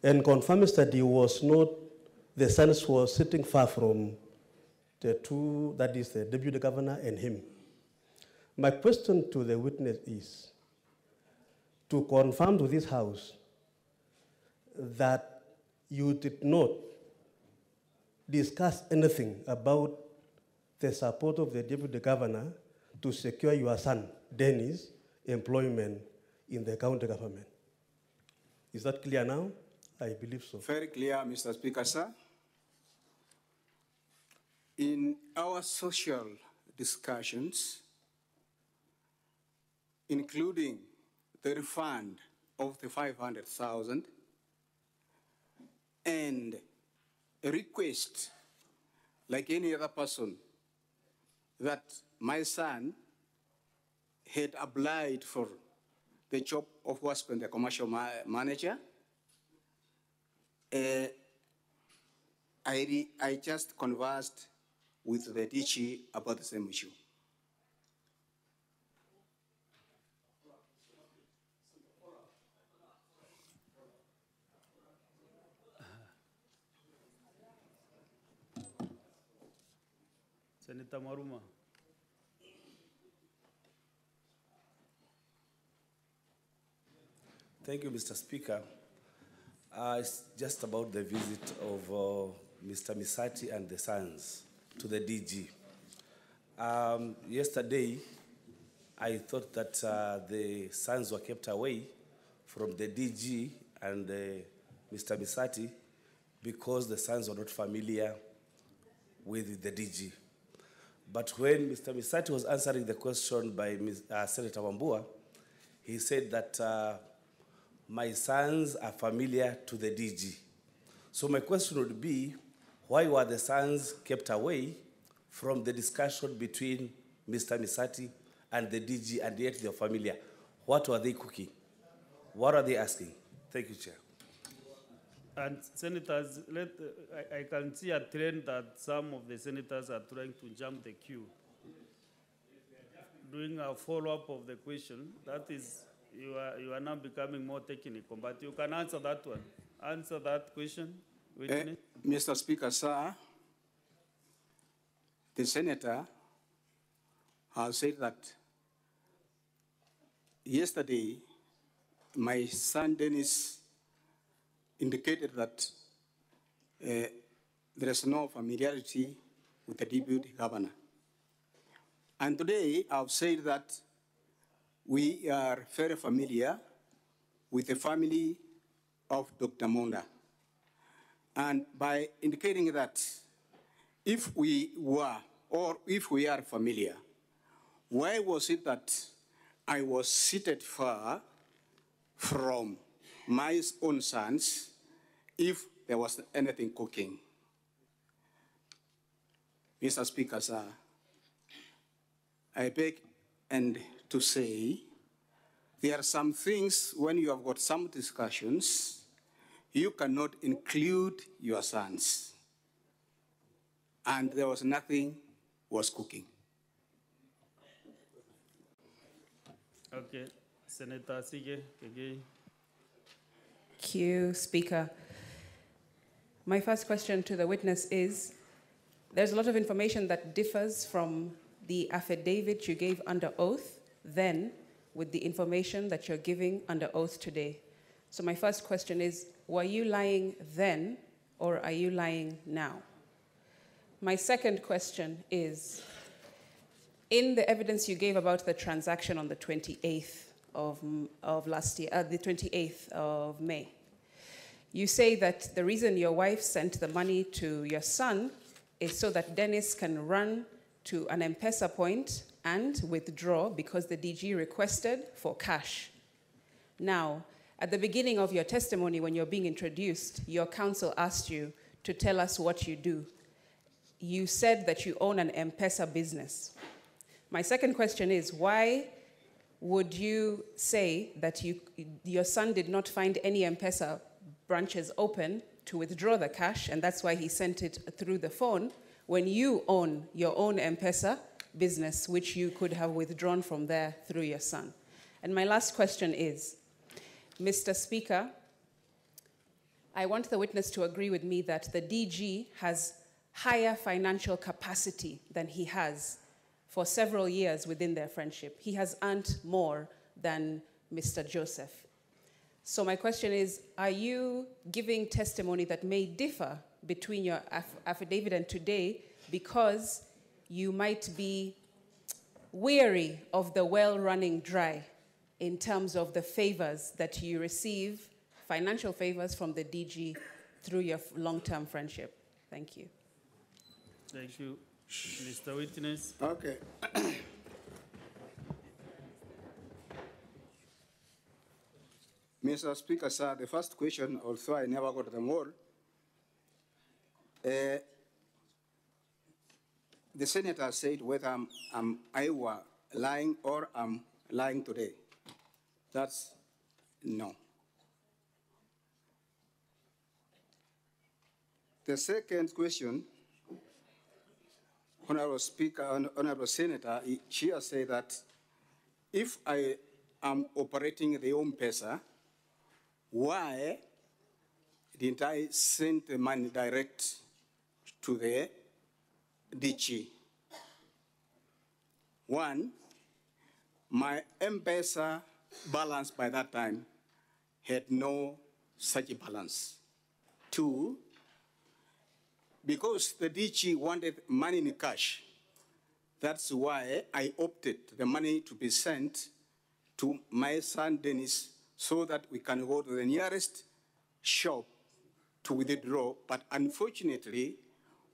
And confirms that the sons were sitting far from the two, that is the deputy governor and him. My question to the witness is to confirm to this House that you did not discuss anything about the support of the deputy governor to secure your son, Dennis, employment in the county government. Is that clear now? I believe so. Very clear, Mr. Speaker, sir. In our social discussions, including the refund of the 500,000 and a request, like any other person, that my son had applied for the job of husband, the commercial manager, I just conversed with the DG about the same issue. Senator Maruma. Thank you, Mr. Speaker. It's just about the visit of Mr. Misati and the sons to the DG. Yesterday, I thought that the sons were kept away from the DG and Mr. Misati because the sons were not familiar with the DG. But when Mr. Misati was answering the question by Senator Wambua, he said that my sons are familiar to the DG. So my question would be, why were the sons kept away from the discussion between Mr. Misati and the DG, and yet they're familiar? What were they cooking? What are they asking? Thank you, Chair. And senators, I can see a trend that some of the senators are trying to jump the queue. Doing a follow-up of the question, that is, you are now becoming more technical, but you can answer that one. Answer that question. Mr. Speaker, sir, the senator has said that yesterday, my son Dennis indicated that there is no familiarity with the deputy governor. And today I've said that we are very familiar with the family of Dr. Monda. And by indicating that if we were, or if we are familiar, why was it that I was seated far from my own sons if there was anything cooking? Mr. Speaker, sir, I beg and to say there are some things when you have got some discussions, you cannot include your sons. And there was nothing was cooking. Okay, Senator Sige, again. Thank you, Speaker. My first question to the witness is, there's a lot of information that differs from the affidavit you gave under oath then with the information that you're giving under oath today. So my first question is, were you lying then or are you lying now? My second question is, in the evidence you gave about the transaction on the 28th of last year, the 28th of May, you say that the reason your wife sent the money to your son is so that Dennis can run to an M-Pesa point and withdraw because the DG requested for cash. Now, at the beginning of your testimony when you're being introduced, your counsel asked you to tell us what you do. You said that you own an M-Pesa business. My second question is, why would you say that your son did not find any M-Pesa branches open to withdraw the cash, and that's why he sent it through the phone, when you own your own M-Pesa business, which you could have withdrawn from there through your son? And my last question is, Mr. Speaker, I want the witness to agree with me that the DG has higher financial capacity than he has for several years within their friendship. He has earned more than Mr. Joseph. So my question is, are you giving testimony that may differ between your affidavit and today because you might be weary of the well running dry in terms of the favors that you receive, financial favors from the DG through your long-term friendship? Thank you. Thank you. Mr. Witness. Okay. Mr. Speaker, sir, the first question, although I never got them all, the senator said whether I were lying or I'm lying today. That's no. The second question, Honorable Speaker, Honorable Senator, she has said that if I am operating the M-Pesa, why didn't I send the money direct to the DG? One, my M-Pesa balance by that time had no such balance. Two, because the DG wanted money in cash, that's why I opted the money to be sent to my son Dennis so that we can go to the nearest shop to withdraw, but unfortunately,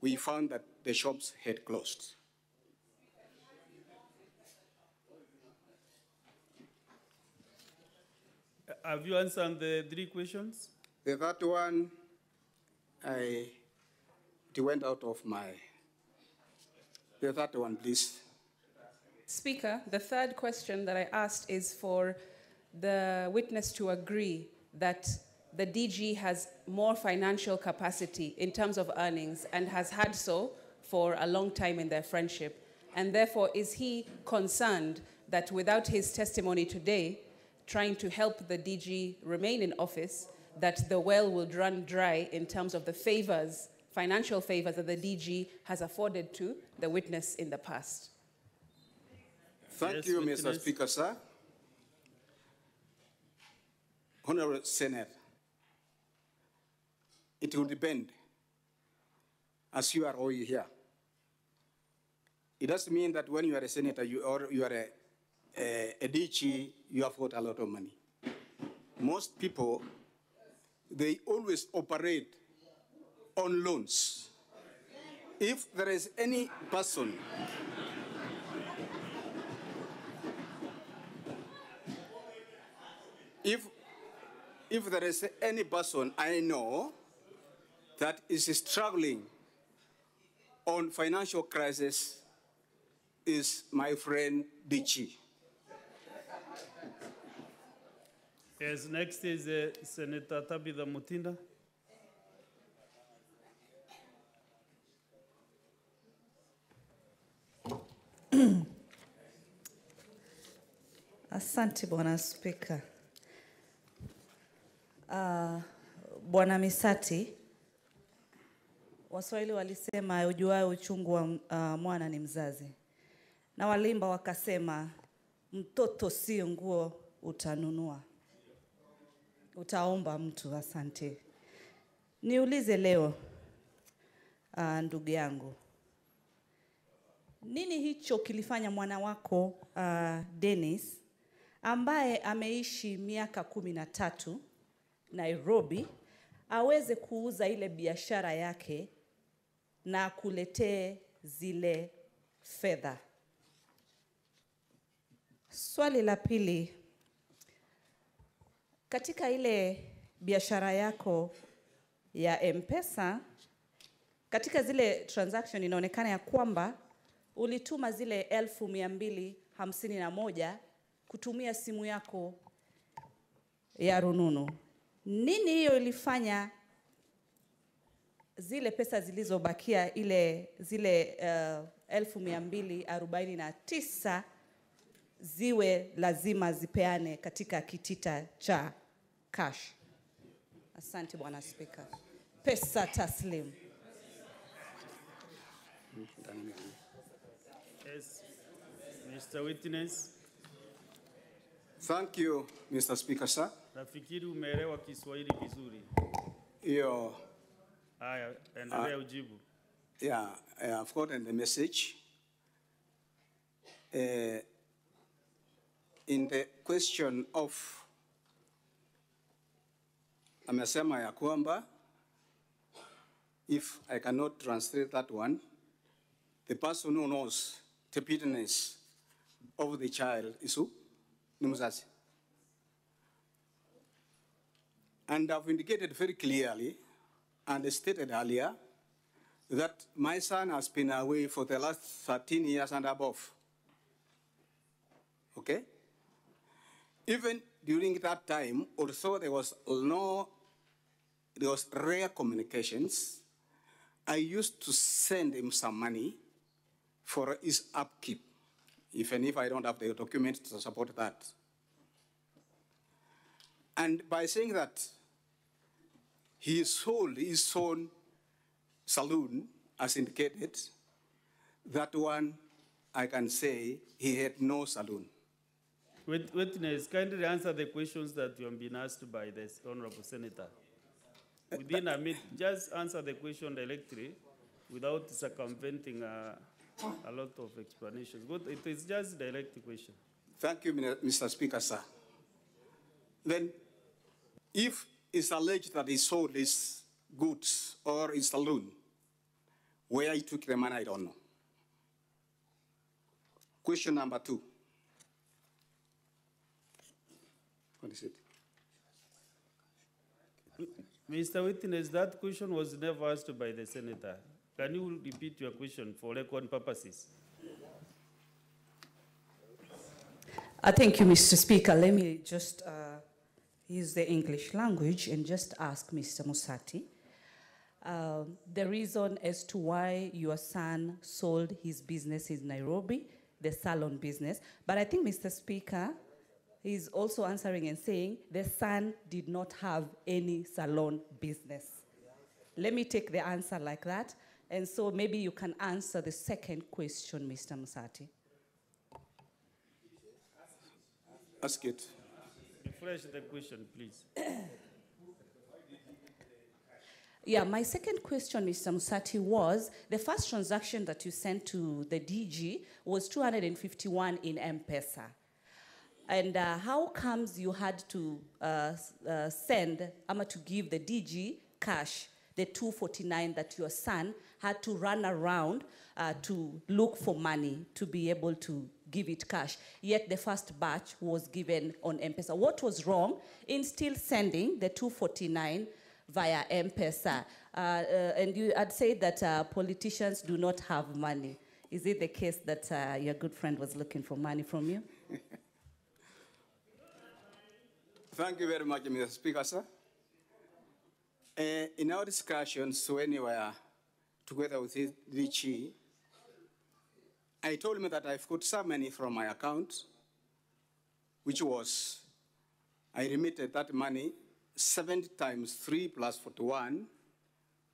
we found that the shops had closed. Have you answered the three questions? The third one, it went out of my... The third one, please. Speaker, the third question that I asked is for the witness to agree that the DG has more financial capacity in terms of earnings and has had so for a long time in their friendship. And therefore, is he concerned that without his testimony today, trying to help the DG remain in office, that the well will run dry in terms of the favors, financial favors that the DG has afforded to the witness in the past? Thank you, Mr. Speaker, sir. Honorable Senator, it will depend, as you are all here. It doesn't mean that when you are a senator or you are a DG, you have got a lot of money. Most people, they always operate on loans. If there is any person if there is any person I know that is struggling on financial crisis, is my friend DG. Yes, next is Senator Tabitha Mutinda. Asante Bwana Spika. Bwana Misati, Waswahili walisema ujuaye uchungu wa mwana ni mzazi. Na walimba wakasema mtoto si nguo utanunua, utaomba mtu. Asante. Niulize leo, ndugu yangu, nini hicho kilifanya mwana wako Dennis, ambaye ameishi miaka 13 Nairobi, aweze kuuza ile biashara yake na kuletee zile fedha? Swali la pili, katika ile biashara yako ya M-Pesa, katika zile transaction inaonekana ya kwamba ulituma zile 1251 kutumia simu yako ya rununu. Nini hiyo ilifanya zile pesa zilizobakia zile 1249 ziwe lazima zipeane katika kitita cha cash? Asante Bwana Spika. Pesa taslim. Yes, Mr. Witness. Thank you, Mr. Speaker, sir. Nafikiri umeelewa Kiswahili vizuri. Yo. Haya, endelea ujibu. Yeah, I've gotten the message. In the question of amesema ya kwamba, if I cannot translate that one, the person who knows the bitterness of the child is who? Ni mzazi. And I've indicated very clearly and stated earlier that my son has been away for the last 13 years and above. Okay? Even during that time, although there was rare communications, I used to send him some money for his upkeep, even if I don't have the documents to support that. And by saying that he sold his own saloon, as indicated, that one I can say he had no saloon. Witness, kindly answer the questions that you have been asked by this Honorable Senator. Within a minute, just answer the question directly without circumventing a lot of explanations. But it is just a direct question. Thank you, Mr. Speaker, sir. Then, if it's alleged that he sold his goods or his saloon, where he took the money, I don't know. Question number 2. What is it? Mr. Witness, that question was never asked by the Senator. Can you repeat your question for record purposes? Thank you, Mr. Speaker. Let me just use the English language and just ask Mr. Musati the reason as to why your son sold his business in Nairobi, the salon business. But I think, Mr. Speaker, he's also answering and saying the son did not have any salon business. Let me take the answer like that. And so maybe you can answer the second question, Mr. Musati. Ask it. flash the question, please. Yeah, my second question, Mr. Musati, was the first transaction that you sent to the DG was 251 in M-Pesa. And how comes you had to send, to give the DG cash, the 249 that your son had to run around to look for money to be able to give it cash, yet the first batch was given on M-Pesa? What was wrong in still sending the 249 via M-Pesa? And you had said that politicians do not have money. Is it the case that your good friend was looking for money from you? Thank you very much, Mr. Speaker, sir. In our discussions, when we were together with DG, I told him that I've got some money from my account, which was, I remitted that money 70 times 3 plus 41,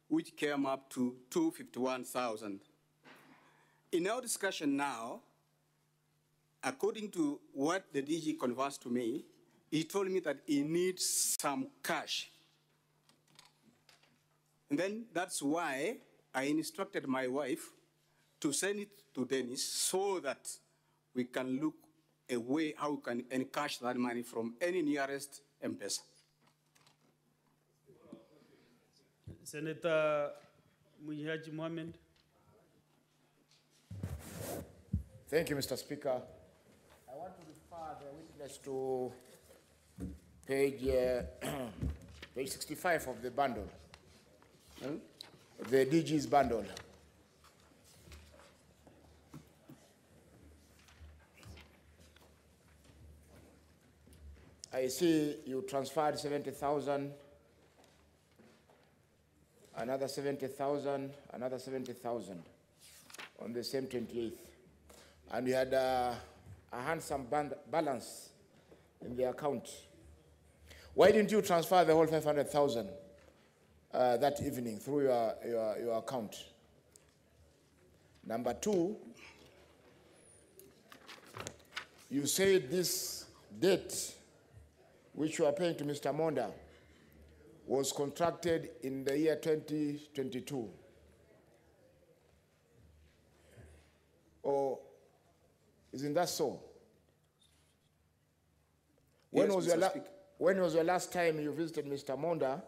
which came up to 251,000. In our discussion now, according to what the DG conversed to me, he told me that he needs some cash. And then that's why I instructed my wife to send it to Dennis so that we can look a way how we can encash that money from any nearest M-Pesa. Senator Muhaji Mohammed. Thank you, Mr. Speaker. I want to refer the witness to page 65 of the bundle, the DG's bundle. I see you transferred 70,000, another 70,000, another 70,000 on the same 28th. And you had a handsome balance in the account. Why didn't you transfer the whole 500,000 that evening through your account? Number two, you said this debt which you are paying to Mr. Monda was contracted in the year 2022. Or isn't that so? When was your last time you visited Mr. Monda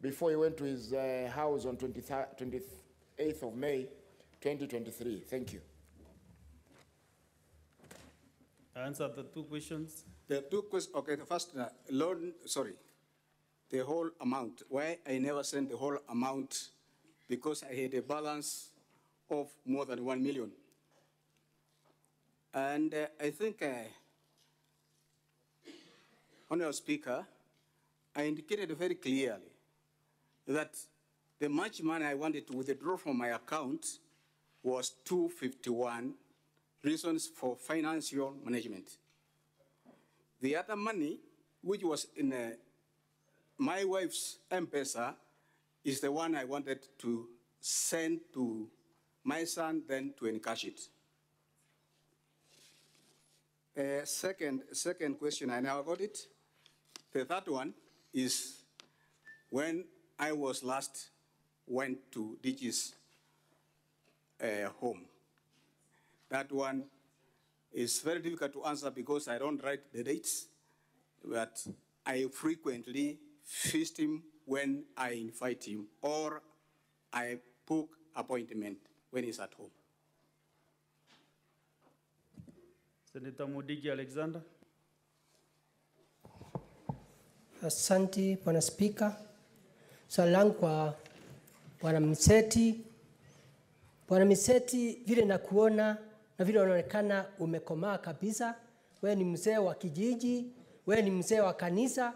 before he went to his house on 28th of May, 2023? Thank you. Answer the two questions. The two questions, okay, the first, the whole amount. Why I never sent the whole amount? Because I had a balance of more than 1 million. And I think, Honourable Speaker, I indicated very clearly that the much money I wanted to withdraw from my account was 251 reasons for financial management. The other money, which was in my wife's M-Pesa, is the one I wanted to send to my son, then to encash it. Second question, I now got it. The third one is when I was last went to DG's home. That one is very difficult to answer because I don't write the dates, but I frequently feast him when I invite him, or I book appointment when he's at home. Senator Mudigi Alexander. Asante, Bwana Spika. Swali langu kwa Bwana Mseti. Bwana Mseti, vile nakuona na vile unaonekana umekomaa kabisa. Wewe ni mzee wa kijiji, wewe ni mzee wa kanisa.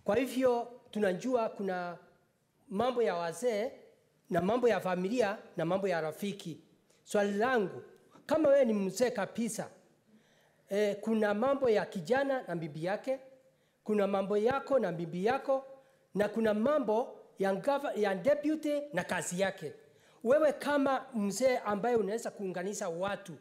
Kwa hivyo tunajua kuna mambo ya wazee na mambo ya familia na mambo ya rafiki. Swali langu, kama wewe ni mzee kabisa, kuna mambo ya kijana na bibi yake, kuna mambo yako na bibi yako, na kuna mambo ya deputy na kazi yake. Wewe kama mzee ambaye unaweza kuunganisha watu,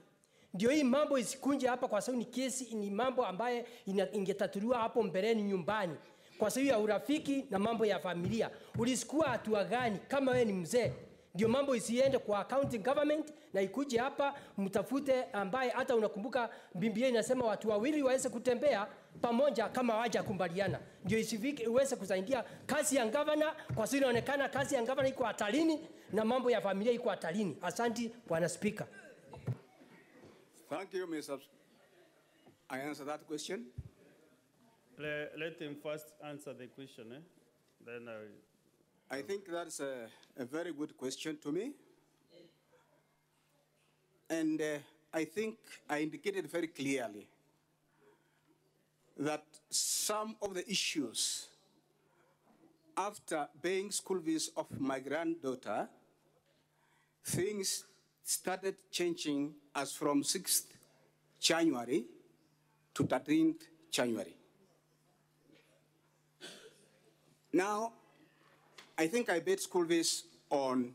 Ndio hii mambo isikunje hapa, kwa sababu ni kesi, ni mambo ambaye ingetatuliwa hapo mbeleni nyumbani, kwa sababu ya urafiki na mambo ya familia. Ulisikua hatua gani kama wewe ni mzee? Ndio mambo isiende kwa county government na ikuje hapa, mtafute ambaye hata unakumbuka Biblia inasema watu wawili waweze kutembea pamoja kama waja kumbaliana. Ndio isifike uweze kusaidia kazi ya governor, kwa sababu inaonekana kazi ya governor iko hatarini na mambo ya familia iko hatarini. Asante Bwana Speaker. Thank you, Mr. I answer that question. Let him first answer the question, then I think that's a very good question to me. And I think I indicated very clearly that some of the issues after paying school fees of my granddaughter, things started changing as from 6th January to 13th January. Now, I think I paid school fees on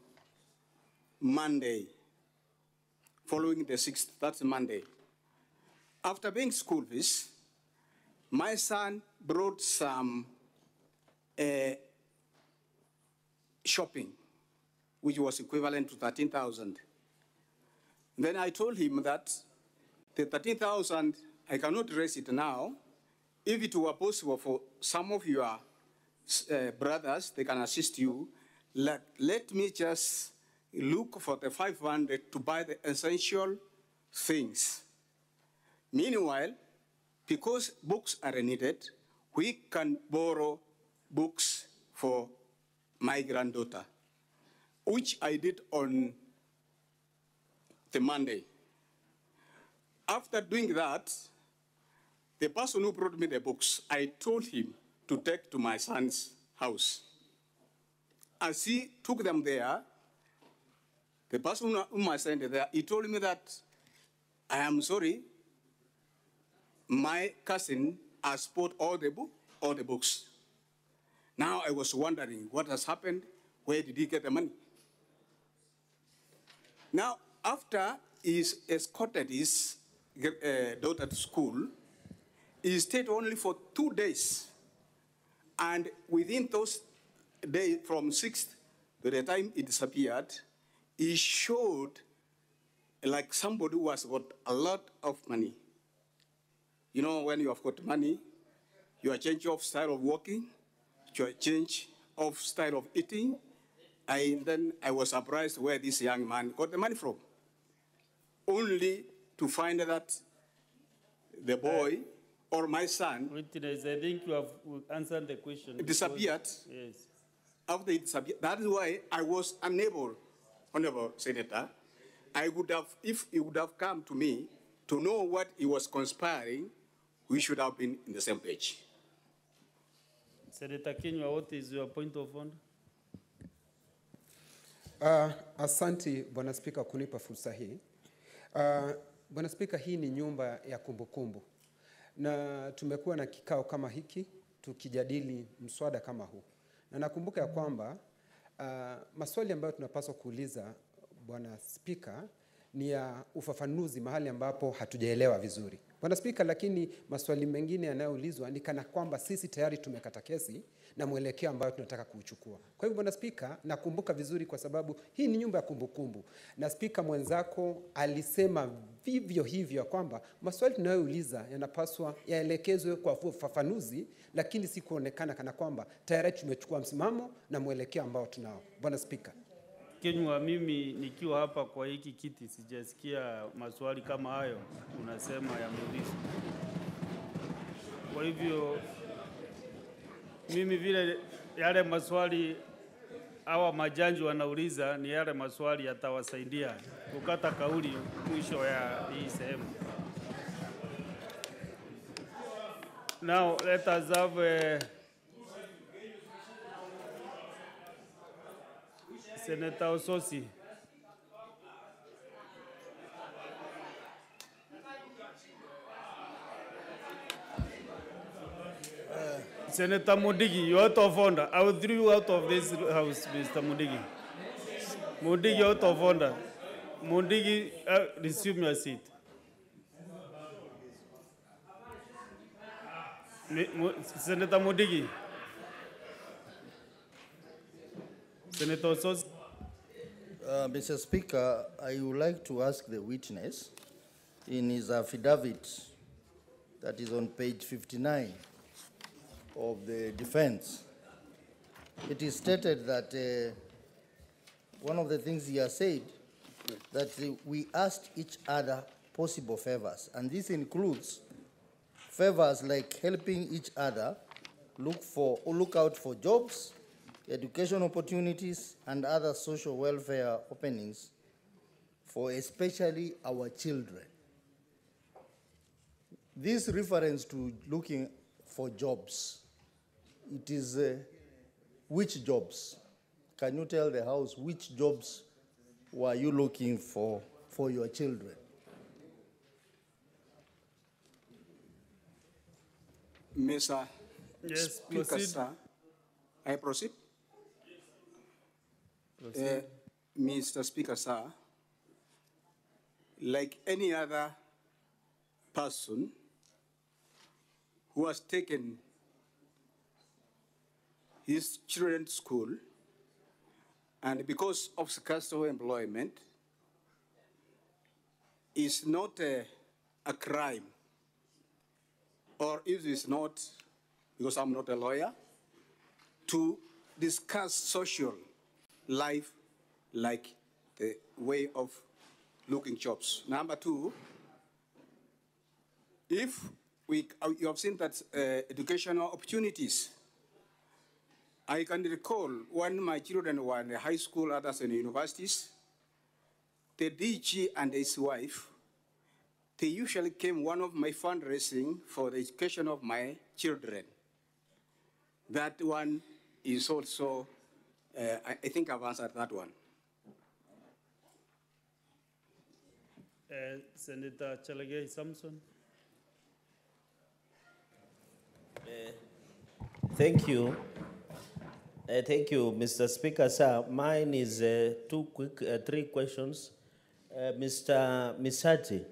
Monday, following the 6th, that's Monday. After paying school fees, my son brought some shopping, which was equivalent to 13,000. Then I told him that the 13,000, I cannot raise it now. If it were possible for some of your brothers, they can assist you. Let me just look for the 500 to buy the essential things. Meanwhile, because books are needed, we can borrow books for my granddaughter, which I did on the Monday. After doing that, the person who brought me the books, I told him to take to my son's house. As he took them there, the person whom I sent there, he told me that, I am sorry, my cousin has bought all the books. Now I was wondering what has happened, where did he get the money? Now, after he escorted his daughter to school, he stayed only for 2 days. And within those days, from 6th to the time he disappeared, he showed like somebody who has got a lot of money. You know, when you have got money, your change of style of walking, your change of style of eating. And then I was surprised where this young man got the money from, only to find that the boy or my son Witness, I think you have answered the question. Disappeared. Yes. After he disappeared. That is why I was unable, Honorable Senator. I would have, if he would have come to me to know what he was conspiring, we should have been in the same page. Senator Kinyua, what is your point of order? Asante Bwana Spika kunipa fursa hii. Bwana Spika, hii ni nyumba ya kumbukumbu na tumekuwa na kikao kama hiki tukijadili mswada kama huu, na nakumbuka ya kwamba maswali ambayo tunapaswa kuuliza Bwana Spika ni ya ufafanuzi mahali ambapo hatujaelewa vizuri Bwana Spika, lakini maswali mengine yanayoulizwa ni kana kwamba sisi tayari tumekata kesi na mwelekeo ambao tunataka kuuchukua. Kwa hivyo Bwana Spika, nakumbuka vizuri kwa sababu hii ni nyumba ya kumbukumbu, na Spika mwenzako alisema vivyo hivyo kwamba maswali tunayouliza yanapaswa yaelekezwe kwa ufafanuzi, lakini si kuonekana kana kwamba tayari tumechukua msimamo na mwelekeo ambao tunao. Bwana Spika. Kinyua, mimi nikiwa hapa kwa hiki kiti sijasikia maswali kama hayo unasema yameulizwa. Kwa hivyo mimi vile yale maswali hawa majanji wanauliza ni yale maswali yatawasaidia kukata kauli mwisho ya hii sehemu. Now let us have Senator Ososi. Senator Mudigi, you're out of order. I will throw you out of this house, Mr. Mudigi. Mudigi, out of order. Mudigi, resume your seat. Senator Modigi. Senator Sos. Mr. Speaker, I would like to ask the witness in his affidavit that is on page 59 of the defense. It is stated that one of the things he has said that we asked each other possible favors, and this includes favors like helping each other look out for jobs, education opportunities, and other social welfare openings for especially our children. This reference to looking for jobs, it is which jobs? Can you tell the House which jobs were you looking for your children? Mr. Yes, Speaker, proceed. sir. I proceed? Proceed. Mr. Speaker, sir, like any other person who has taken his children to school, and because of scarcity of employment, is not a crime, or it is not, because I'm not a lawyer, to discuss social life like the way of looking jobs. Number two, if you have seen that educational opportunities, I can recall when my children were in high school, others in universities, the DG and his wife, they usually came one of my fundraising for the education of my children. That one is also, I think I've answered that one. Senator Chalagay Samson. Thank you. Thank you, Mr. Speaker. Sir, mine is three questions. Mr. Misati,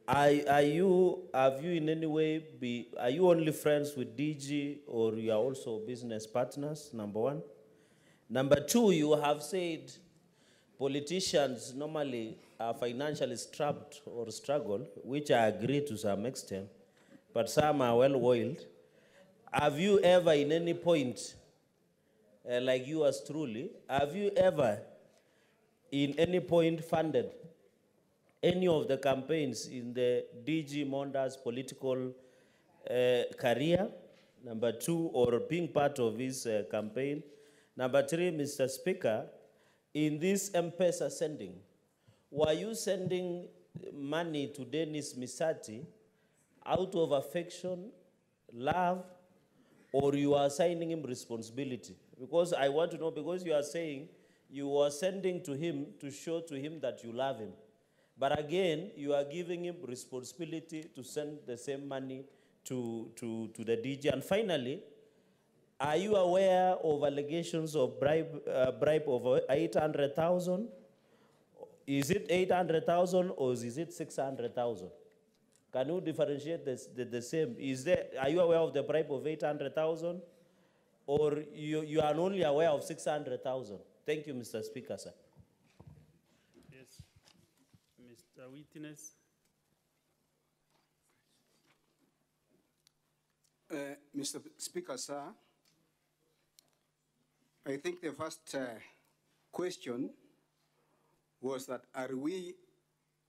have you in any way are you only friends with DG or you are also business partners, number one? Number two, you have said politicians normally are financially strapped or struggle, which I agree to some extent, but some are well-oiled. Have you ever in any point, like yours truly, have you ever in any point funded any of the campaigns in the DG Monda's political career? Number two, or being part of his campaign. Number three, Mr. Speaker, in this M-Pesa sending, were you sending money to Dennis Misati out of affection, love, or you are assigning him responsibility? Because I want to know, because you are saying you are sending to him to show to him that you love him. But again, you are giving him responsibility to send the same money to the DG. And finally, are you aware of allegations of bribe of 800,000? Is it 800,000 or is it 600,000? Can you differentiate the same? Are you aware of the bribe of 800,000 or you are only aware of 600,000? Thank you, Mr. Speaker, sir. Yes. Mr. Witness. Mr. Speaker, sir, I think the first question was that are we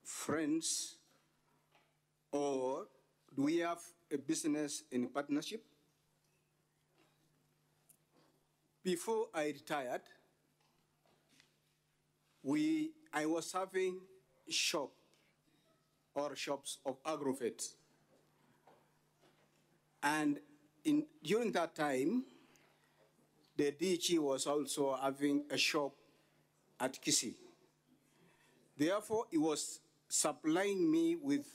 friends or do we have a business in partnership? Before I retired, I was having shops of Agrofit. And during that time, the DG was also having a shop at Kisii. Therefore, he was supplying me with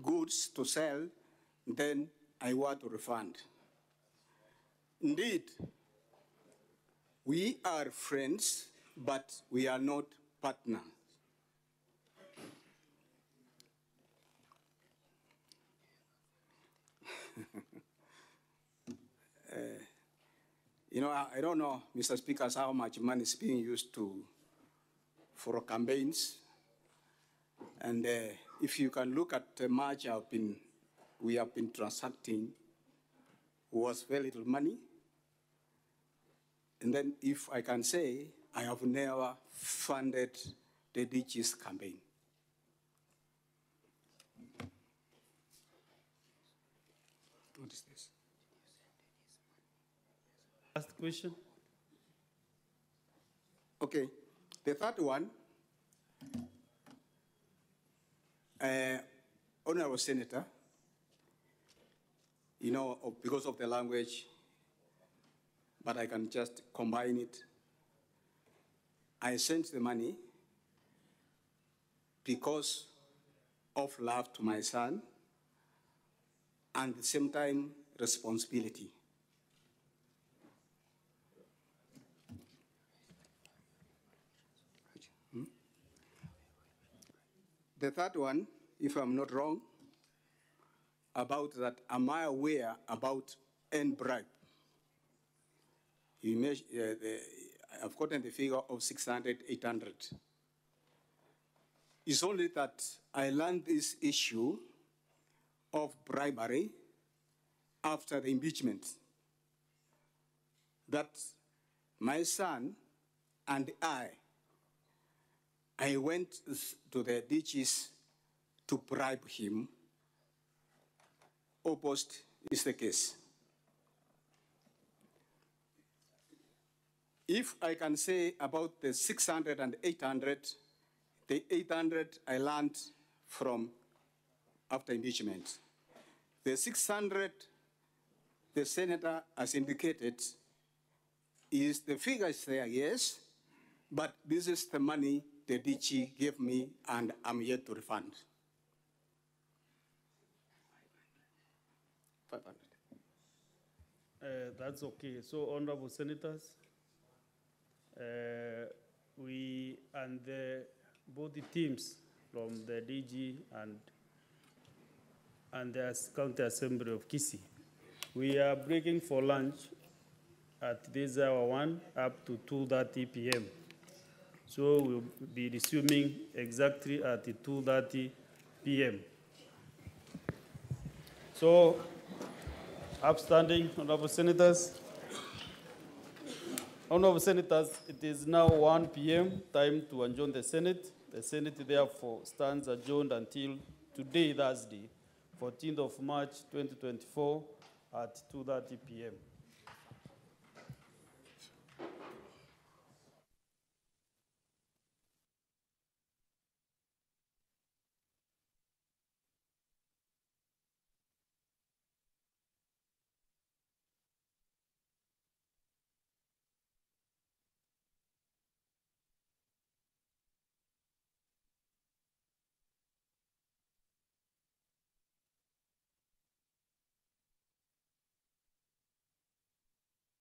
goods to sell, then I want to refund. Indeed, we are friends, but we are not partners. You know, I don't know, Mr. Speaker, how much money is being used for campaigns. And if you can look at the much we have been transacting, was very little money. And then if I can say, I have never funded the DG's campaign. What is this? Last question. Okay, the third one, Honorable Senator, you know, because of the language, but I can just combine it. I sent the money because of love to my son and at the same time, responsibility. The third one, if I'm not wrong, about that, am I aware about end bribe? I've gotten the figure of 600, 800. It's only that I learned this issue of bribery after the impeachment. That my son and I went to the DGs to bribe him. Opposed is the case. If I can say about the 600 and 800, the 800 I learned from after impeachment. The 600, the senator has indicated, is the figure is there, yes, but this is the money the DG gave me and I'm yet to refund. 500. That's okay. So, honorable senators, we and both the teams from the DG and the County Assembly of Kisii, we are breaking for lunch at this hour 1 up to 2:30 p.m. So we'll be resuming exactly at 2:30 p.m. So, upstanding honorable senators, it is now 1 p.m. time to adjourn the Senate. The Senate therefore stands adjourned until today, Thursday, 14th of March, 2024 at 2:30 p.m.